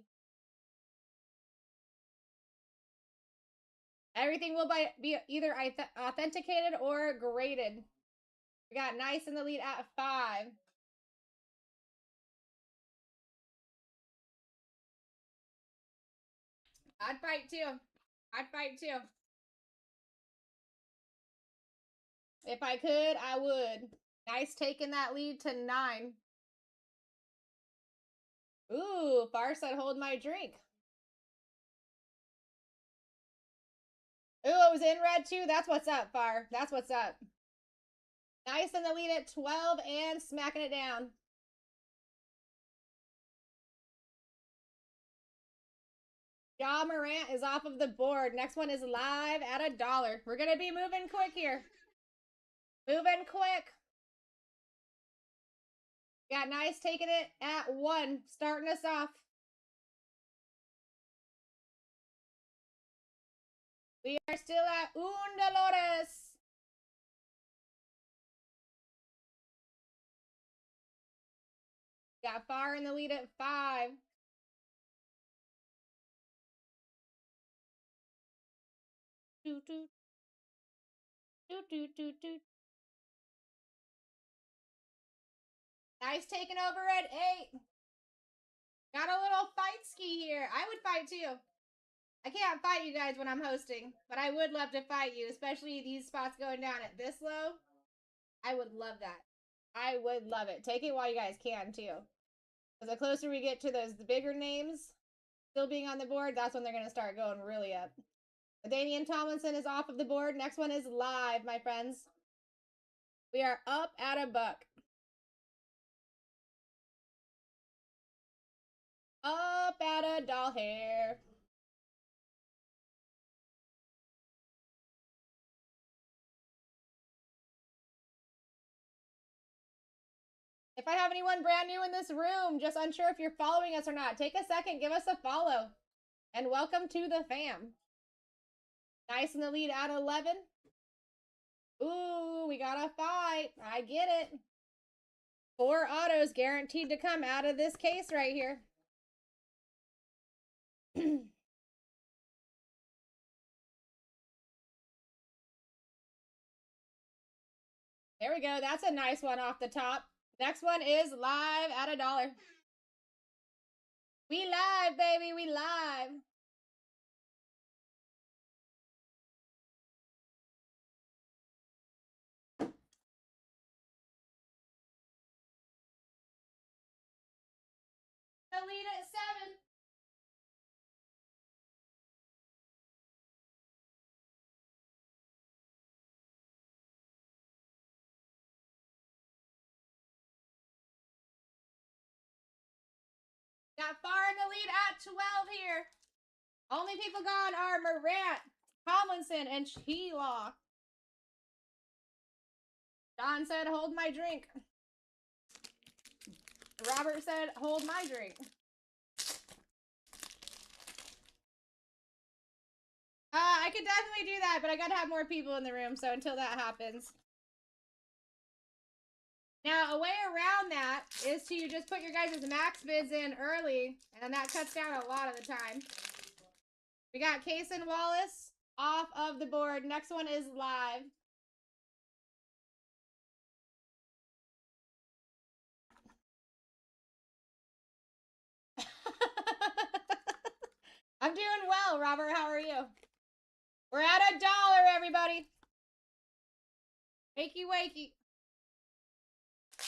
Everything will be either authenticated or graded. We got Nice in the lead at $5. I'd fight too. I'd fight too. If I could, I would. Nice taking that lead to 9. Ooh, Farsight, hold my drink. Ooh, it was in red too. That's what's up, Far. That's what's up. Nice in the lead at 12 and smacking it down. Ja Morant is off of the board. Next one is live at $1. We're going to be moving quick here. Moving quick. Got Nice taking it at 1. Starting us off. We are still at $1. Got Far in the lead at 5. Doot, doot. Doot, doot, doot, doot. Nice taking over at 8. Got a little fight ski here. I would fight too. I can't fight you guys when I'm hosting, but I would love to fight you, especially these spots going down at this low. I would love that. I would love it. Take it while you guys can too. Because the closer we get to the bigger names still being on the board, that's when they're going to start going really up. Danian Tomlinson is off of the board. Next one is live, my friends. We are up at $1. Up at $1. If I have anyone brand new in this room, just unsure if you're following us or not, take a second, give us a follow. And welcome to the fam. Nice in the lead at 11. Ooh, we got a fight. I get it. 4 autos guaranteed to come out of this case right here. There we go. That's a nice one off the top. Next one is live at $1. We live, baby. We live. The lead at 7. Got far in the lead at 12 here. Only people gone are Morant, Tomlinson, and Sheila. Don said, hold my drink. Robert said, hold my drink. I could definitely do that, but I gotta have more people in the room, so until that happens. Now, a way around that is to just put your guys' max bids in early, and that cuts down a lot of the time. We got Case and Wallace off of the board. Next one is live. I'm doing well, Robert. How are you? We're at $1, everybody. Wakey, wakey.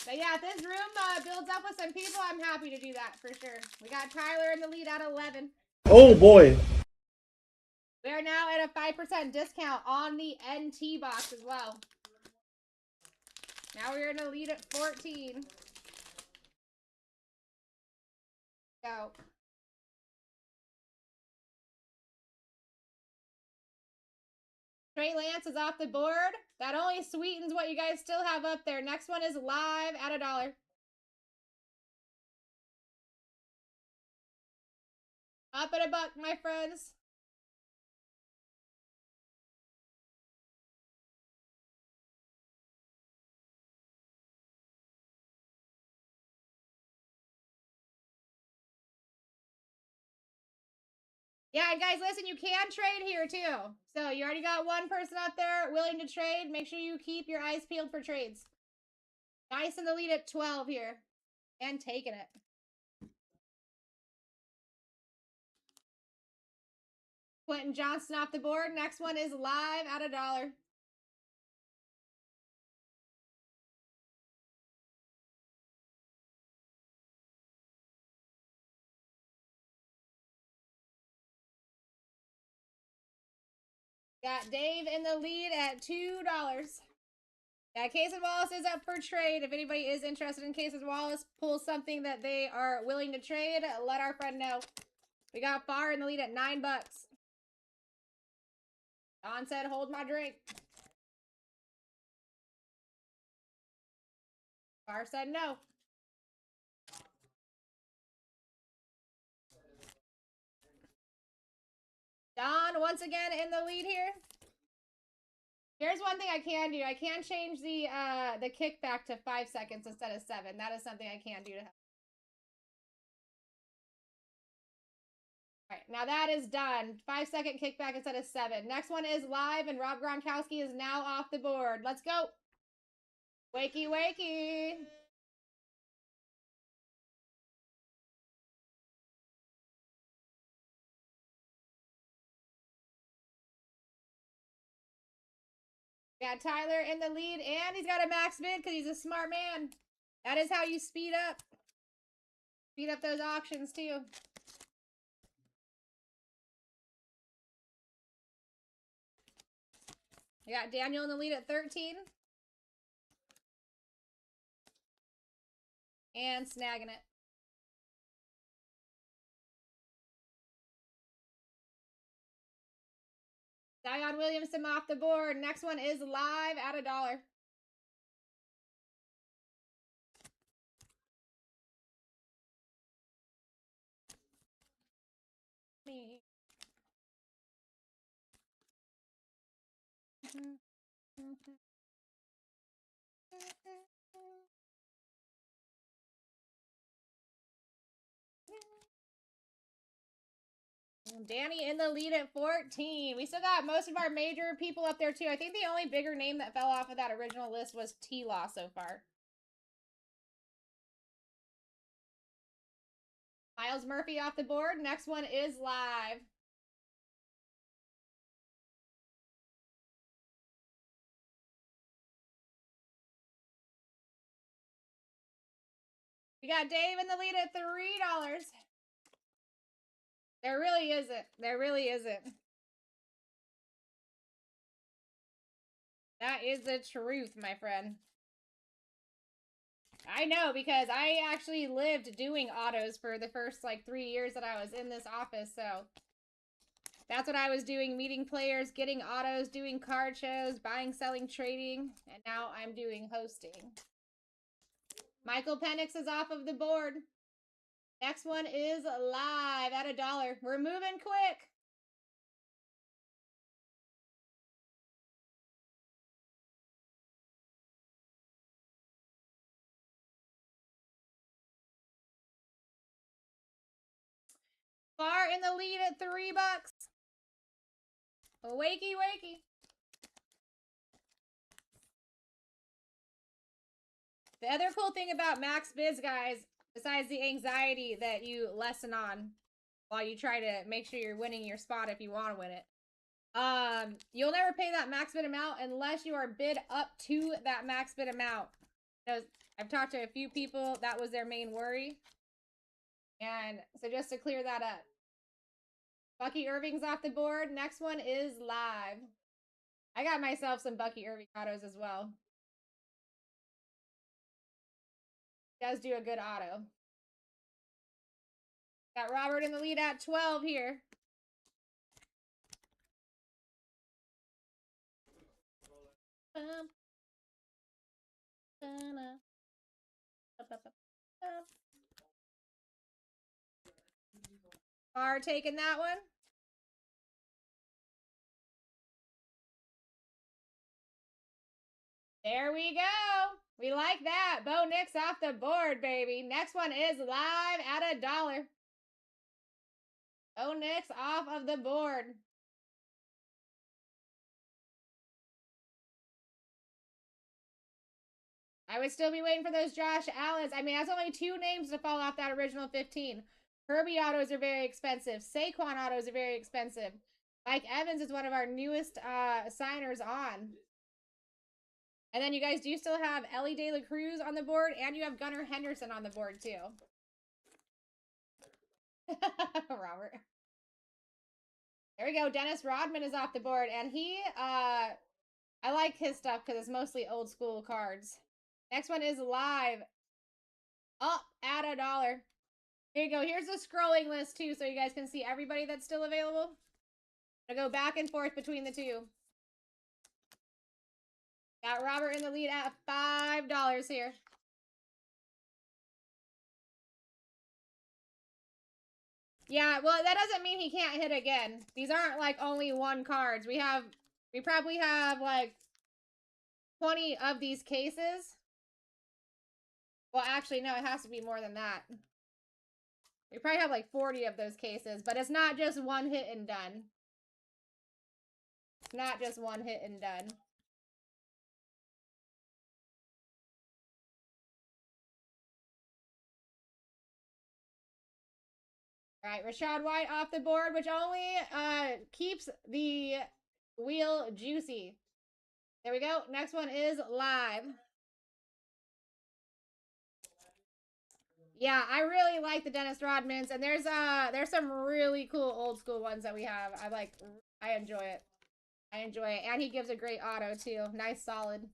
But yeah, if this room builds up with some people, I'm happy to do that for sure. We got Tyler in the lead at 11. Oh boy. We are now at a 5% discount on the NT box as well. Now we're in the lead at 14. Go. Trey Lance is off the board. That only sweetens what you guys still have up there. Next one is live at $1. Up at $1, my friends. Yeah, and guys, listen, you can trade here too. So you already got one person out there willing to trade. Make sure you keep your eyes peeled for trades. Nice in the lead at 12 here. And taking it. Quentin Johnson off the board. Next one is live at $1. Got Dave in the lead at $2. Yeah, Case and Wallace is up for trade. If anybody is interested in Case and Wallace, pull something that they are willing to trade, let our friend know. We got Far in the lead at $9. Don said, hold my drink. Far said no. Don, once again, in the lead here. Here's one thing I can do. I can change the kickback to 5 seconds instead of 7. That is something I can do to help. All right, now that is done. 5-second kickback instead of 7. Next one is live, and Rob Gronkowski is now off the board. Let's go. Wakey, wakey. We got Tyler in the lead, and he's got a max bid because he's a smart man. That is how you speed up. Speed up those auctions, too. We got Daniel in the lead at 13. And snagging it. Zion Williamson off the board. Next one is live at $1. Danny in the lead at 14. We still got most of our major people up there, too. I think the only bigger name that fell off of that original list was T-Law so far. Miles Murphy off the board. Next one is live. We got Dave in the lead at $3. There really isn't. There really isn't. That is the truth, my friend. I know, because I actually lived doing autos for the first, like, 3 years that I was in this office, so that's what I was doing, meeting players, getting autos, doing card shows, buying, selling, trading, and now I'm doing hosting. Michael Penix is off of the board. Next one is live at $1. We're moving quick. Far in the lead at $3. Wakey, wakey. The other cool thing about max bids, guys, besides the anxiety that you lessen on while you try to make sure you're winning your spot if you want to win it, you'll never pay that max bid amount unless you are bid up to that max bid amount. I've talked to a few people, that was their main worry. And so just to clear that up. Bucky Irving's off the board. Next one is live. I got myself some Bucky Irving autos as well. Does do a good auto. Got Robert in the lead at 12 here. Are taking that one. There we go. We like that. Bo Nix off the board, baby. Next one is live at $1. Bo Nix off of the board. I would still be waiting for those Josh Allens. I mean, that's only 2 names to fall off that original 15. Herbie autos are very expensive. Saquon autos are very expensive. Mike Evans is one of our newest signers on. And then you guys do still have Ellie De La Cruz on the board, and you have Gunnar Henderson on the board, too. Robert. There we go. Dennis Rodman is off the board, and he, I like his stuff because it's mostly old school cards. Next one is live. Up at $1. Here you go. Here's the scrolling list, too, so you guys can see everybody that's still available. I'm going to go back and forth between the two. Got Robert in the lead at $5 here. Yeah, well, that doesn't mean he can't hit again. These aren't, like, only 1 cards. We probably have, like, 20 of these cases. Well, actually, no, it has to be more than that. We probably have, like, 40 of those cases, but it's not just 1 hit and done. It's not just 1 hit and done. All right, Rashad White off the board, which only keeps the wheel juicy. There we go. Next one is live. Yeah, I really like the Dennis Rodmans, and there's some really cool old school ones that we have. I enjoy it. I enjoy it, and he gives a great auto too. Nice, solid.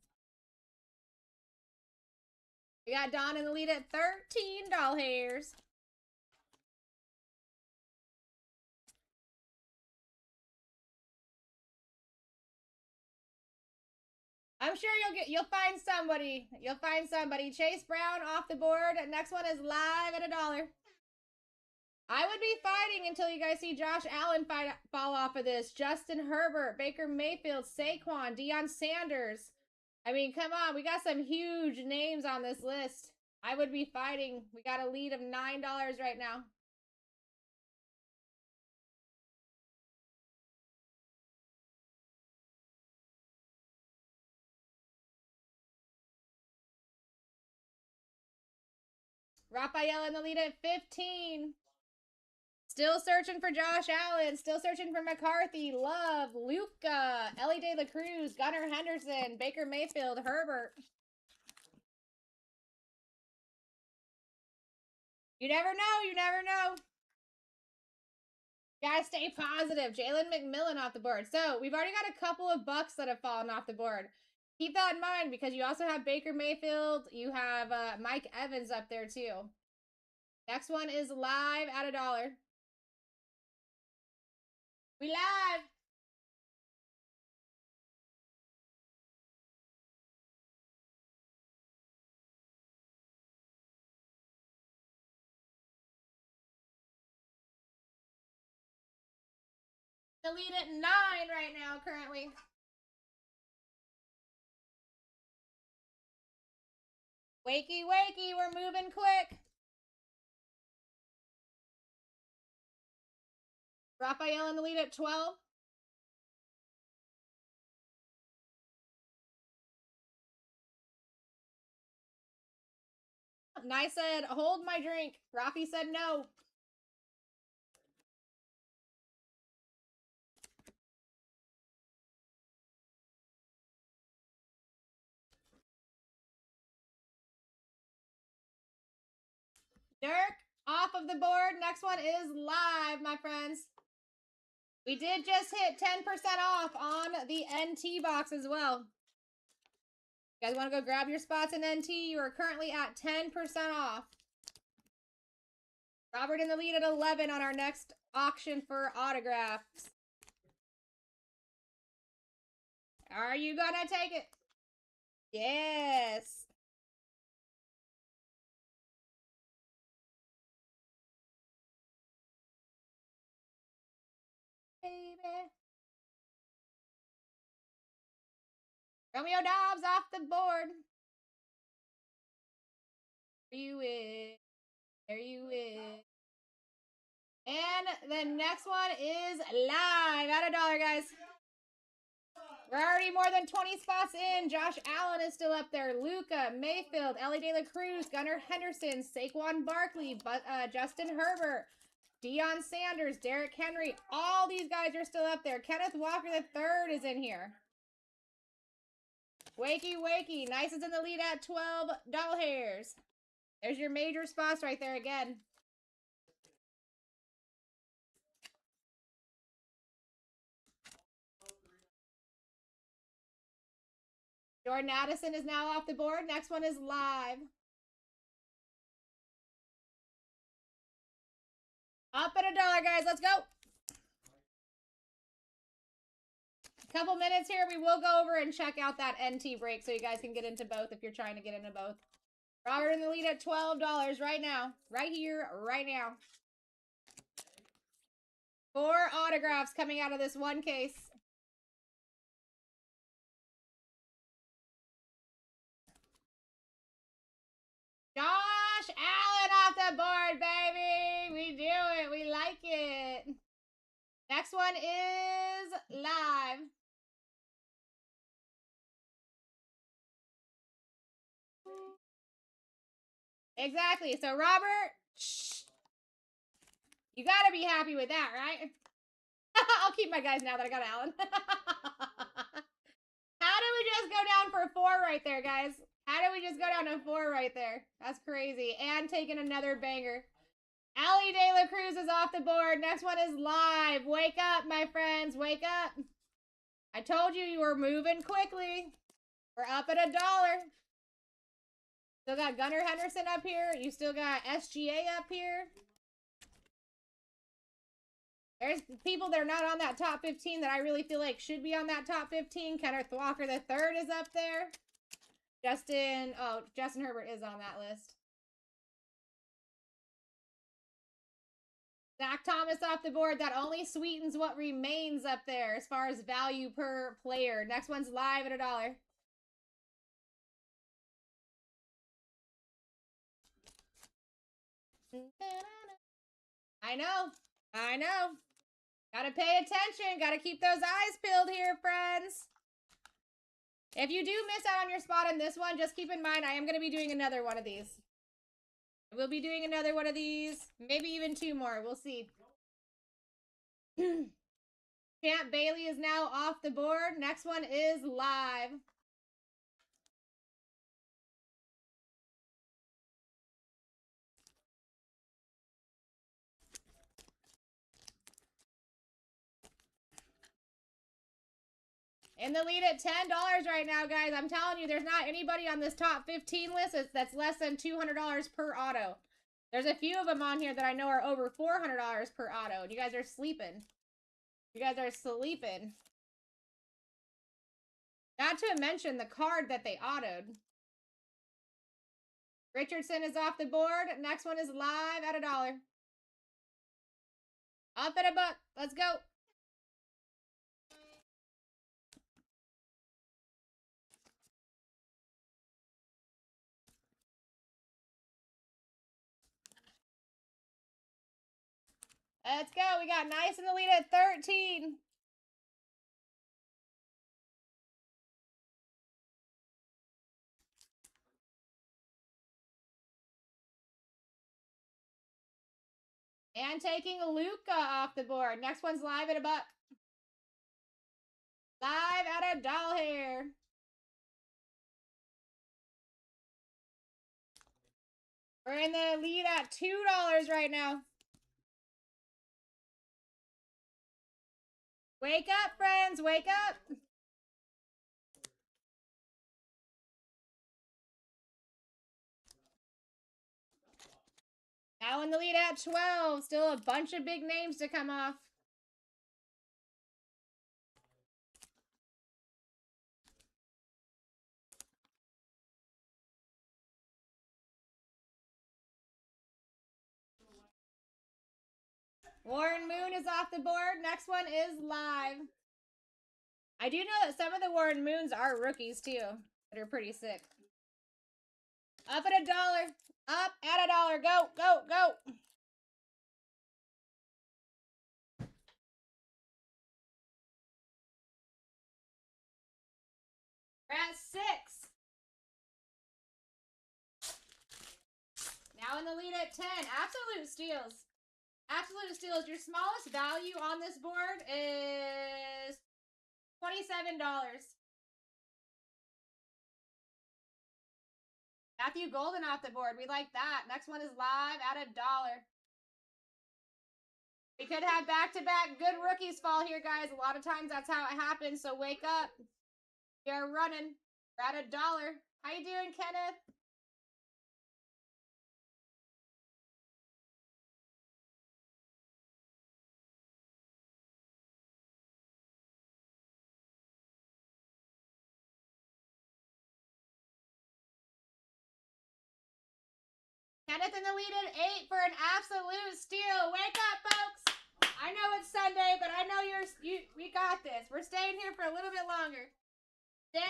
We got Don in the lead at $13. I'm sure you'll find somebody. You'll find somebody. Chase Brown off the board. Next one is live at $1. I would be fighting until you guys see Josh Allen fall off of this. Justin Herbert, Baker Mayfield, Saquon, Deion Sanders. I mean, come on. We got some huge names on this list. I would be fighting. We got a lead of $9 right now. Raphael in the lead at 15. Still searching for Josh Allen. Still searching for McCarthy, Love, Luca, Ellie De La Cruz, Gunnar Henderson, Baker Mayfield, Herbert. You never know. You never know. Gotta stay positive. Jalen McMillan off the board. So we've already got a couple of Bucks that have fallen off the board. Keep that in mind because you also have Baker Mayfield. You have Mike Evans up there too. Next one is live at $1. We live. The lead at 9 right now currently. Wakey, wakey, we're moving quick. Raphael in the lead at 12. Nice said, hold my drink. Rafi said no. Dirk, off of the board. Next one is live, my friends. We did just hit 10% off on the NT box as well. You guys want to go grab your spots in NT? You are currently at 10% off. Robert in the lead at 11 on our next auction for autographs. Are you gonna take it? Yes. Baby. Romeo Dobbs off the board. There you is. There you is. And the next one is live at $1, guys. We're already more than 20 spots in. Josh Allen is still up there. Luca, Mayfield, Ellie De La Cruz, Gunnar Henderson, Saquon Barkley, Justin Herbert, Deion Sanders, Derrick Henry. All these guys are still up there. Kenneth Walker III is in here. Wakey, wakey. Nice is in the lead at $12. There's your major spots right there again. Jordan Addison is now off the board. Next one is live. Up at $1, guys. Let's go. Couple minutes here. We will go over and check out that NT break so you guys can get into both if you're trying to get into both. Robert in the lead at $12 right now. Right here, right now. 4 autographs coming out of this one case. Josh Allen off the board, baby. We do it. We like it. Next one is live. Exactly. So, Robert, shh, you got to be happy with that, right? I'll keep my guys now that I got Allen. How did we just go down for 4 right there, guys? How did we just go down to 4 right there? That's crazy. And taking another banger. Ellie De La Cruz is off the board. Next one is live. Wake up, my friends. Wake up. I told you you were moving quickly. We're up at $1. Still got Gunnar Henderson up here. You still got SGA up here. There's people that are not on that top 15 that I really feel like should be on that top 15. Kenneth Walker III is up there. Justin Herbert is on that list. Zach Thomas off the board. That only sweetens what remains up there as far as value per player. Next one's live at $1. I know. Gotta pay attention. Gotta keep those eyes peeled here, friends. If you do miss out on your spot in this one, just keep in mind I am going to be doing another one of these. We'll be doing another one of these. Maybe even 2 more. We'll see. Champ Bailey is now off the board. Next one is live. In the lead at $10 right now, guys. I'm telling you, there's not anybody on this top 15 list that's less than $200 per auto. There's a few of them on here that I know are over $400 per auto. And you guys are sleeping. You guys are sleeping. Not to mention the card that they autoed. Richardson is off the board. Next one is live at $1. Up at $1. Let's go. Let's go. We got nice in the lead at 13. And taking Luca off the board. Next one's live at $1. Live at $1 here. We're in the lead at $2 right now. Wake up, friends. Wake up. Now in the lead at 12. Still a bunch of big names to come off. Warren Moon is off the board. Next one is live. I do know that some of the Warren Moons are rookies too, that are pretty sick. Up at $1. Up at $1. Go, go, go. We're at 6. Now in the lead at 10. Absolute steals. Absolute steals. Your smallest value on this board is $27. Matthew Golden off the board. We like that. Next one is live at $1. We could have back-to-back good rookies fall here, guys. A lot of times that's how it happens, so wake up. We are running. We're at $1. How you doing, Kenneth? Kenneth in the lead at 8 for an absolute steal. Wake up, folks. I know it's Sunday, but I know we got this. We're staying here for a little bit longer. Stay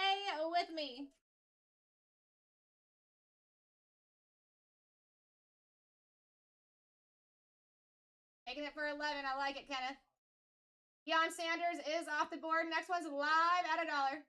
with me. Taking it for 11. I like it, Kenneth. Deion Sanders is off the board. Next one's live at $1.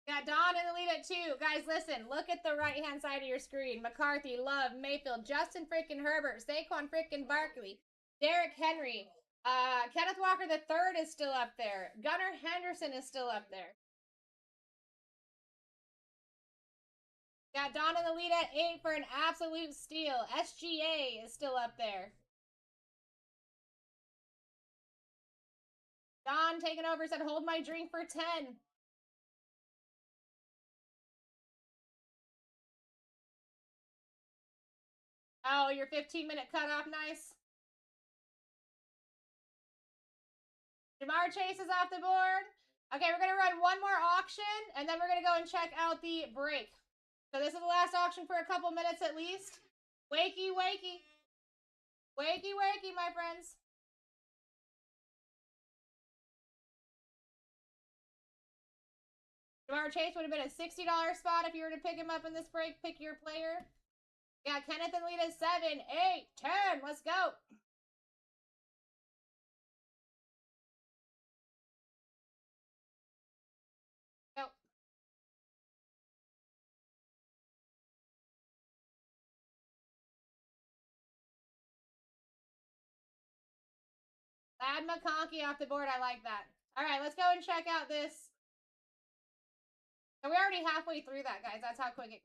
Got Don in the lead at 2. Guys, listen. Look at the right-hand side of your screen. McCarthy, Love, Mayfield, Justin freaking Herbert, Saquon freaking Barkley, Derrick Henry, Kenneth Walker III is still up there. Gunnar Henderson is still up there. Got Don in the lead at 8 for an absolute steal. SGA is still up there. Don taking over said, hold my drink for 10. Oh, your 15-minute cutoff, nice. Jamar Chase is off the board. Okay, we're going to run one more auction, and then we're going to go and check out the break. So this is the last auction for a couple minutes at least. Wakey, wakey. Wakey, wakey, my friends. Jamar Chase would have been a $60 spot if you were to pick him up in this break. Pick your player. Yeah, Kenneth and lead is 7, 8, 10. Let's go. Add McConkey off the board. I like that. All right, let's go and check out this. So we're already halfway through that, guys. That's how quick it.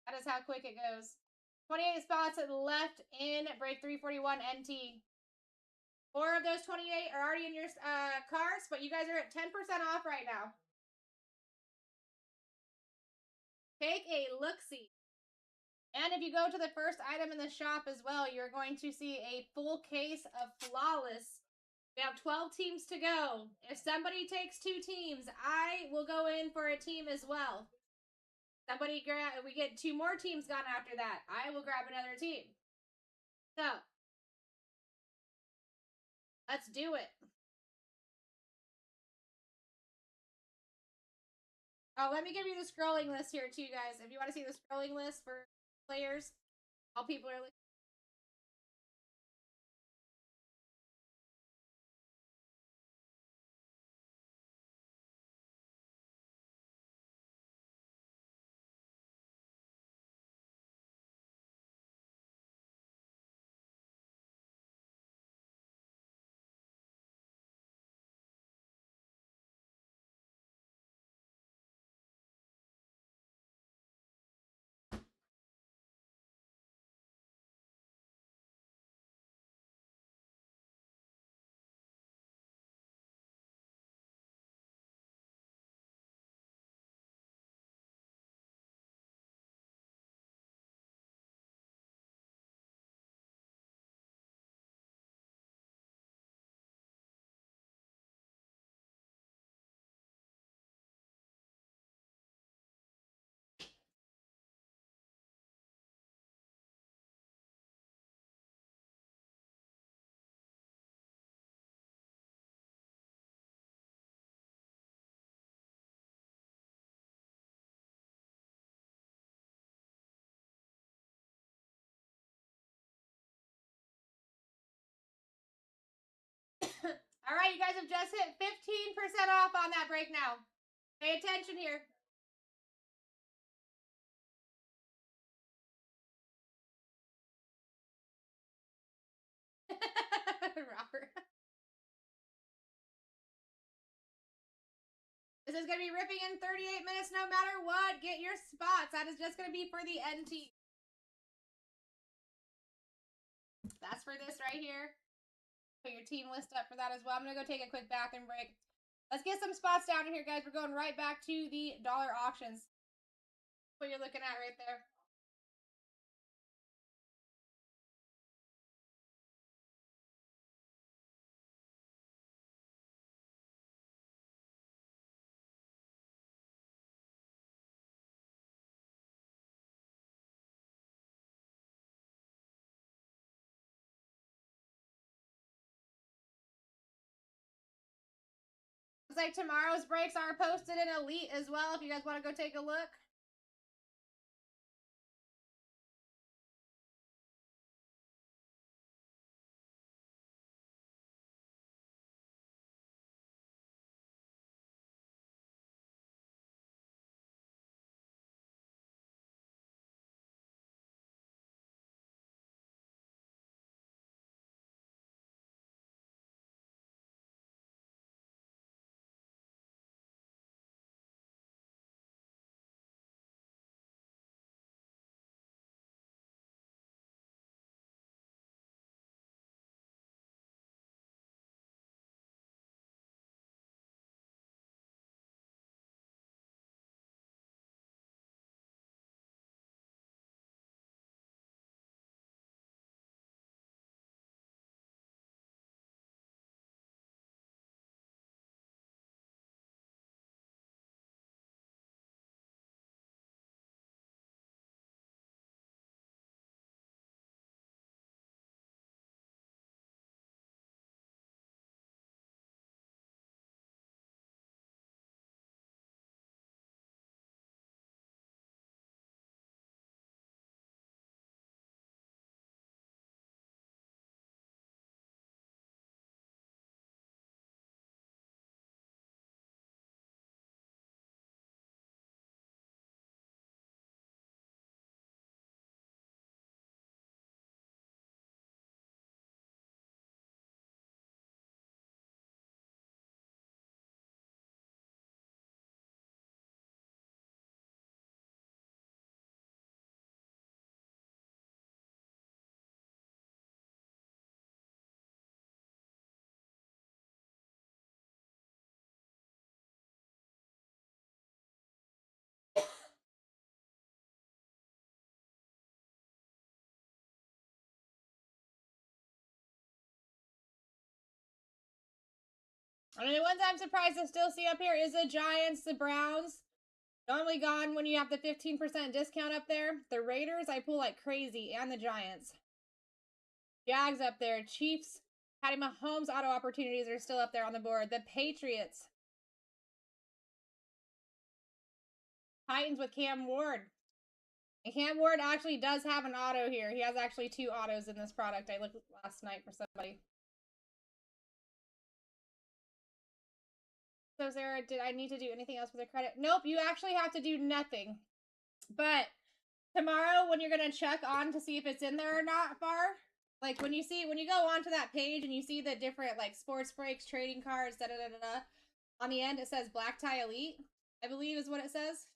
That is how quick it goes. 28 spots left in break 341 NT. 4 of those 28 are already in your cards, but you guys are at 10% off right now. Take a look-see. And if you go to the first item in the shop as well, you're going to see a full case of Flawless. We have 12 teams to go. If somebody takes 2 teams, I will go in for a team as well. We get 2 more teams gone after that, I will grab another team. So, let's do it. Oh, let me give you the scrolling list here too, guys. If you want to see the scrolling list for players, all people are looking. All right, you guys have just hit 15% off on that break now. Pay attention here. Robert. This is going to be ripping in 38 minutes no matter what. Get your spots. That is just going to be for the NT. That's for this right here. Put your team list up for that as well. I'm going to go take a quick bathroom break. Let's get some spots down in here, guys. We're going right back to the dollar auctions. What you're looking at right there. Looks like tomorrow's breaks are posted in Elite as well if you guys want to go take a look. And the ones I'm surprised to still see up here is the Giants, the Browns. Normally gone when you have the 15% discount up there. The Raiders, I pull like crazy, and the Giants. Jags up there. Chiefs, Patty Mahomes auto opportunities are still up there on the board. The Patriots. Titans with Cam Ward. And Cam Ward actually does have an auto here. He has actually 2 autos in this product. I looked last night for somebody. So Sarah, did I need to do anything else with the credit? Nope, you actually have to do nothing. But tomorrow when you're going to check on to see if it's in there or not, Far, like when you go onto that page and you see the different like sports breaks, trading cards, on the end it says BlackTie Elite, I believe is what it says.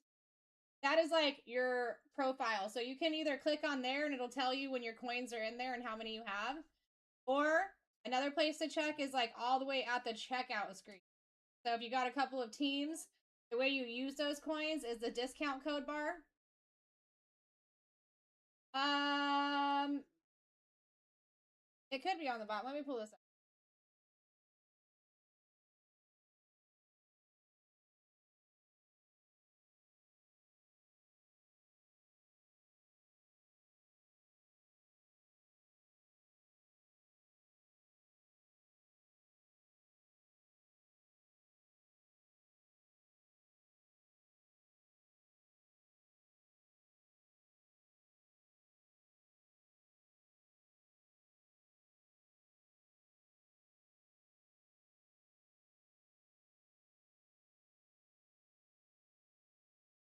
That is like your profile. So you can either click on there and it'll tell you when your coins are in there and how many you have. Or another place to check is like all the way at the checkout screen. So if you got a couple of teams, the way you use those coins is the discount code bar. It could be on the bottom. Let me pull this up.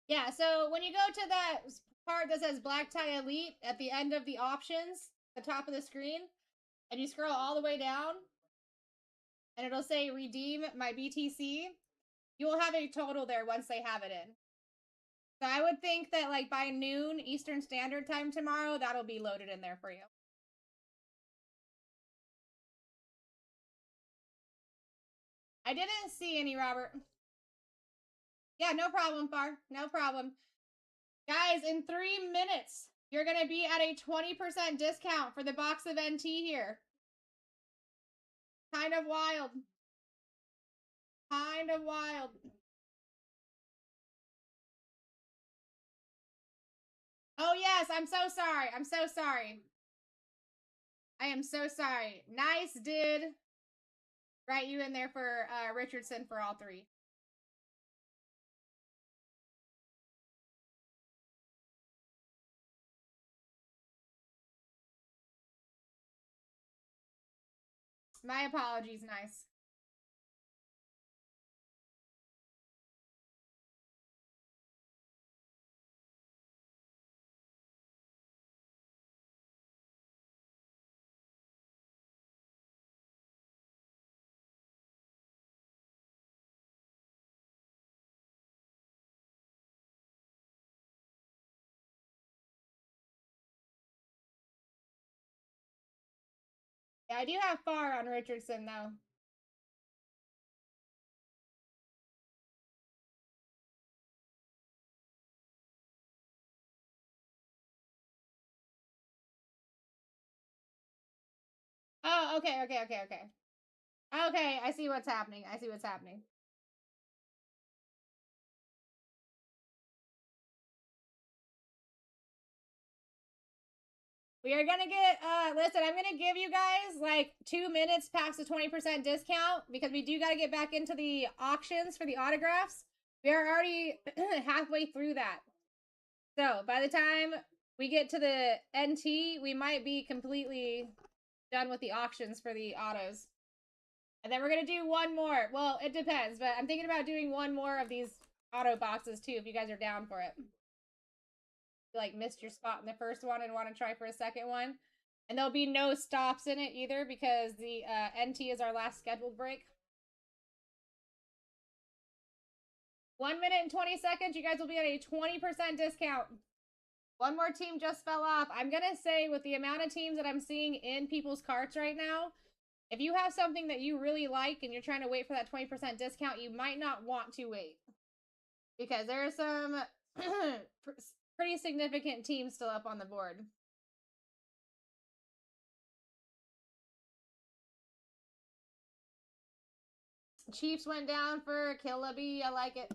Yeah, so when you go to that part that says BlackTie Elite at the end of the options, the top of the screen, and you scroll all the way down, and it'll say redeem my BTC, you will have a total there once they have it in. So I would think that like by noon Eastern Standard Time tomorrow, that'll be loaded in there for you. I didn't see any, Robert. Yeah, no problem, Far. No problem. Guys, in 3 minutes, you're going to be at a 20% discount for the box of NT here. Kind of wild. Kind of wild. Oh, yes, I'm so sorry. I'm so sorry. I am so sorry. Nice did write you in there for Richardson for all 3. My apologies, Nice. Yeah, I do have Far on Richardson, though. Oh, okay. Okay, I see what's happening. We are gonna get, listen, I'm gonna give you guys like 2 minutes past the 20% discount because we do gotta get back into the auctions for the autographs. We are already halfway through that. So by the time we get to the NT, we might be completely done with the auctions for the autos. And then we're gonna do one more. Well, it depends, but I'm thinking about doing one more of these auto boxes too, if you guys are down for it. You, like, missed your spot in the first one and want to try for a second one. And there'll be no stops in it either because the NT is our last scheduled break. 1 minute and 20 seconds, you guys will be at a 20% discount. One more team just fell off. I'm going to say with the amount of teams that I'm seeing in people's carts right now, if you have something that you really like and you're trying to wait for that 20% discount, you might not want to wait. Because there are some pretty significant teams still up on the board. Chiefs went down for Killaby. I like it.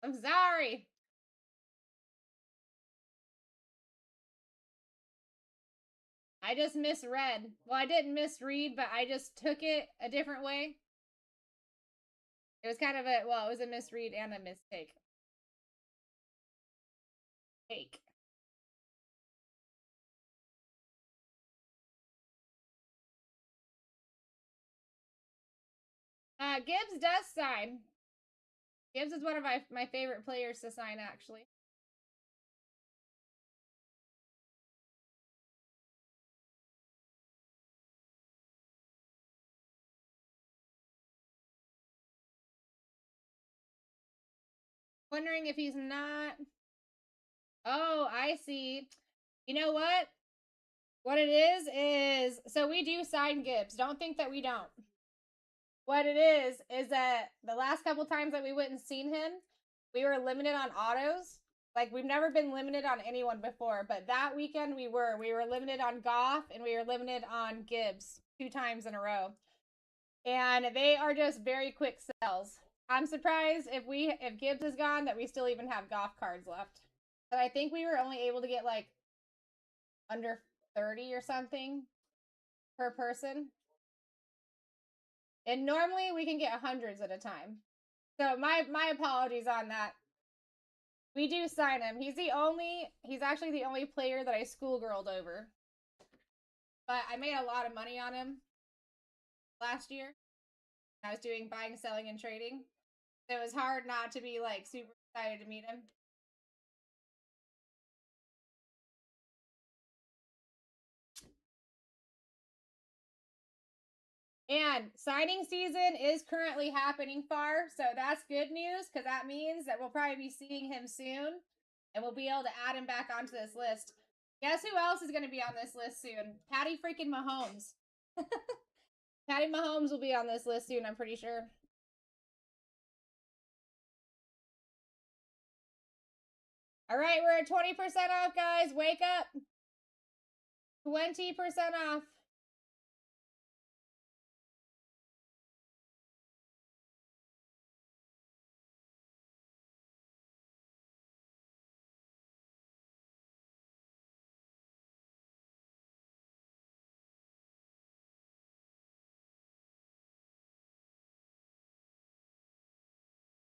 I'm sorry. I just misread. Well, I didn't misread, but I just took it a different way. It was kind of a, well, it was a misread and a mistake. Take. Gibbs does sign. Gibbs is one of my favorite players to sign, actually. Wondering if he's not. Oh, I see. You know what? What it is so we do sign Gibbs. Don't think that we don't. What it is that the last couple times that we went and seen him, we were limited on autos. Like, we've never been limited on anyone before, but that weekend we were. We were limited on Goff, and we were limited on Gibbs 2 times in a row. And they are just very quick sells. I'm surprised if Gibbs is gone that we still even have Goff cards left. But I think we were only able to get, like, under 30 or something per person. And normally we can get hundreds at a time. So my apologies on that. We do sign him. He's actually the only player that I schoolgirled over. But I made a lot of money on him last year. I was doing buying, selling, and trading. So it was hard not to be, like, super excited to meet him. And signing season is currently happening far, so that's good news, because that means that we'll probably be seeing him soon, and we'll be able to add him back onto this list. Guess who else is going to be on this list soon? Patty freaking Mahomes. Patty Mahomes will be on this list soon, I'm pretty sure. All right, we're at 20% off, guys. Wake up. 20% off.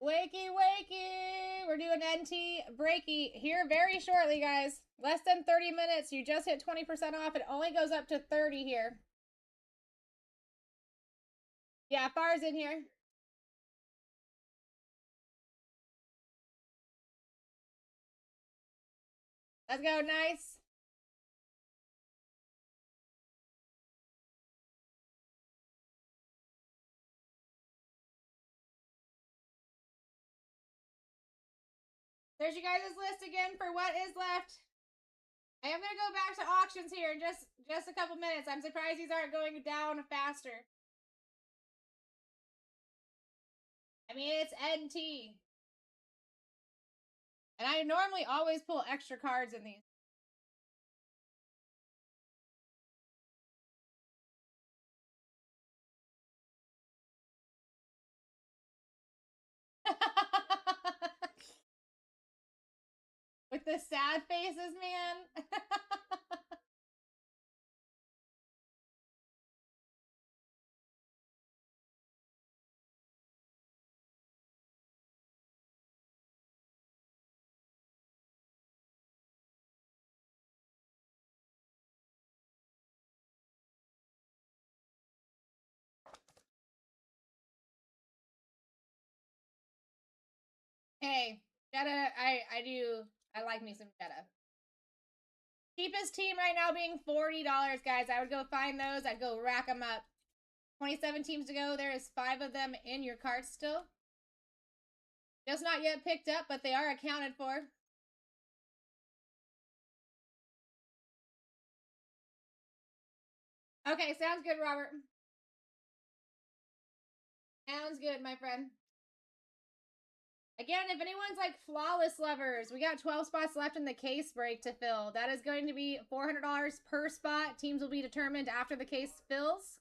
Wakey, wakey. We're doing NT breaky here very shortly, guys. Less than 30 minutes. You just hit 20% off. It only goes up to 30 here. Yeah, Far's in here. Let's go, nice. There's you guys' list again for what is left. I am gonna go back to auctions here in just a couple minutes. I'm surprised these aren't going down faster. I mean, it's NT. And I normally always pull extra cards in these. With the sad faces, man. Hey, Jetta, I like me some Jetta. Cheapest team right now being $40, guys. I would go find those. I'd go rack them up. 27 teams to go. There is 5 of them in your cart still. Just not yet picked up, but they are accounted for. Okay, sounds good, Robert. Sounds good, my friend. Again, if anyone's like flawless lovers, we got 12 spots left in the case break to fill. That is going to be $400 per spot. Teams will be determined after the case fills.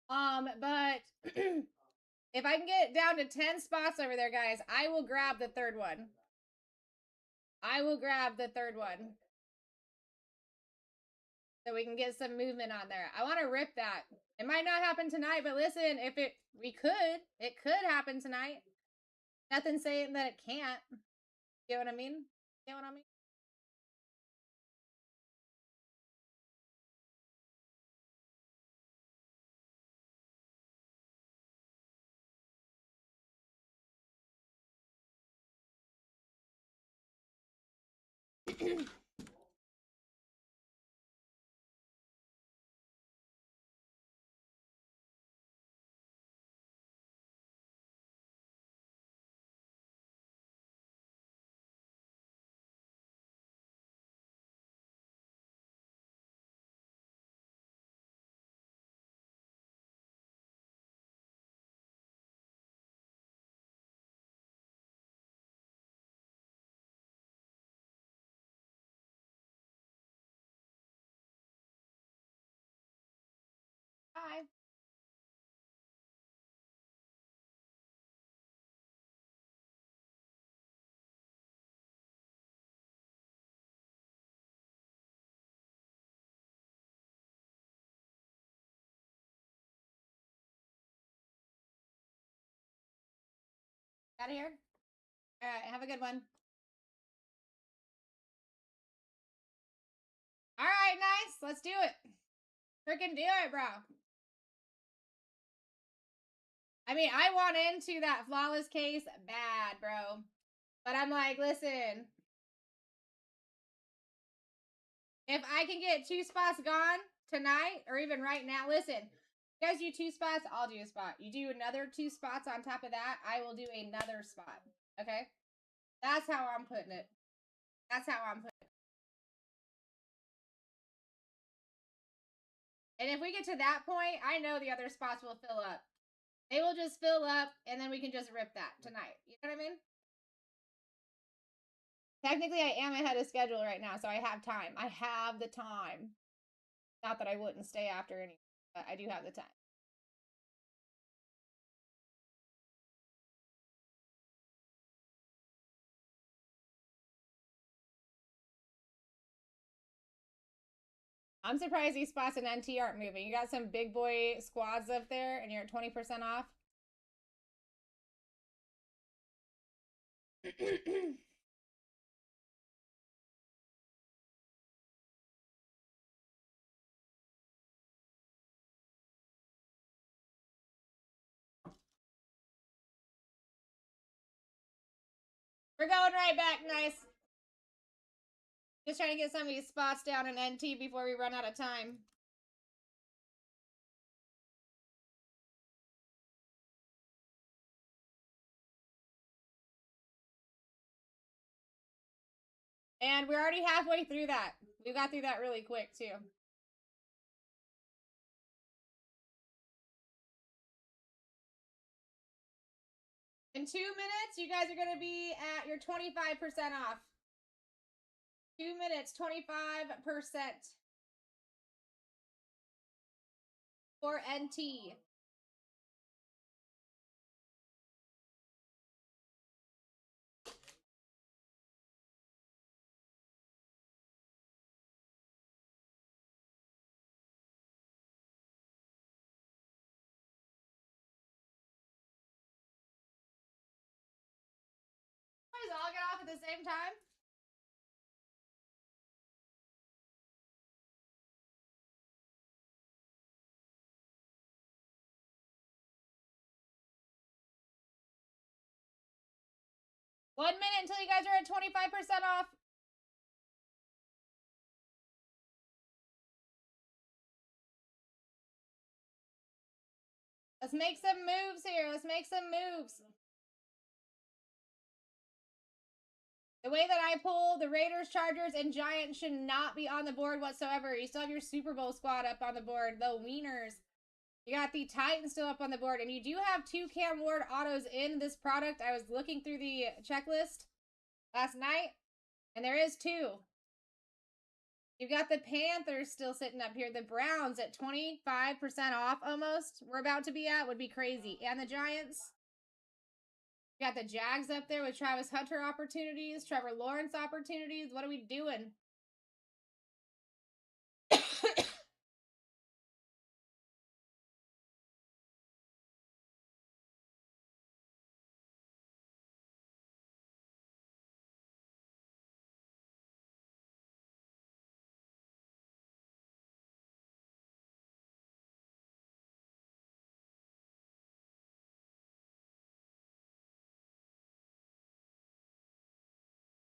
But if I can get down to 10 spots over there, guys, I will grab the third one. I will grab the third one. So we can get some movement on there. I want to rip that. It might not happen tonight, but listen, if it could happen tonight. Nothing saying that it can't. You know what I mean? You know what I mean? Hi. Out of here. All right. Have a good one. All right. Nice. Let's do it. Freaking do it, bro. I mean, I want into that flawless case bad, bro. But I'm like, listen. If I can get 2 spots gone tonight or even right now, listen. You guys do 2 spots, I'll do a spot. You do another 2 spots on top of that, I will do another spot. Okay? That's how I'm putting it. That's how I'm putting it. And if we get to that point, I know the other spots will fill up. They will just fill up, and then we can just rip that tonight. You know what I mean? Technically, I am ahead of schedule right now, so I have time. I have the time. Not that I wouldn't stay after any, but I do have the time. I'm surprised these spots in NT aren't moving. You got some big boy squads up there, and you're at 20% off. We're going right back, nice. Just trying to get some of these spots down in NT before we run out of time. And we're already halfway through that. We got through that really quick, too. In 2 minutes, you guys are going to be at your 25% off. 2 minutes, 25% for NT. Guys all get off at the same time? One minute until you guys are at 25% off. Let's make some moves here. Let's make some moves. The way that I pull, the Raiders, Chargers, and Giants should not be on the board whatsoever. You still have your Super Bowl squad up on the board. The Wieners. You got the Titans still up on the board. And you do have 2 Cam Ward autos in this product. I was looking through the checklist last night, and there is 2. You've got the Panthers still sitting up here. The Browns at 25% off almost. We're about to be at. Would be crazy. And the Giants. You got the Jags up there with Travis Hunter opportunities, Trevor Lawrence opportunities. What are we doing?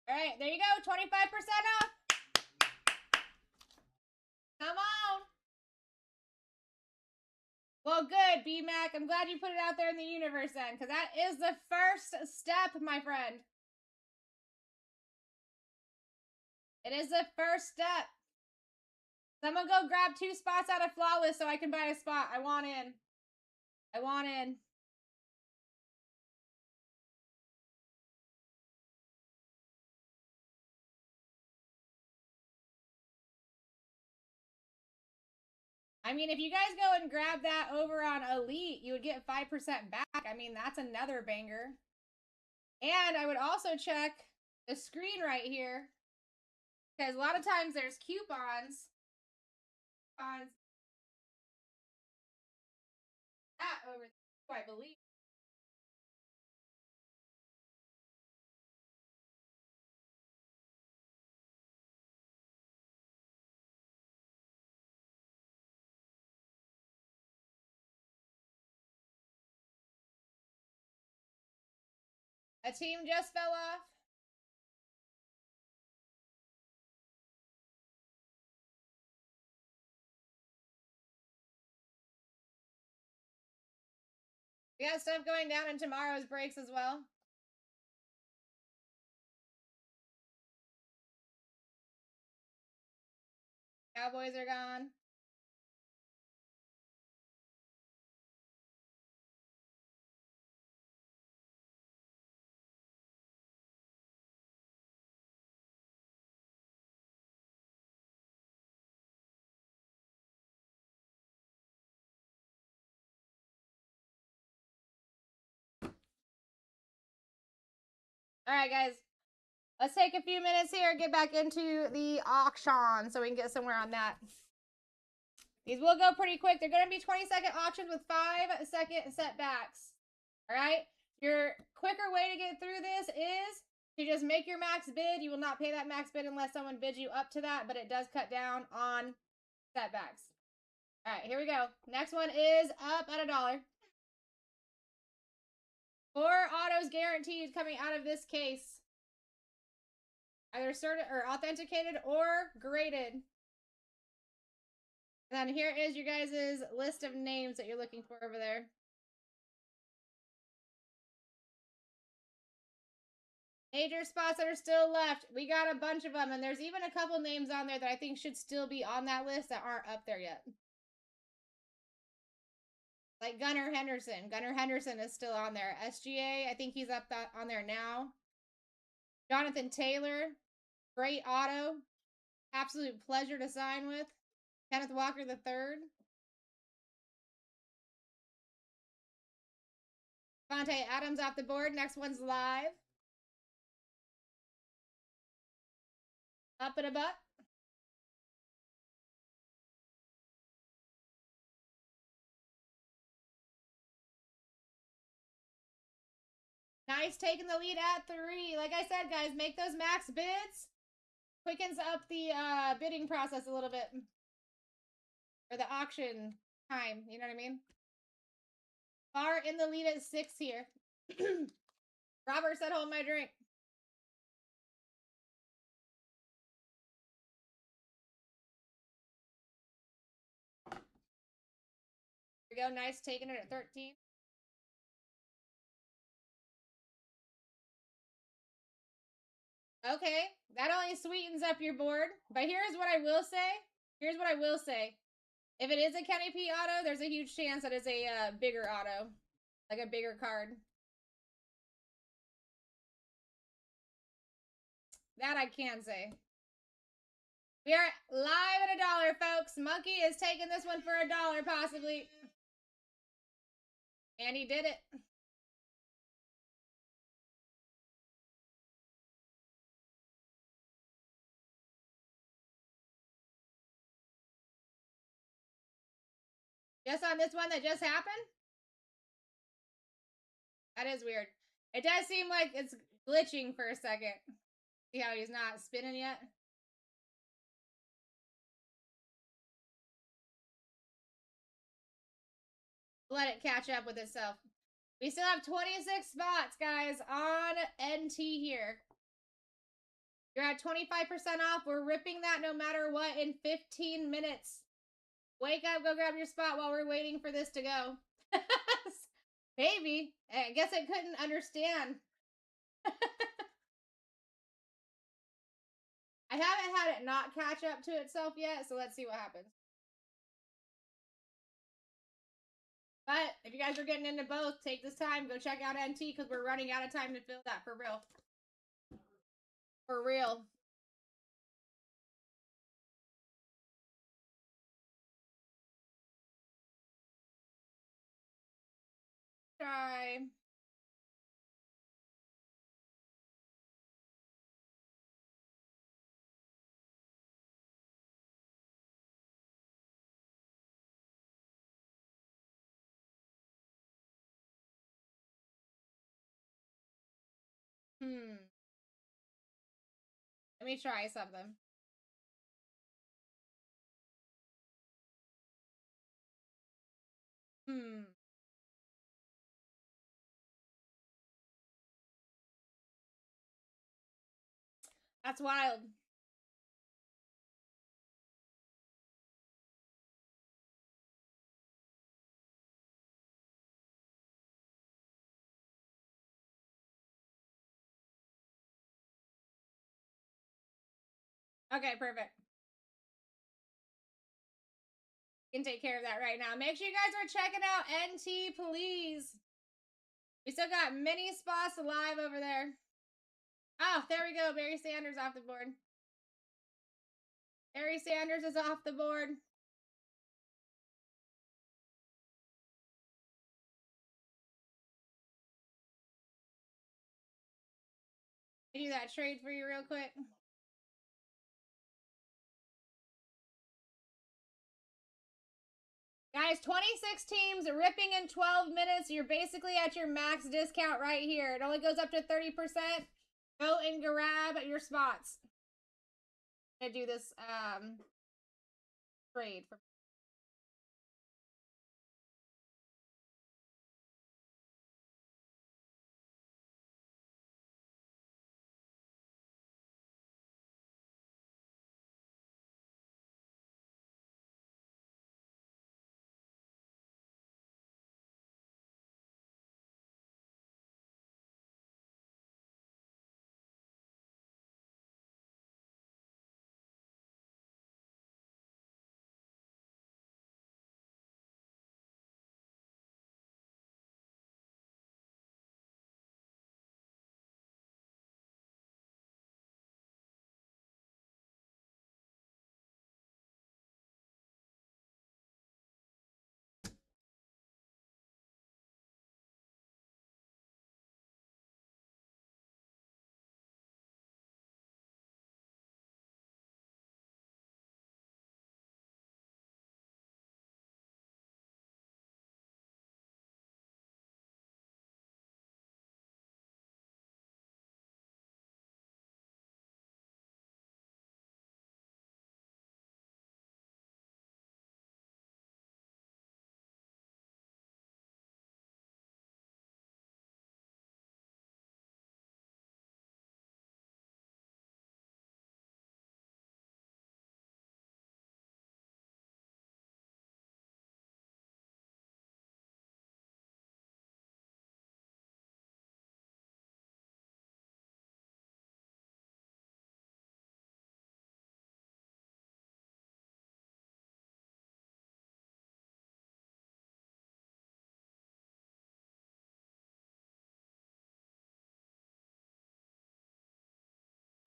All right, there you go. 25% off. Come on. Well, good, B-Mac. I'm glad you put it out there in the universe then, because that is the first step, my friend. It is the first step. Someone go grab 2 spots out of Flawless so I can buy a spot. I want in. I want in. I mean, if you guys go and grab that over on Elite, you would get 5% back. I mean, that's another banger. And I would also check the screen right here, because a lot of times there's coupons. That over there, I believe. A team just fell off. We got stuff going down in tomorrow's breaks as well. Cowboys are gone. All right, guys. Let's take a few minutes here and get back into the auction so we can get somewhere on that. These will go pretty quick. They're going to be 20-second auctions with 5-second setbacks. All right? Your quicker way to get through this is to just make your max bid. You will not pay that max bid unless someone bids you up to that, but it does cut down on setbacks. All right, here we go. Next one is up at $1. 4 autos guaranteed coming out of this case. Either certified or authenticated or graded. And then here is your guys' list of names that you're looking for over there. Major spots that are still left. We got a bunch of them, and there's even a couple names on there that I think should still be on that list that aren't up there yet. Like Gunnar Henderson. Gunnar Henderson is still on there. SGA, I think he's up on there now. Jonathan Taylor. Great auto. Absolute pleasure to sign with. Kenneth Walker III. Devontae Adams off the board. Next one's live. Up and a butt. Nice taking the lead at 3. Like I said, guys, make those max bids. Quickens up the bidding process a little bit. Or the auction time, you know what I mean? Far in the lead at 6 here. Robert said, hold my drink. Here we go, nice taking it at 13. Okay, that only sweetens up your board. But here's what I will say. Here's what I will say. If it is a Kenny P auto, there's a huge chance that it's a bigger auto. Like a bigger card. That I can say. We are live at $1, folks. Monkey is taking this one for $1, possibly. And he did it. Just on this one that just happened? That is weird. It does seem like it's glitching for a second. See how he's not spinning yet? Let it catch up with itself. We still have 26 spots, guys, on NT here. You're at 25% off. We're ripping that no matter what in 15 minutes. Wake up, go grab your spot while we're waiting for this to go. Maybe. I guess it couldn't understand. I haven't had it not catch up to itself yet, so let's see what happens. But if you guys are getting into both, take this time, go check out NT because we're running out of time to fill that for real. For real. Try. Let me try something. That's wild. Okay, perfect. Can take care of that right now. Make sure you guys are checking out NT, please. We still got many spots alive over there. Oh, there we go. Barry Sanders off the board. Barry Sanders is off the board. Can I do that trade for you real quick? Guys, 26 teams ripping in 12 minutes. You're basically at your max discount right here. It only goes up to 30%. Go and grab your spots. I'm gonna do this trade for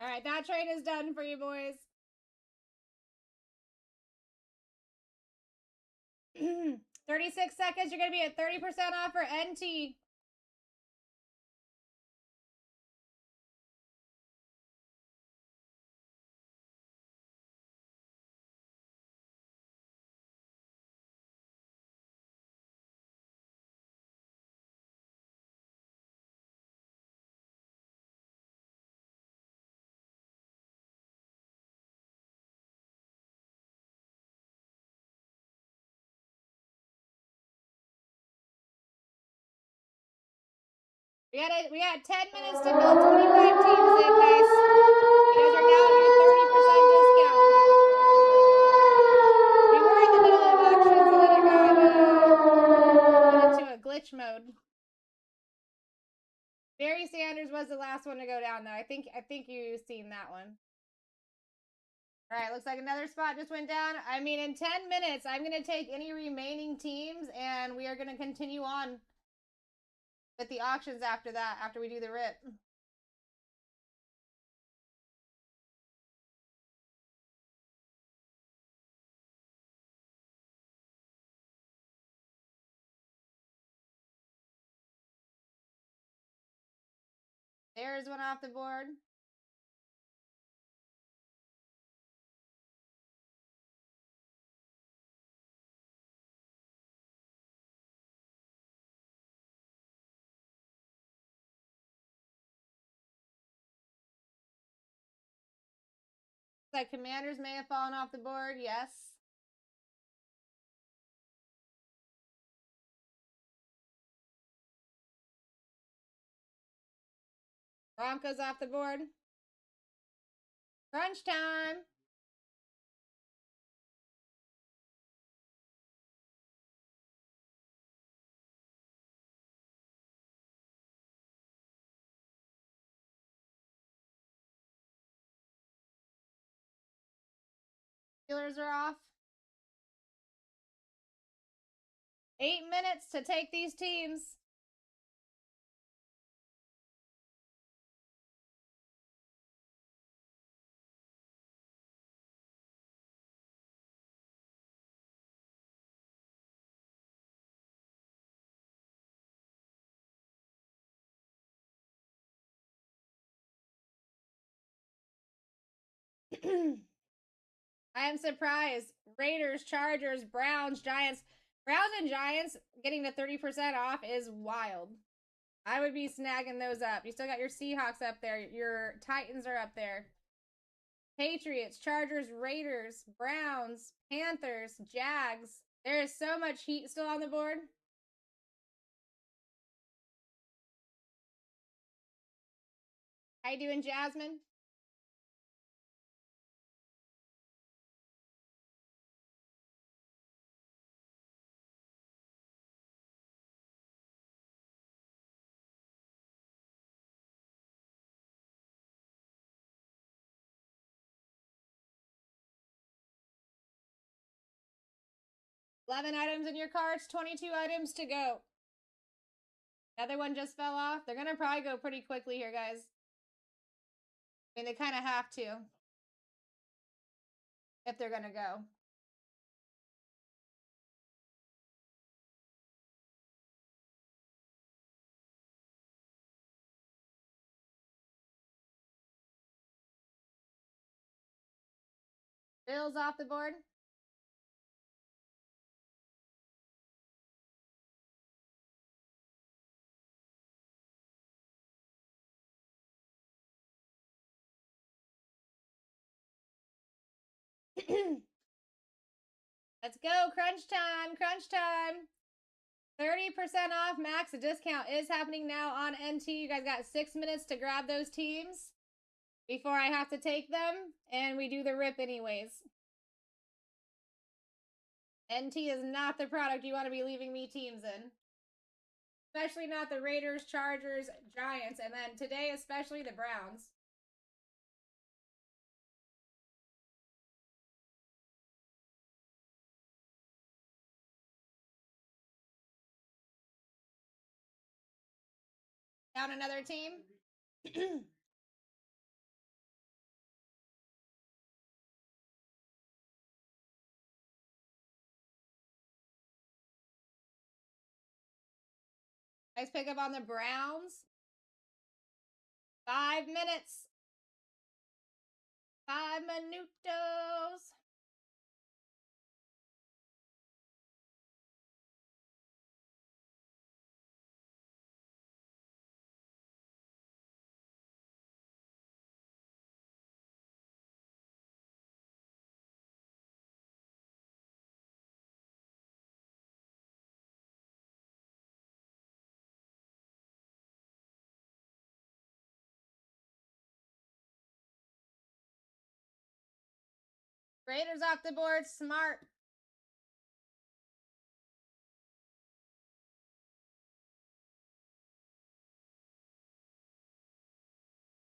All right, that trade is done for you boys. 36 seconds. You're going to be at 30% off for NT. We had 10 minutes to fill 25 teams in, guys. You guys are now at your 30% discount. We were in the middle of auctions and then it went into a glitch mode. Barry Sanders was the last one to go down though. I think you've seen that one. All right, looks like another spot just went down. I mean, in 10 minutes, I'm going to take any remaining teams and we are going to continue on with the auctions after that, after we do the rip. There's one off the board. Like Commanders may have fallen off the board, yes. Broncos off the board. Crunch time. Steelers are off. 8 minutes to take these teams. I am surprised. Raiders, Chargers, Browns, Giants. Browns and Giants getting to 30% off is wild. I would be snagging those up. You still got your Seahawks up there. Your Titans are up there. Patriots, Chargers, Raiders, Browns, Panthers, Jags. There is so much heat still on the board. How you doing, Jasmine? $11 items in your carts, 22 items to go. Another one just fell off. They're going to probably go pretty quickly here, guys. I mean, they kind of have to. If they're going to go. Bills off the board. Let's go. Crunch time. Crunch time. 30% off max. The discount is happening now on NT. You guys got 6 minutes to grab those teams before I have to take them. And we do the rip anyways. NT is not the product you want to be leaving me teams in. Especially not the Raiders, Chargers, Giants, and then today especially the Browns. Down another team. Nice pickup on the Browns. 5 minutes. 5 minutos. Raiders off the board. Smart.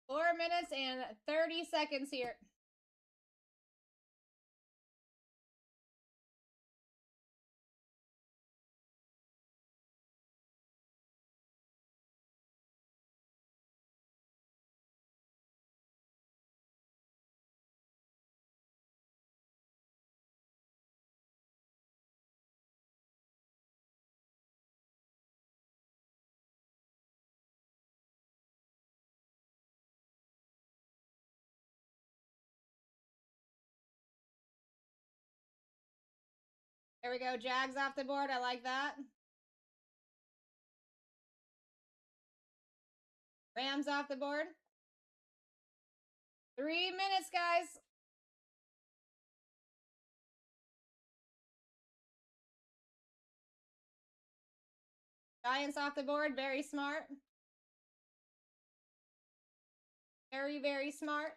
Four minutes and 30 seconds here. There we go. Jags off the board. I like that. Rams off the board. 3 minutes, guys. Giants off the board. Very smart. Very, very smart.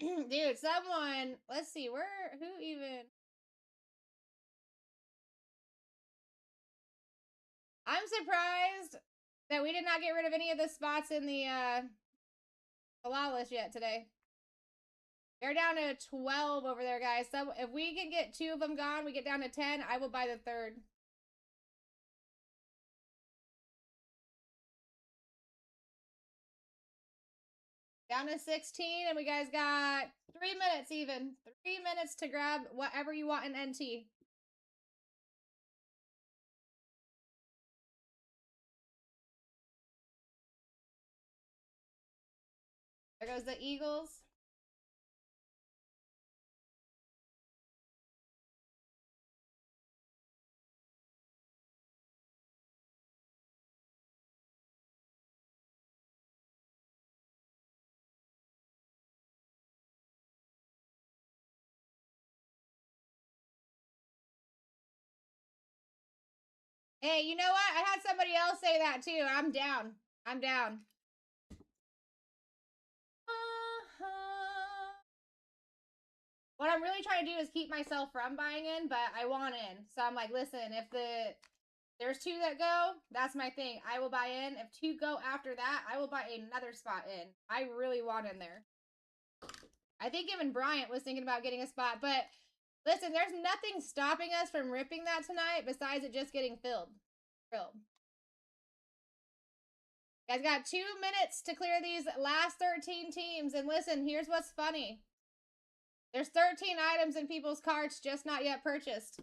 Dude, someone, let's see, who even? I'm surprised that we did not get rid of any of the spots in the halal list yet today. They're down to 12 over there, guys. So if we can get 2 of them gone, we get down to 10, I will buy the 3rd. Down to 16, and we guys got 3 minutes even. 3 minutes to grab whatever you want in NT. There goes the Eagles. Hey, you know what? I had somebody else say that too. I'm down. I'm down. What I'm really trying to do is keep myself from buying in, but I want in. So I'm like, listen, if there's 2 that go, that's my thing. I will buy in. If 2 go after that, I will buy another spot in. I really want in there. I think even Bryant was thinking about getting a spot, but listen, there's nothing stopping us from ripping that tonight besides it just getting filled. You guys got 2 minutes to clear these last 13 teams. And listen, here's what's funny. There's 13 items in people's carts just not yet purchased.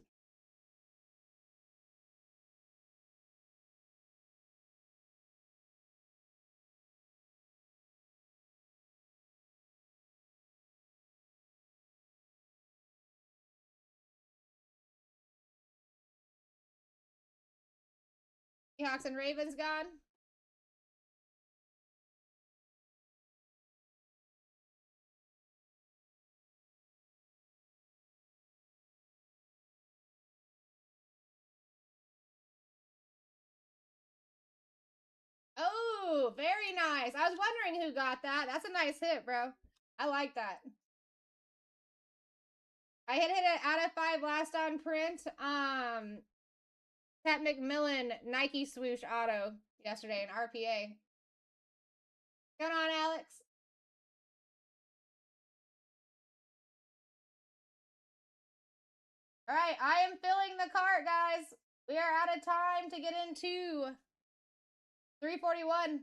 Seahawks and Ravens gone. Oh, very nice. I was wondering who got that. That's a nice hit, bro. I like that. I hit it out of 5 last on print. Pat McMillan Nike swoosh auto yesterday in RPA. Going on, Alex? All right, I am filling the cart, guys. We are out of time to get into 341.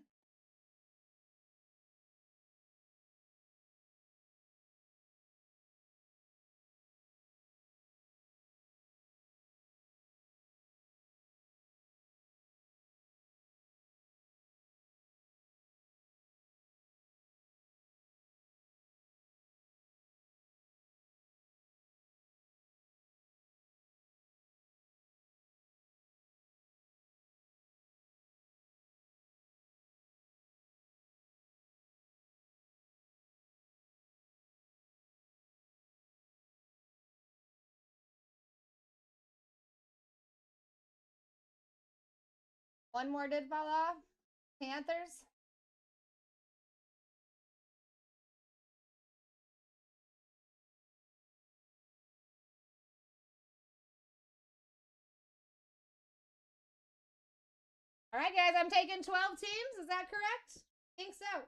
One more did fall off. Panthers. All right, guys, I'm taking 12 teams. Is that correct? I think so.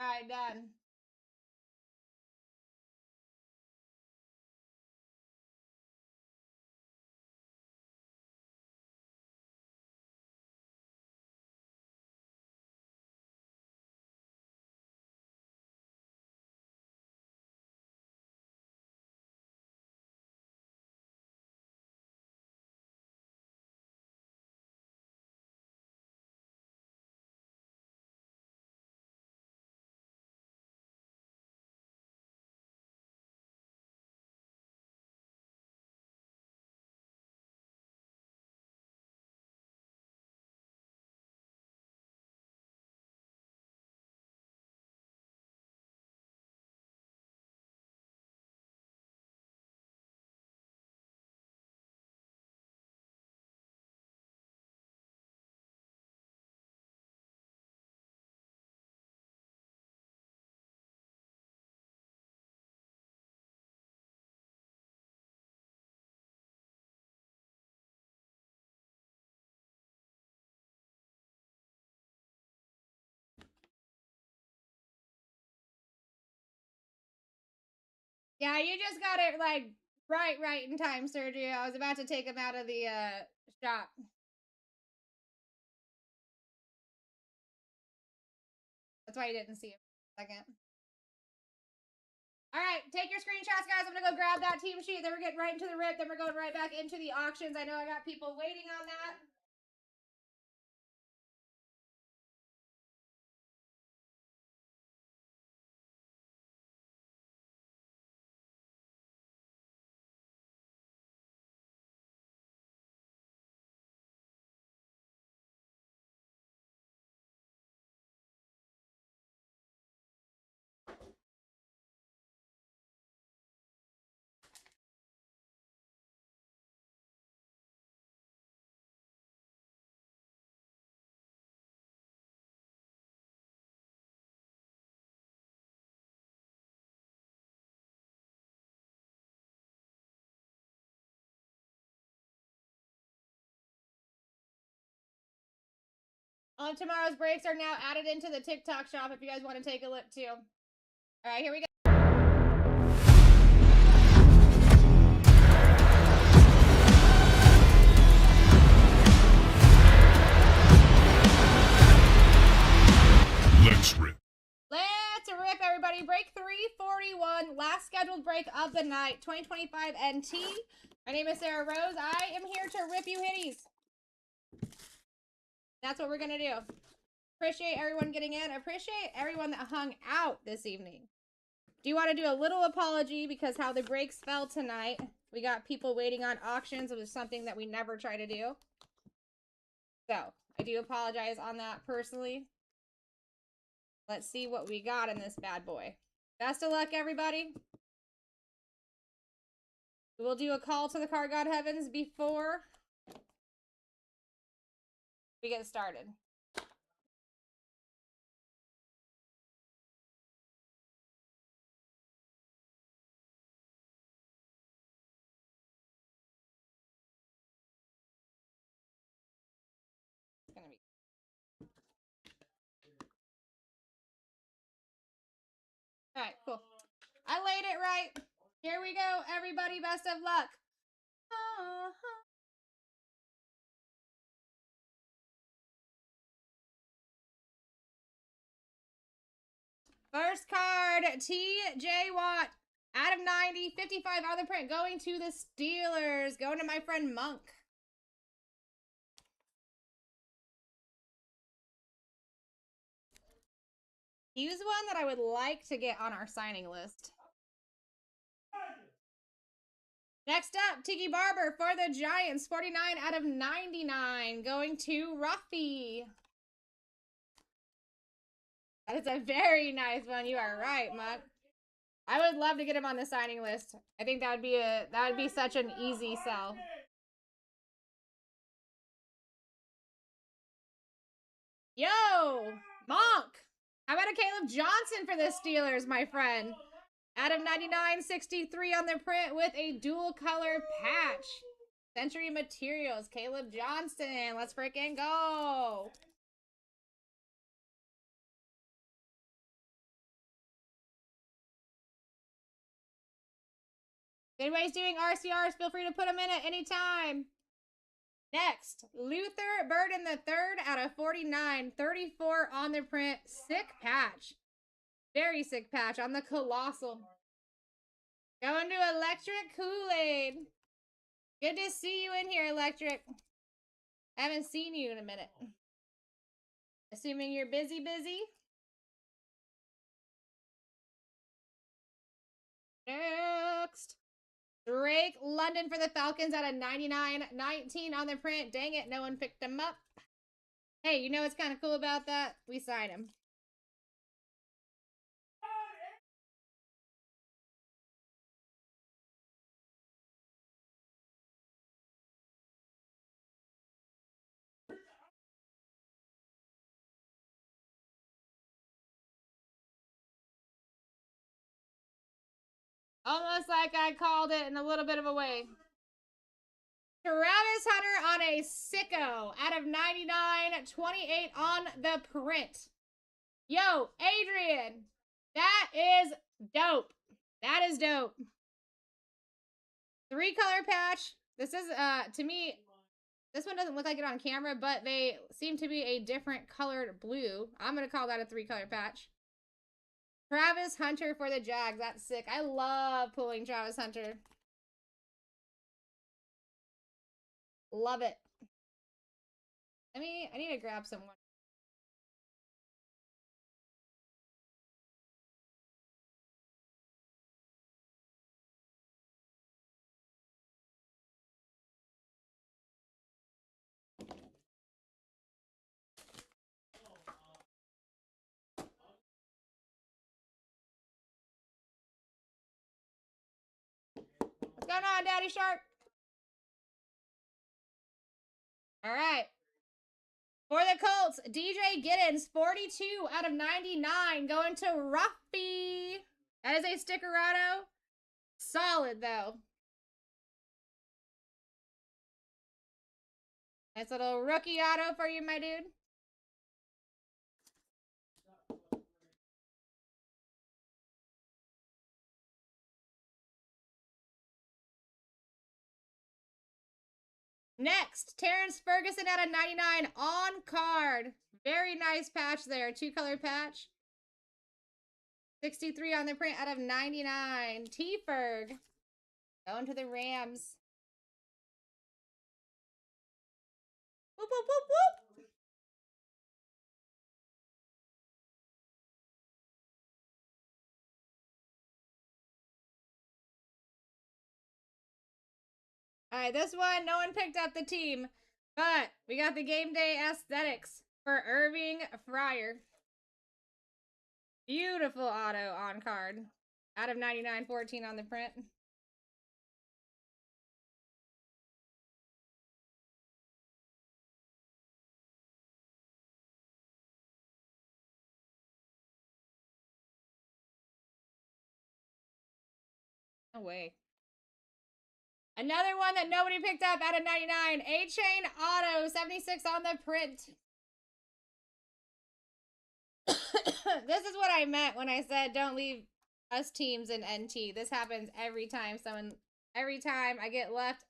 All right, done. Yeah, you just got it like right in time, Sergio. I was about to take him out of the shop. That's why you didn't see him for a second. All right, take your screenshots, guys. I'm gonna go grab that team sheet. Then we're getting right into the rip. Then we're going right back into the auctions. I know I got people waiting on that. All of tomorrow's breaks are now added into the TikTok shop if you guys want to take a look too. All right, here we go. Let's rip. Let's rip, everybody. Break 341, last scheduled break of the night, 2025 NT. My name is Sarah Rose. I am here to rip you hitties. That's what we're going to do. Appreciate everyone getting in. Appreciate everyone that hung out this evening. Do you want to do a little apology because how the breaks fell tonight? We got people waiting on auctions, which is something that we never try to do. So, I do apologize on that personally. Let's see what we got in this bad boy. Best of luck, everybody. We will do a call to the card god heavens before we get started. It's gonna be all right, cool. I laid it right. Here we go, everybody. Best of luck. First card, T.J. Watt. Out of 90, 55 on the print. Going to the Steelers. Going to my friend Monk. He's one that I would like to get on our signing list. Next up, Tiki Barber for the Giants. 49 out of 99. Going to Ruffy. That is a very nice one. You are right, Monk. I would love to get him on the signing list. I think that would be such an easy sell. Yo, Monk. How about a Caleb Johnson for the Steelers, my friend? Out of 99, 63 on the print with a dual color patch. Century Materials, Caleb Johnson. Let's freaking go. If anybody's doing RCRs, feel free to put them in at any time. Next, Luther Burden III out of 49. 34 on the print. Sick patch. Very sick patch on the Colossal. Going to Electric Kool-Aid. Good to see you in here, Electric. Haven't seen you in a minute. Assuming you're busy. Next. Drake London for the Falcons out of 99. 19 on the print. Dang it, no one picked him up. Hey, you know what's kind of cool about that? We signed him. Almost like I called it in a little bit of a way. Travis Hunter on a sicko out of 99. 28 on the print. Yo, Adrian, that is dope. That is dope. 3-color patch. This is, to me, this one doesn't look like it on camera, but they seem to be a different colored blue. I'm going to call that a 3-color patch. Travis Hunter for the Jags. That's sick. I love pulling Travis Hunter. Love it. I need to grab some more. What's going on, Daddy Shark? All right. For the Colts, DJ Giddens, 42 out of 99, going to Ruffy. That is a stickerado. Solid, though. Nice little rookie auto for you, my dude. Next, Terrence Ferguson out of 99 on card. Very nice patch there. 2-color patch. 63 on the print out of 99. T-Ferg. Going to the Rams. Whoop, whoop, whoop, whoop. Alright, this one, no one picked up the team. But we got the game day aesthetics for Irving Fryer. Beautiful auto on card. Out of 99, 14 on the print. No way. Another one that nobody picked up out of 99. A-Chain Auto, 76 on the print. This is what I meant when I said don't leave us teams in NT. This happens every time every time I get left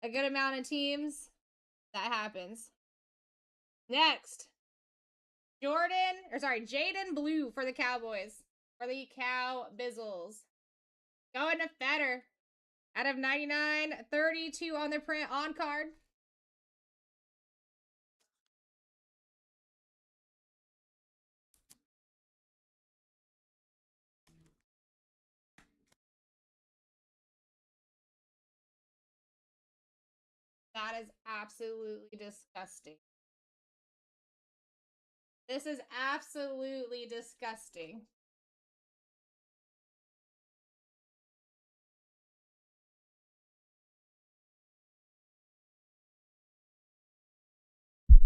a good amount of teams, that happens. Next. Jaden Blue for the Cowboys. For the Cow Bizzles. Going to Fetter. Out of 99, 32 on the print on card. That is absolutely disgusting. This is absolutely disgusting.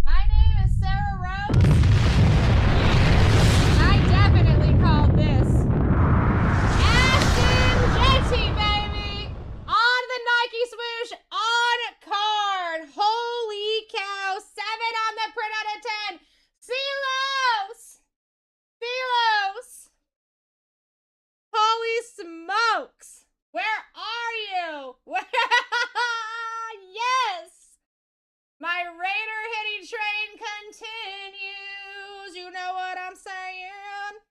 My name is Sarah Rose. I definitely called this Ashton Jetty, baby! On the Nike swoosh, on card. Holy cow. 7 on the print out of 10. Celos! Celos! Holy smokes! Where are you? Yes! My Raider hitting train continues. You know what I'm saying?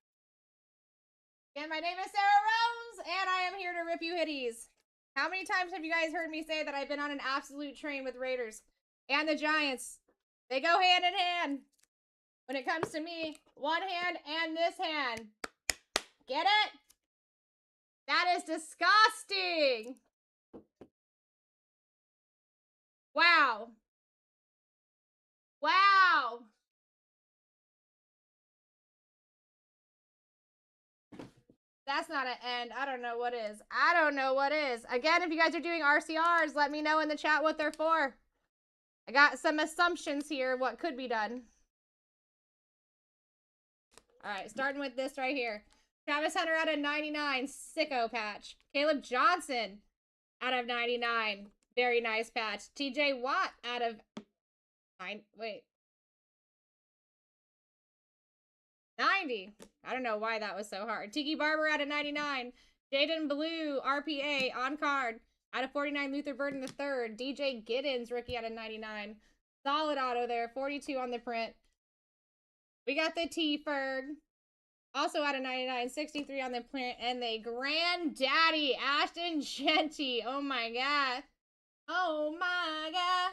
Again, my name is Sarah Rose, and I am here to rip you hitties. How many times have you guys heard me say that I've been on an absolute train with Raiders and the Giants? They go hand in hand. When it comes to me, one hand and this hand. Get it? That is disgusting. Wow. Wow. That's not an end. I don't know what is. I don't know what is. Again, if you guys are doing RCRs, let me know in the chat what they're for. I got some assumptions here of what could be done. All right, starting with this right here. Travis Hunter out of 99, sicko patch. Caleb Johnson out of 99, very nice patch. TJ Watt out of 90. I don't know why that was so hard. Tiki Barber out of 99. Jaden Blue, RPA, on card. Out of 49, Luther Burden III. DJ Giddens, rookie out of 99. Solid auto there, 42 on the print. We got the T-Ferg. Also out of 99, 63 on the print. And the Granddaddy, Ashton Genty. Oh my god. Oh my god.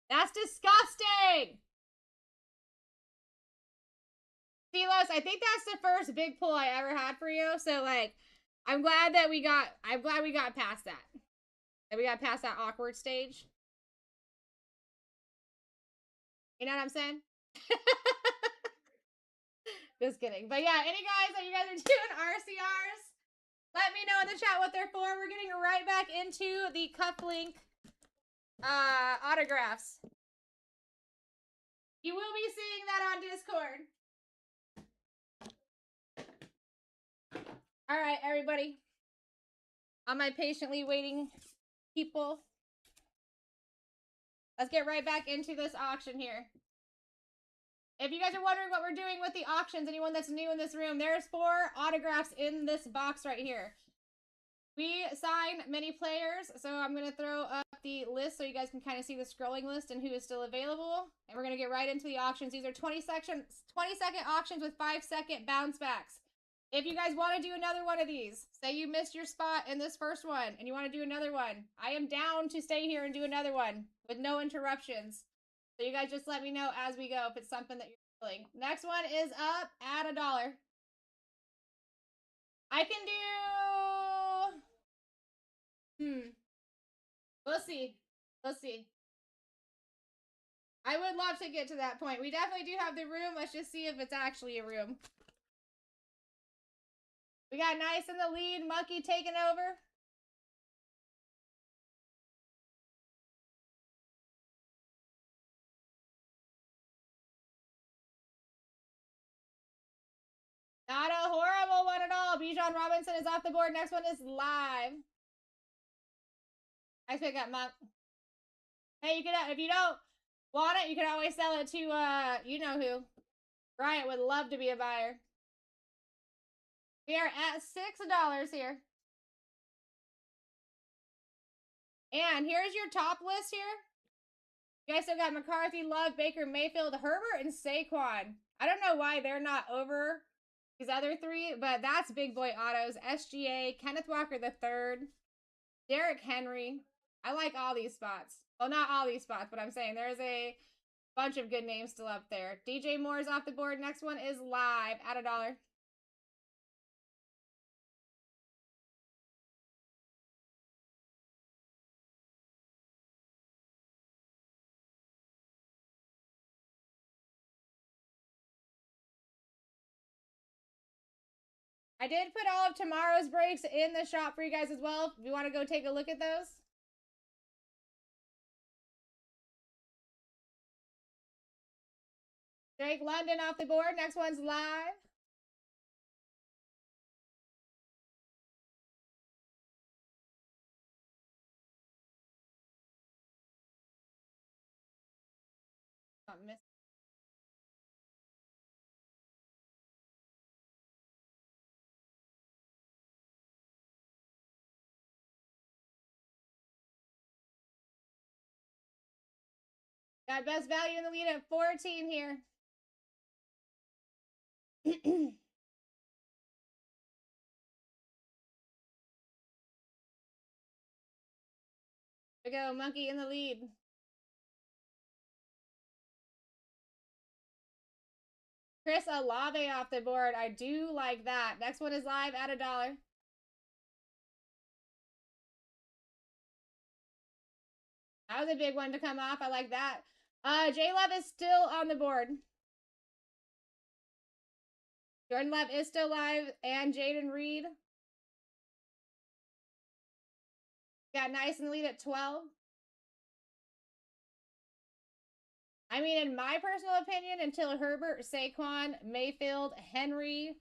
That's disgusting. Silos, I think that's the first big pull I ever had for you. So like, I'm glad we got past that. That we got past that awkward stage. You know what I'm saying? Just kidding. But yeah, any guys that you guys are doing RCRs, let me know in the chat what they're for. We're getting right back into the cufflink autographs. You will be seeing that on Discord. All right, everybody. On my patiently waiting people. Let's get right back into this auction here. If you guys are wondering what we're doing with the auctions, anyone that's new in this room, there's 4 autographs in this box right here. We sign many players, so I'm going to throw up the list so you guys can kind of see the scrolling list and who is still available. And we're going to get right into the auctions. These are 20-second auctions with 5-second bounce backs. If you guys want to do another one of these, say you missed your spot in this first one and you want to do another one, I am down to stay here and do another one with no interruptions. So you guys just let me know as we go if it's something that you're feeling. Next one is up at $1. I can do... We'll see. We'll see. I would love to get to that point. We definitely do have the room. Let's just see if it's actually a room. We got Nice in the lead. Monkey taking over. Not a horrible one at all. Bijan Robinson is off the board. Next one is live. Nice pick up, Monk. Hey, you can, if you don't want it, you can always sell it to, you know who. Bryant would love to be a buyer. We are at $6 here. And here's your top list here. You guys still got McCarthy, Love, Baker, Mayfield, Herbert, and Saquon. I don't know why they're not over these other three, but that's big boy autos. SGA, Kenneth Walker III, Derrick Henry. I like all these spots. Well, not all these spots, but I'm saying there's a bunch of good names still up there. DJ Moore's off the board. Next one is live at $1. I did put all of tomorrow's breaks in the shop for you guys as well. If you want to go take a look at those. Drake London off the board. Next one's live. Got best value in the lead at 14 here. There we go, Monkey in the lead. Chris Olave off the board. I do like that. Next one is live at $1. That was a big one to come off. I like that. J Love is still on the board. Jordan Love is still live, and Jaden Reed. Got Nice in the lead at 12. I mean, in my personal opinion, until Herbert, Saquon, Mayfield, Henry,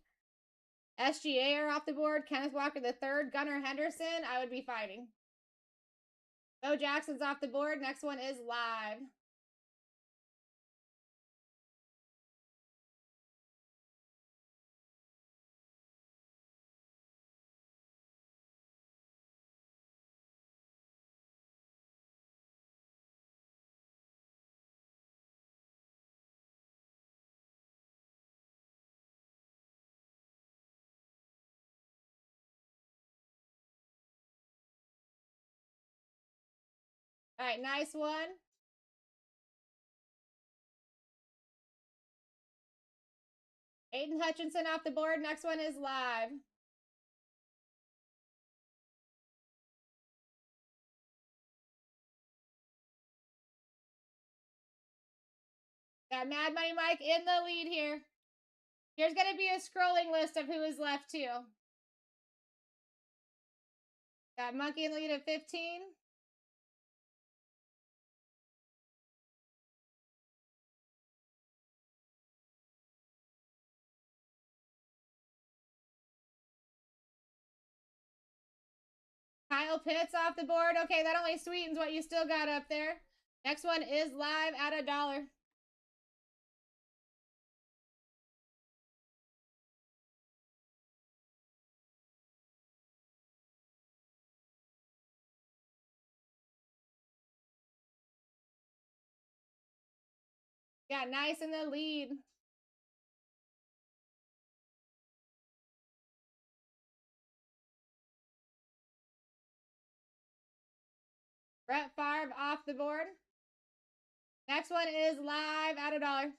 SGA are off the board, Kenneth Walker III, Gunnar Henderson, I would be fighting. Bo Jackson's off the board. Next one is live. All right, nice one. Aiden Hutchinson off the board. Next one is live. Got Mad Money Mike in the lead here. Here's going to be a scrolling list of who is left too. Got Monkey in the lead at 15. Kyle Pitts off the board. Okay, that only sweetens what you still got up there. Next one is live at $1. Got Nice in the lead. Brett Favre off the board. Next one is live at $1.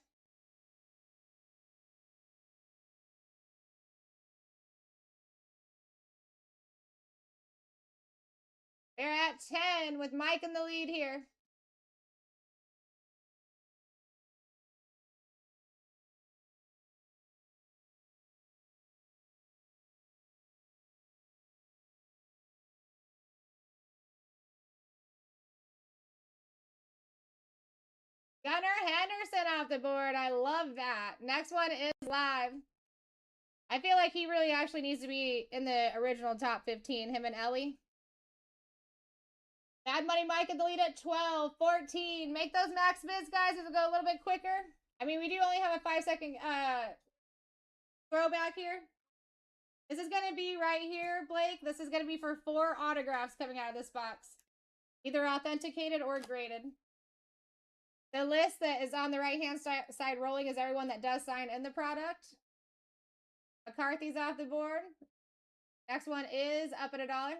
They're at 10 with Mike in the lead here. Gunnar Henderson off the board. I love that. Next one is live. I feel like he really actually needs to be in the original top 15, him and Ellie. Bad Money Mike in the lead at 12, 14. Make those max bids, guys, if we go a little bit quicker. I mean, we do only have a 5-second throwback here. This is going to be right here, Blake. This is going to be for 4 autographs coming out of this box. Either authenticated or graded. The list that is on the right-hand side rolling is everyone that does sign in the product. McCarthy's off the board. Next one is up at $1.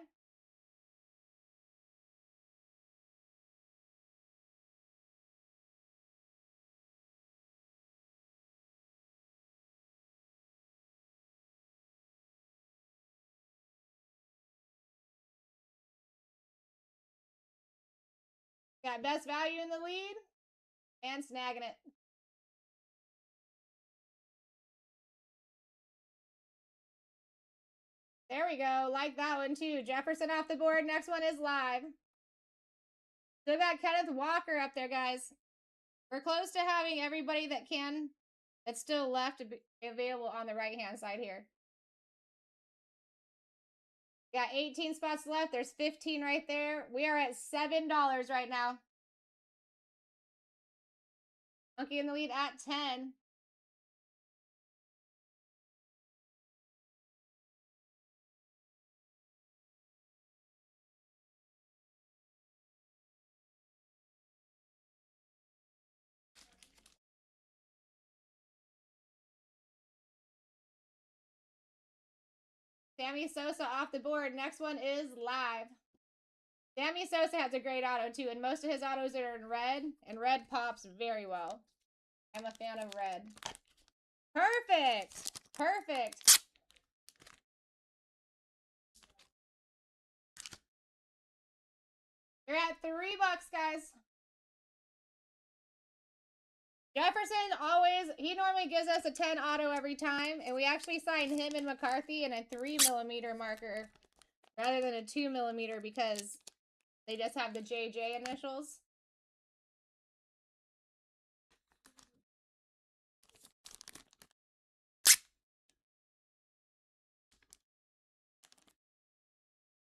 Got best value in the lead and snagging it. There we go. Like that one too. Jefferson off the board. Next one is live. Still got Kenneth Walker up there, guys. We're close to having everybody that's still left to be available on the right-hand side here. Got 18 spots left. There's 15 right there. We are at $7 right now. Monkey in the lead at 10. Sammy Sosa off the board. Next one is live. Sammy Sosa has a great auto too, and most of his autos are in red, and red pops very well. I'm a fan of red. Perfect! Perfect! You're at $3, guys. Jefferson he normally gives us a 10 auto every time, and we actually signed him and McCarthy in a 3mm marker rather than a 2mm because they just have the JJ initials.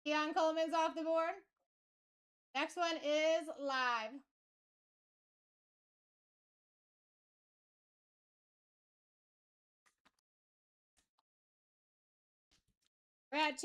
Keon Coleman's off the board. Next one is live. We're at $2.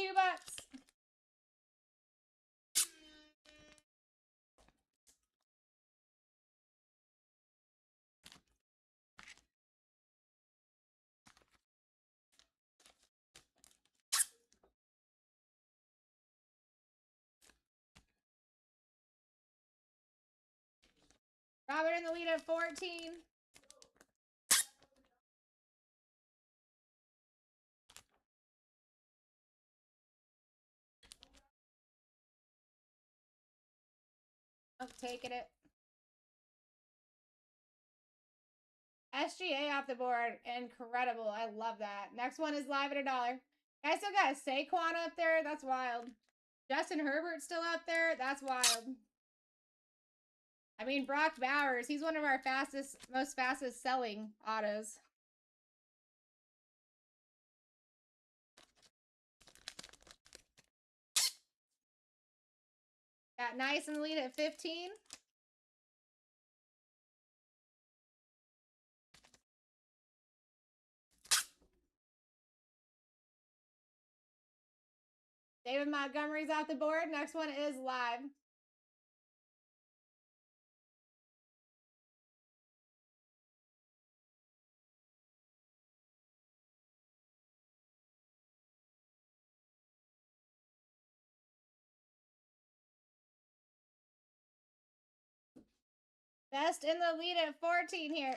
Robert in the lead at 14. Oh, taking it. SGA off the board. Incredible. I love that. Next one is live at $1. I still got Saquon up there. That's wild. Justin Herbert's still up there. That's wild. I mean, Brock Bowers. He's one of our most fastest selling autos. Got Nice in the lead at 15. David Montgomery's off the board. Next one is live. Best in the lead at 14 here.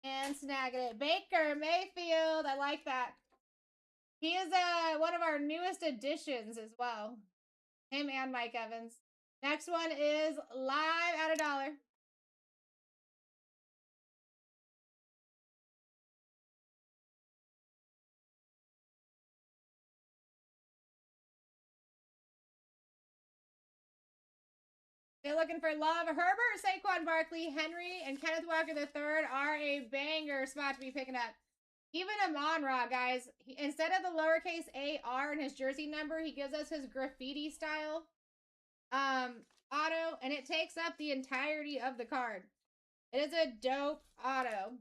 And snagging it. Baker Mayfield. I like that. He is one of our newest additions as well. Him and Mike Evans. Next one is live at $1. They're looking for love. Herbert, Saquon Barkley, Henry, and Kenneth Walker III are a banger spot to be picking up. Even Amon-Ra, guys, instead of the lowercase a-r in his jersey number, he gives us his graffiti style auto, and it takes up the entirety of the card. It is a dope auto.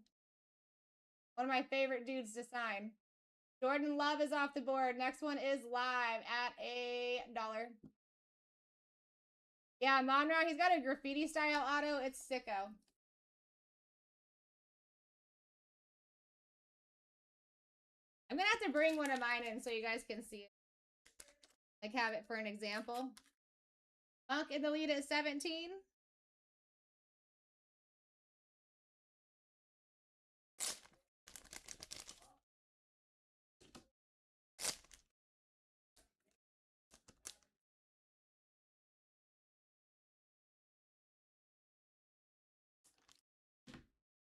One of my favorite dudes to sign. Jordan Love is off the board. Next one is live at $1. Yeah, Amon-Ra, he's got a graffiti style auto. It's sicko. I'm going to have to bring one of mine in so you guys can see it. Like, have it for an example. Monk in the lead at 17.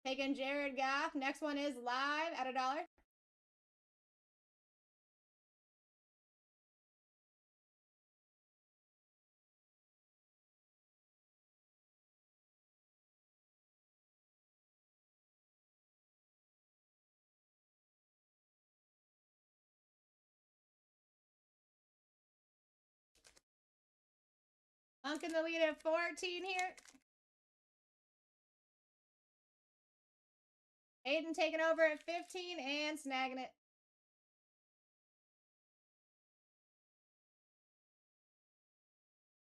Taking Jared Goff. Next one is live at $1. Monk in the lead at 14 here. Aiden taking over at 15 and snagging it.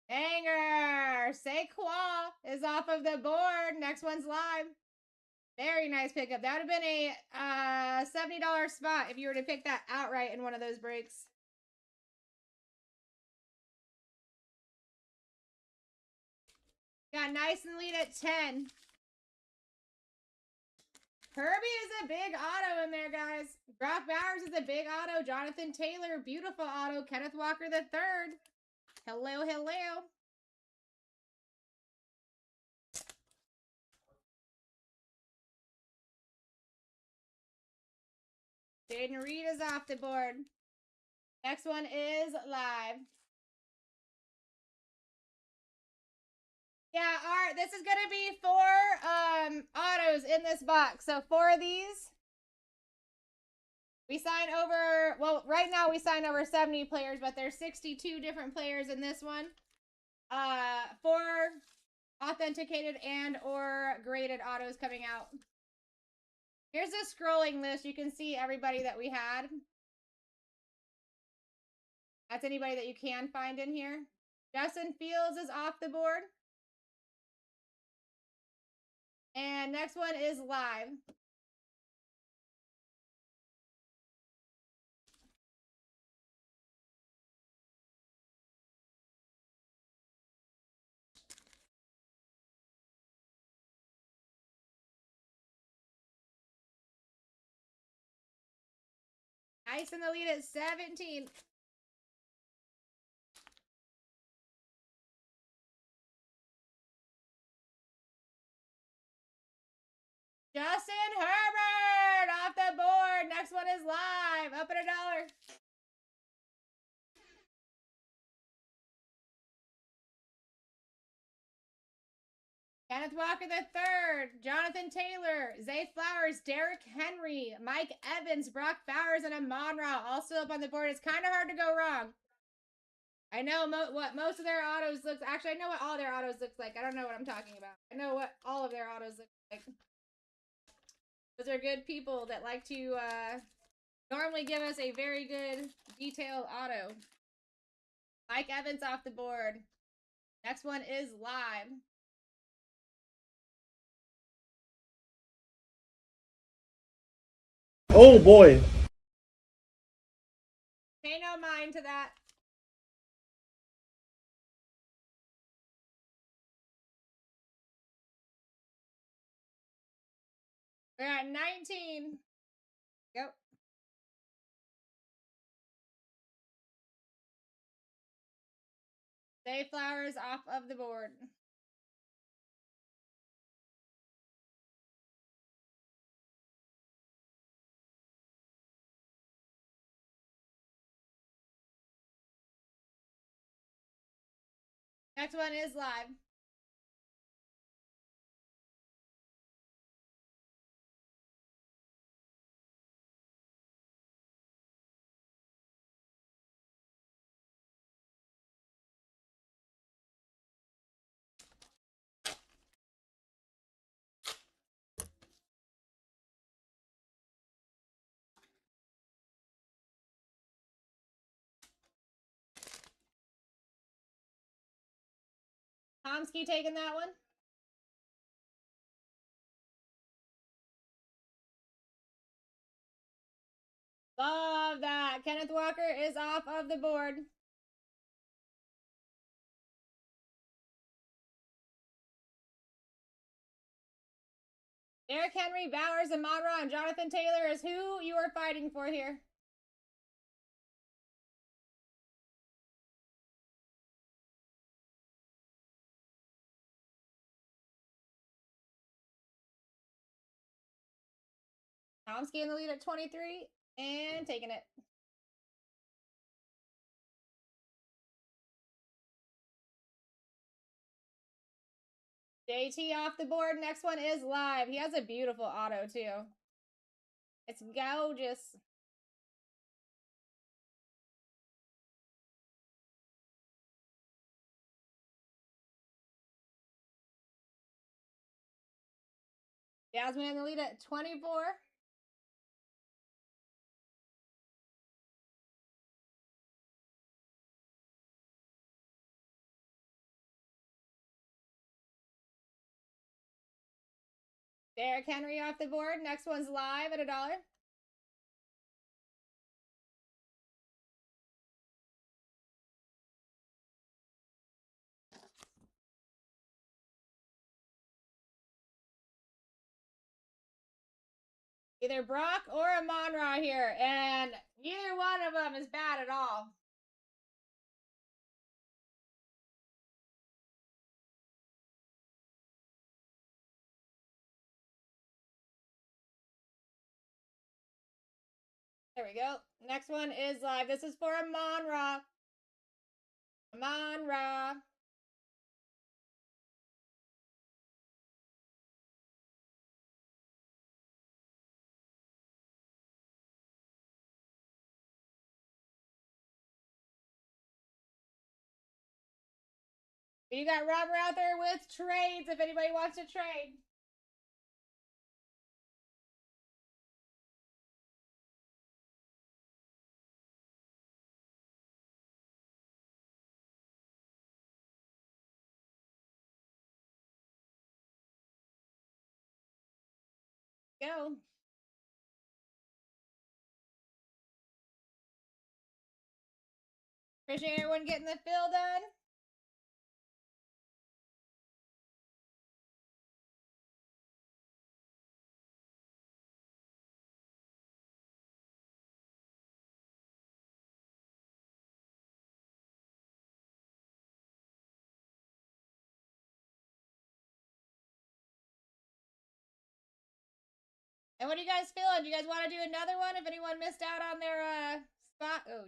Banger! Saquon is off of the board. Next one's live. Very nice pickup. That would have been a $70 spot if you were to pick that outright in one of those breaks. Got nice and lead at 10. Herbie is a big auto in there, guys. Brock Bowers is a big auto. Jonathan Taylor, beautiful auto. Kenneth Walker III. Hello, hello. Jaden Reed is off the board. Next one is live. Yeah, Art, this is going to be 4 autos in this box. So 4 of these. We sign over, well, right now we sign over 70 players, but there's 62 different players in this one. 4 authenticated and or graded autos coming out. Here's the scrolling list. You can see everybody that we had. That's anybody that you can find in here. Justin Fields is off the board. And next one is live. Ice in the lead at 17. Justin Herbert off the board. Next one is live. Up at $1. Kenneth Walker III, Jonathan Taylor, Zay Flowers, Derrick Henry, Mike Evans, Brock Bowers, and Amon-Ra all still up on the board. It's kind of hard to go wrong. I know what most of their autos look. Actually, I know what all their autos look like. I don't know what I'm talking about. I know what all of their autos look like. Those are good people that like to normally give us a very good detailed auto. Mike Evans off the board. Next one is live. Oh boy. Pay no mind to that. We're at 19. Go. Dayflowers off of the board. Next one is live. Tomsky taking that one. Love that. Kenneth Walker is off of the board. Derrick Henry, Bowers, Amon-Ra, and Jonathan Taylor is who you are fighting for here. Tomsky in the lead at 23 and taking it. JT off the board. Next one is live. He has a beautiful auto too. It's gorgeous. Jasmine in the lead at 24. Derrick Henry off the board. Next one's live at $1. Either Brock or Amon-Ra here, and neither one of them is bad at all. There we go. Next one is live. This is for Amon-Ra. Amon-Ra. You got Robert out there with trades if anybody wants to trade. Go. Appreciate everyone getting the fill done. And what are you guys feeling? Do you guys want to do another one if anyone missed out on their spot? Oh,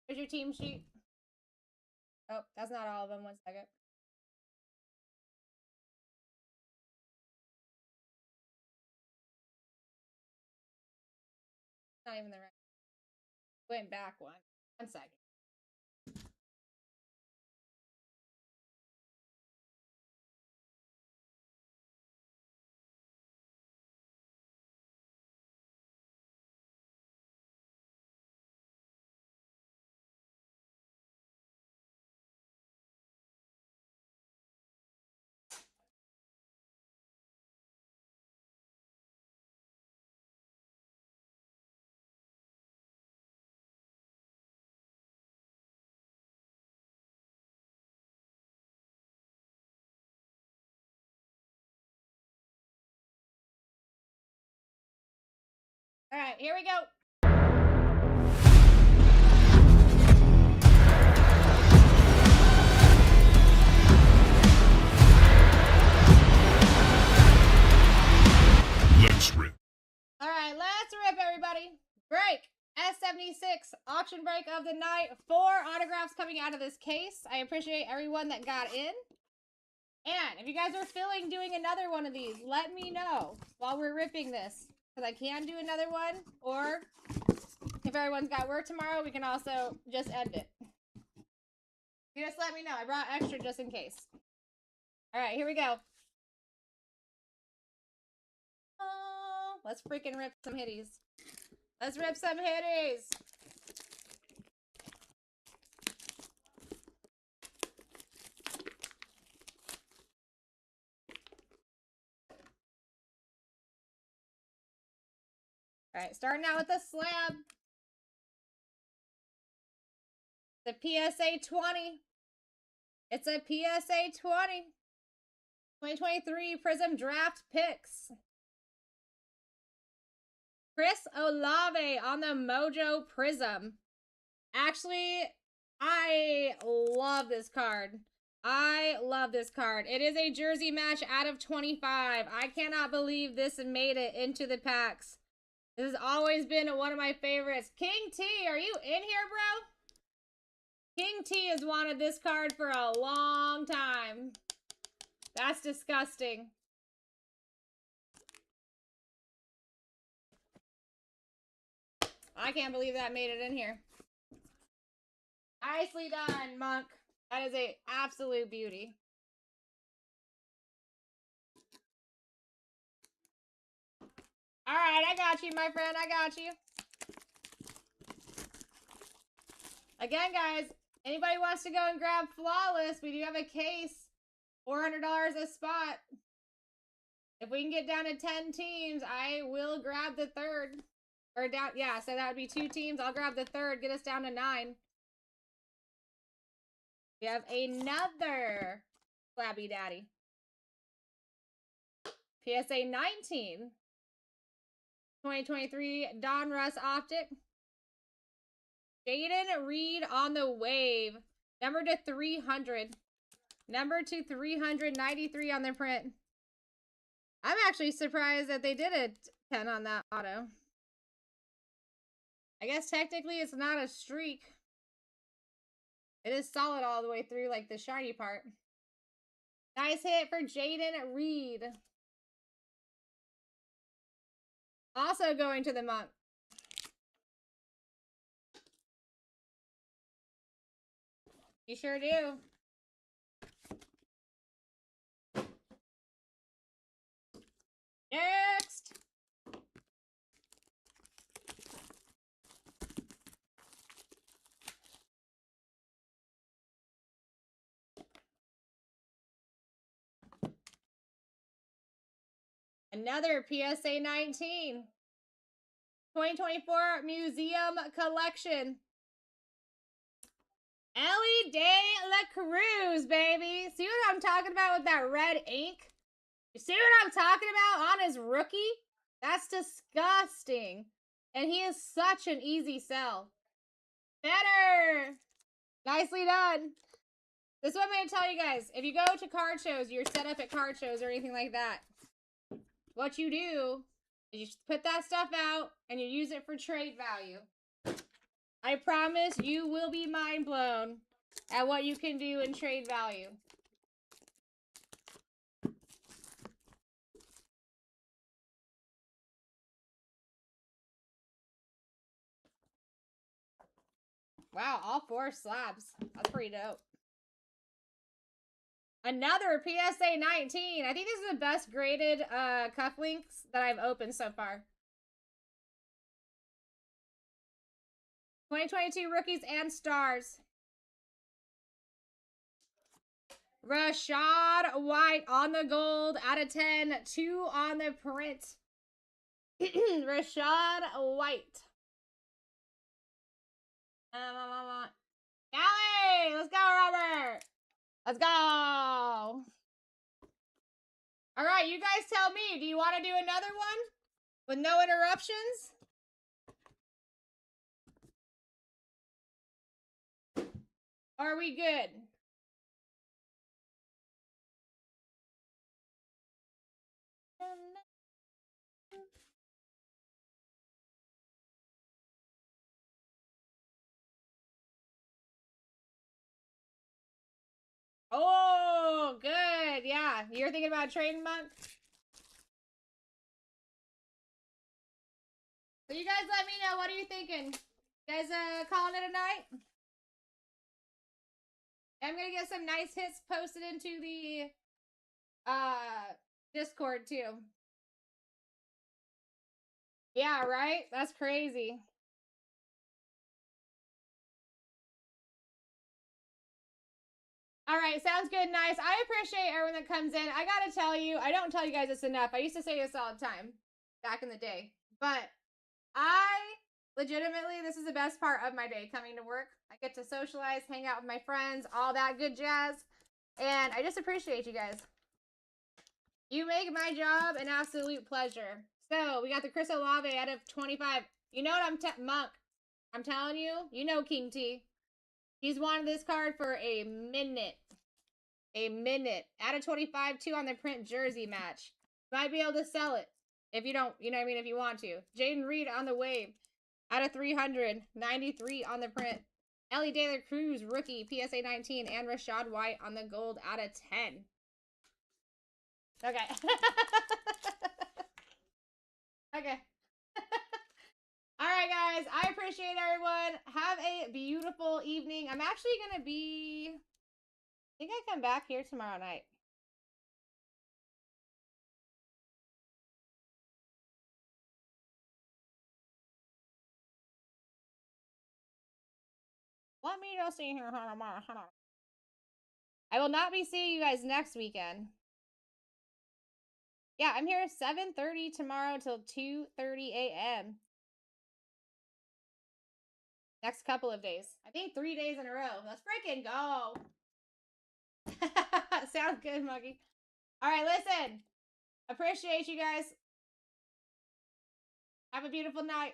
here's your team sheet. Oh, that's not all of them. 1 second. Not even the right. Went back one. 1 second. All right, here we go. Let's rip. All right, let's rip, everybody. Break. S76 auction break of the night. 4 autographs coming out of this case. I appreciate everyone that got in. And if you guys are feeling doing another one of these, let me know while we're ripping this. Because I can do another one. Or if everyone's got work tomorrow, we can also just end it. You just let me know. I brought extra just in case. All right, here we go. Oh, let's freaking rip some hitties. Let's rip some hitties. All right, starting out with the slab. The PSA 20. It's a PSA 20. 2023 Prism Draft Picks. Chris Olave on the Mojo Prism. Actually, I love this card. I love this card. It is a jersey match out of 25. I cannot believe this made it into the packs. This has always been one of my favorites. King T, are you in here, bro? King T has wanted this card for a long time. That's disgusting. I can't believe that made it in here. Nicely done, Monk. That is a absolute beauty. All right, I got you, my friend. I got you. Again, guys, anybody wants to go and grab Flawless, we do have a case. $400 a spot. If we can get down to 10 teams, I will grab the third. Or down, yeah, so that would be 2 teams. I'll grab the third, get us down to 9. We have another Flabby Daddy. PSA 19. 2023 Don Russ Optic. Jaden Reed on the wave. Number to 300. Number to 393 on the print. I'm actually surprised that they did a 10 on that auto. I guess technically it's not a streak. It is solid all the way through, like the shiny part. Nice hit for Jaden Reed. Also going to the Monk. You sure do. Next. Another PSA 19. 2024 Museum Collection. Ellie De La Cruz, baby. See what I'm talking about with that red ink? You see what I'm talking about on his rookie? That's disgusting. And he is such an easy sell. Better. Nicely done. This is what I'm going to tell you guys. If you go to card shows, you're set up at card shows or anything like that. What you do is you put that stuff out and you use it for trade value. I promise you will be mind blown at what you can do in trade value. Wow, all 4 slabs. That's pretty dope. Another PSA 19. I think this is the best graded cufflinks that I've opened so far. 2022 rookies and stars. Rashad White on the gold out of 10. 2 on the print. Rashad White. Callie! Let's go, Robert! Let's go! Alright, you guys tell me. Do you want to do another one? With no interruptions? Are we good? Oh, good. Yeah. You're thinking about trading, Monk? So you guys let me know. What are you thinking? You guys calling it a night? I'm gonna get some nice hits posted into the Discord too. Yeah, right? That's crazy. All right, sounds good. Nice. I appreciate everyone that comes in. I gotta tell you, I don't tell you guys this enough. I used to say this all the time back in the day, but legitimately, this is the best part of my day, coming to work. I get to socialize, hang out with my friends, all that good jazz, and I just appreciate you guys. You make my job an absolute pleasure. So we got the Chris Olave out of 25. You know what Monk? I'm telling you, you know King T. He's wanted this card for a minute. A minute. Out of 25, 2 on the print jersey match. Might be able to sell it. If you don't, you know what I mean, if you want to. Jaden Reed on the wave. Out of 300. 93 on the print. Ellie De La Cruz, rookie, PSA 19. And Rashad White on the gold out of 10. Okay. Okay. All right, guys. I appreciate everyone. Have a beautiful evening. I'm actually going to be... I think I come back here tomorrow night. Let me just see here. I will not be seeing you guys next weekend. Yeah, I'm here 7:30 tomorrow till 2:30 a.m. Next couple of days. I think 3 days in a row. Let's freaking go. Sounds good, Monkey. All right, listen. Appreciate you guys. Have a beautiful night.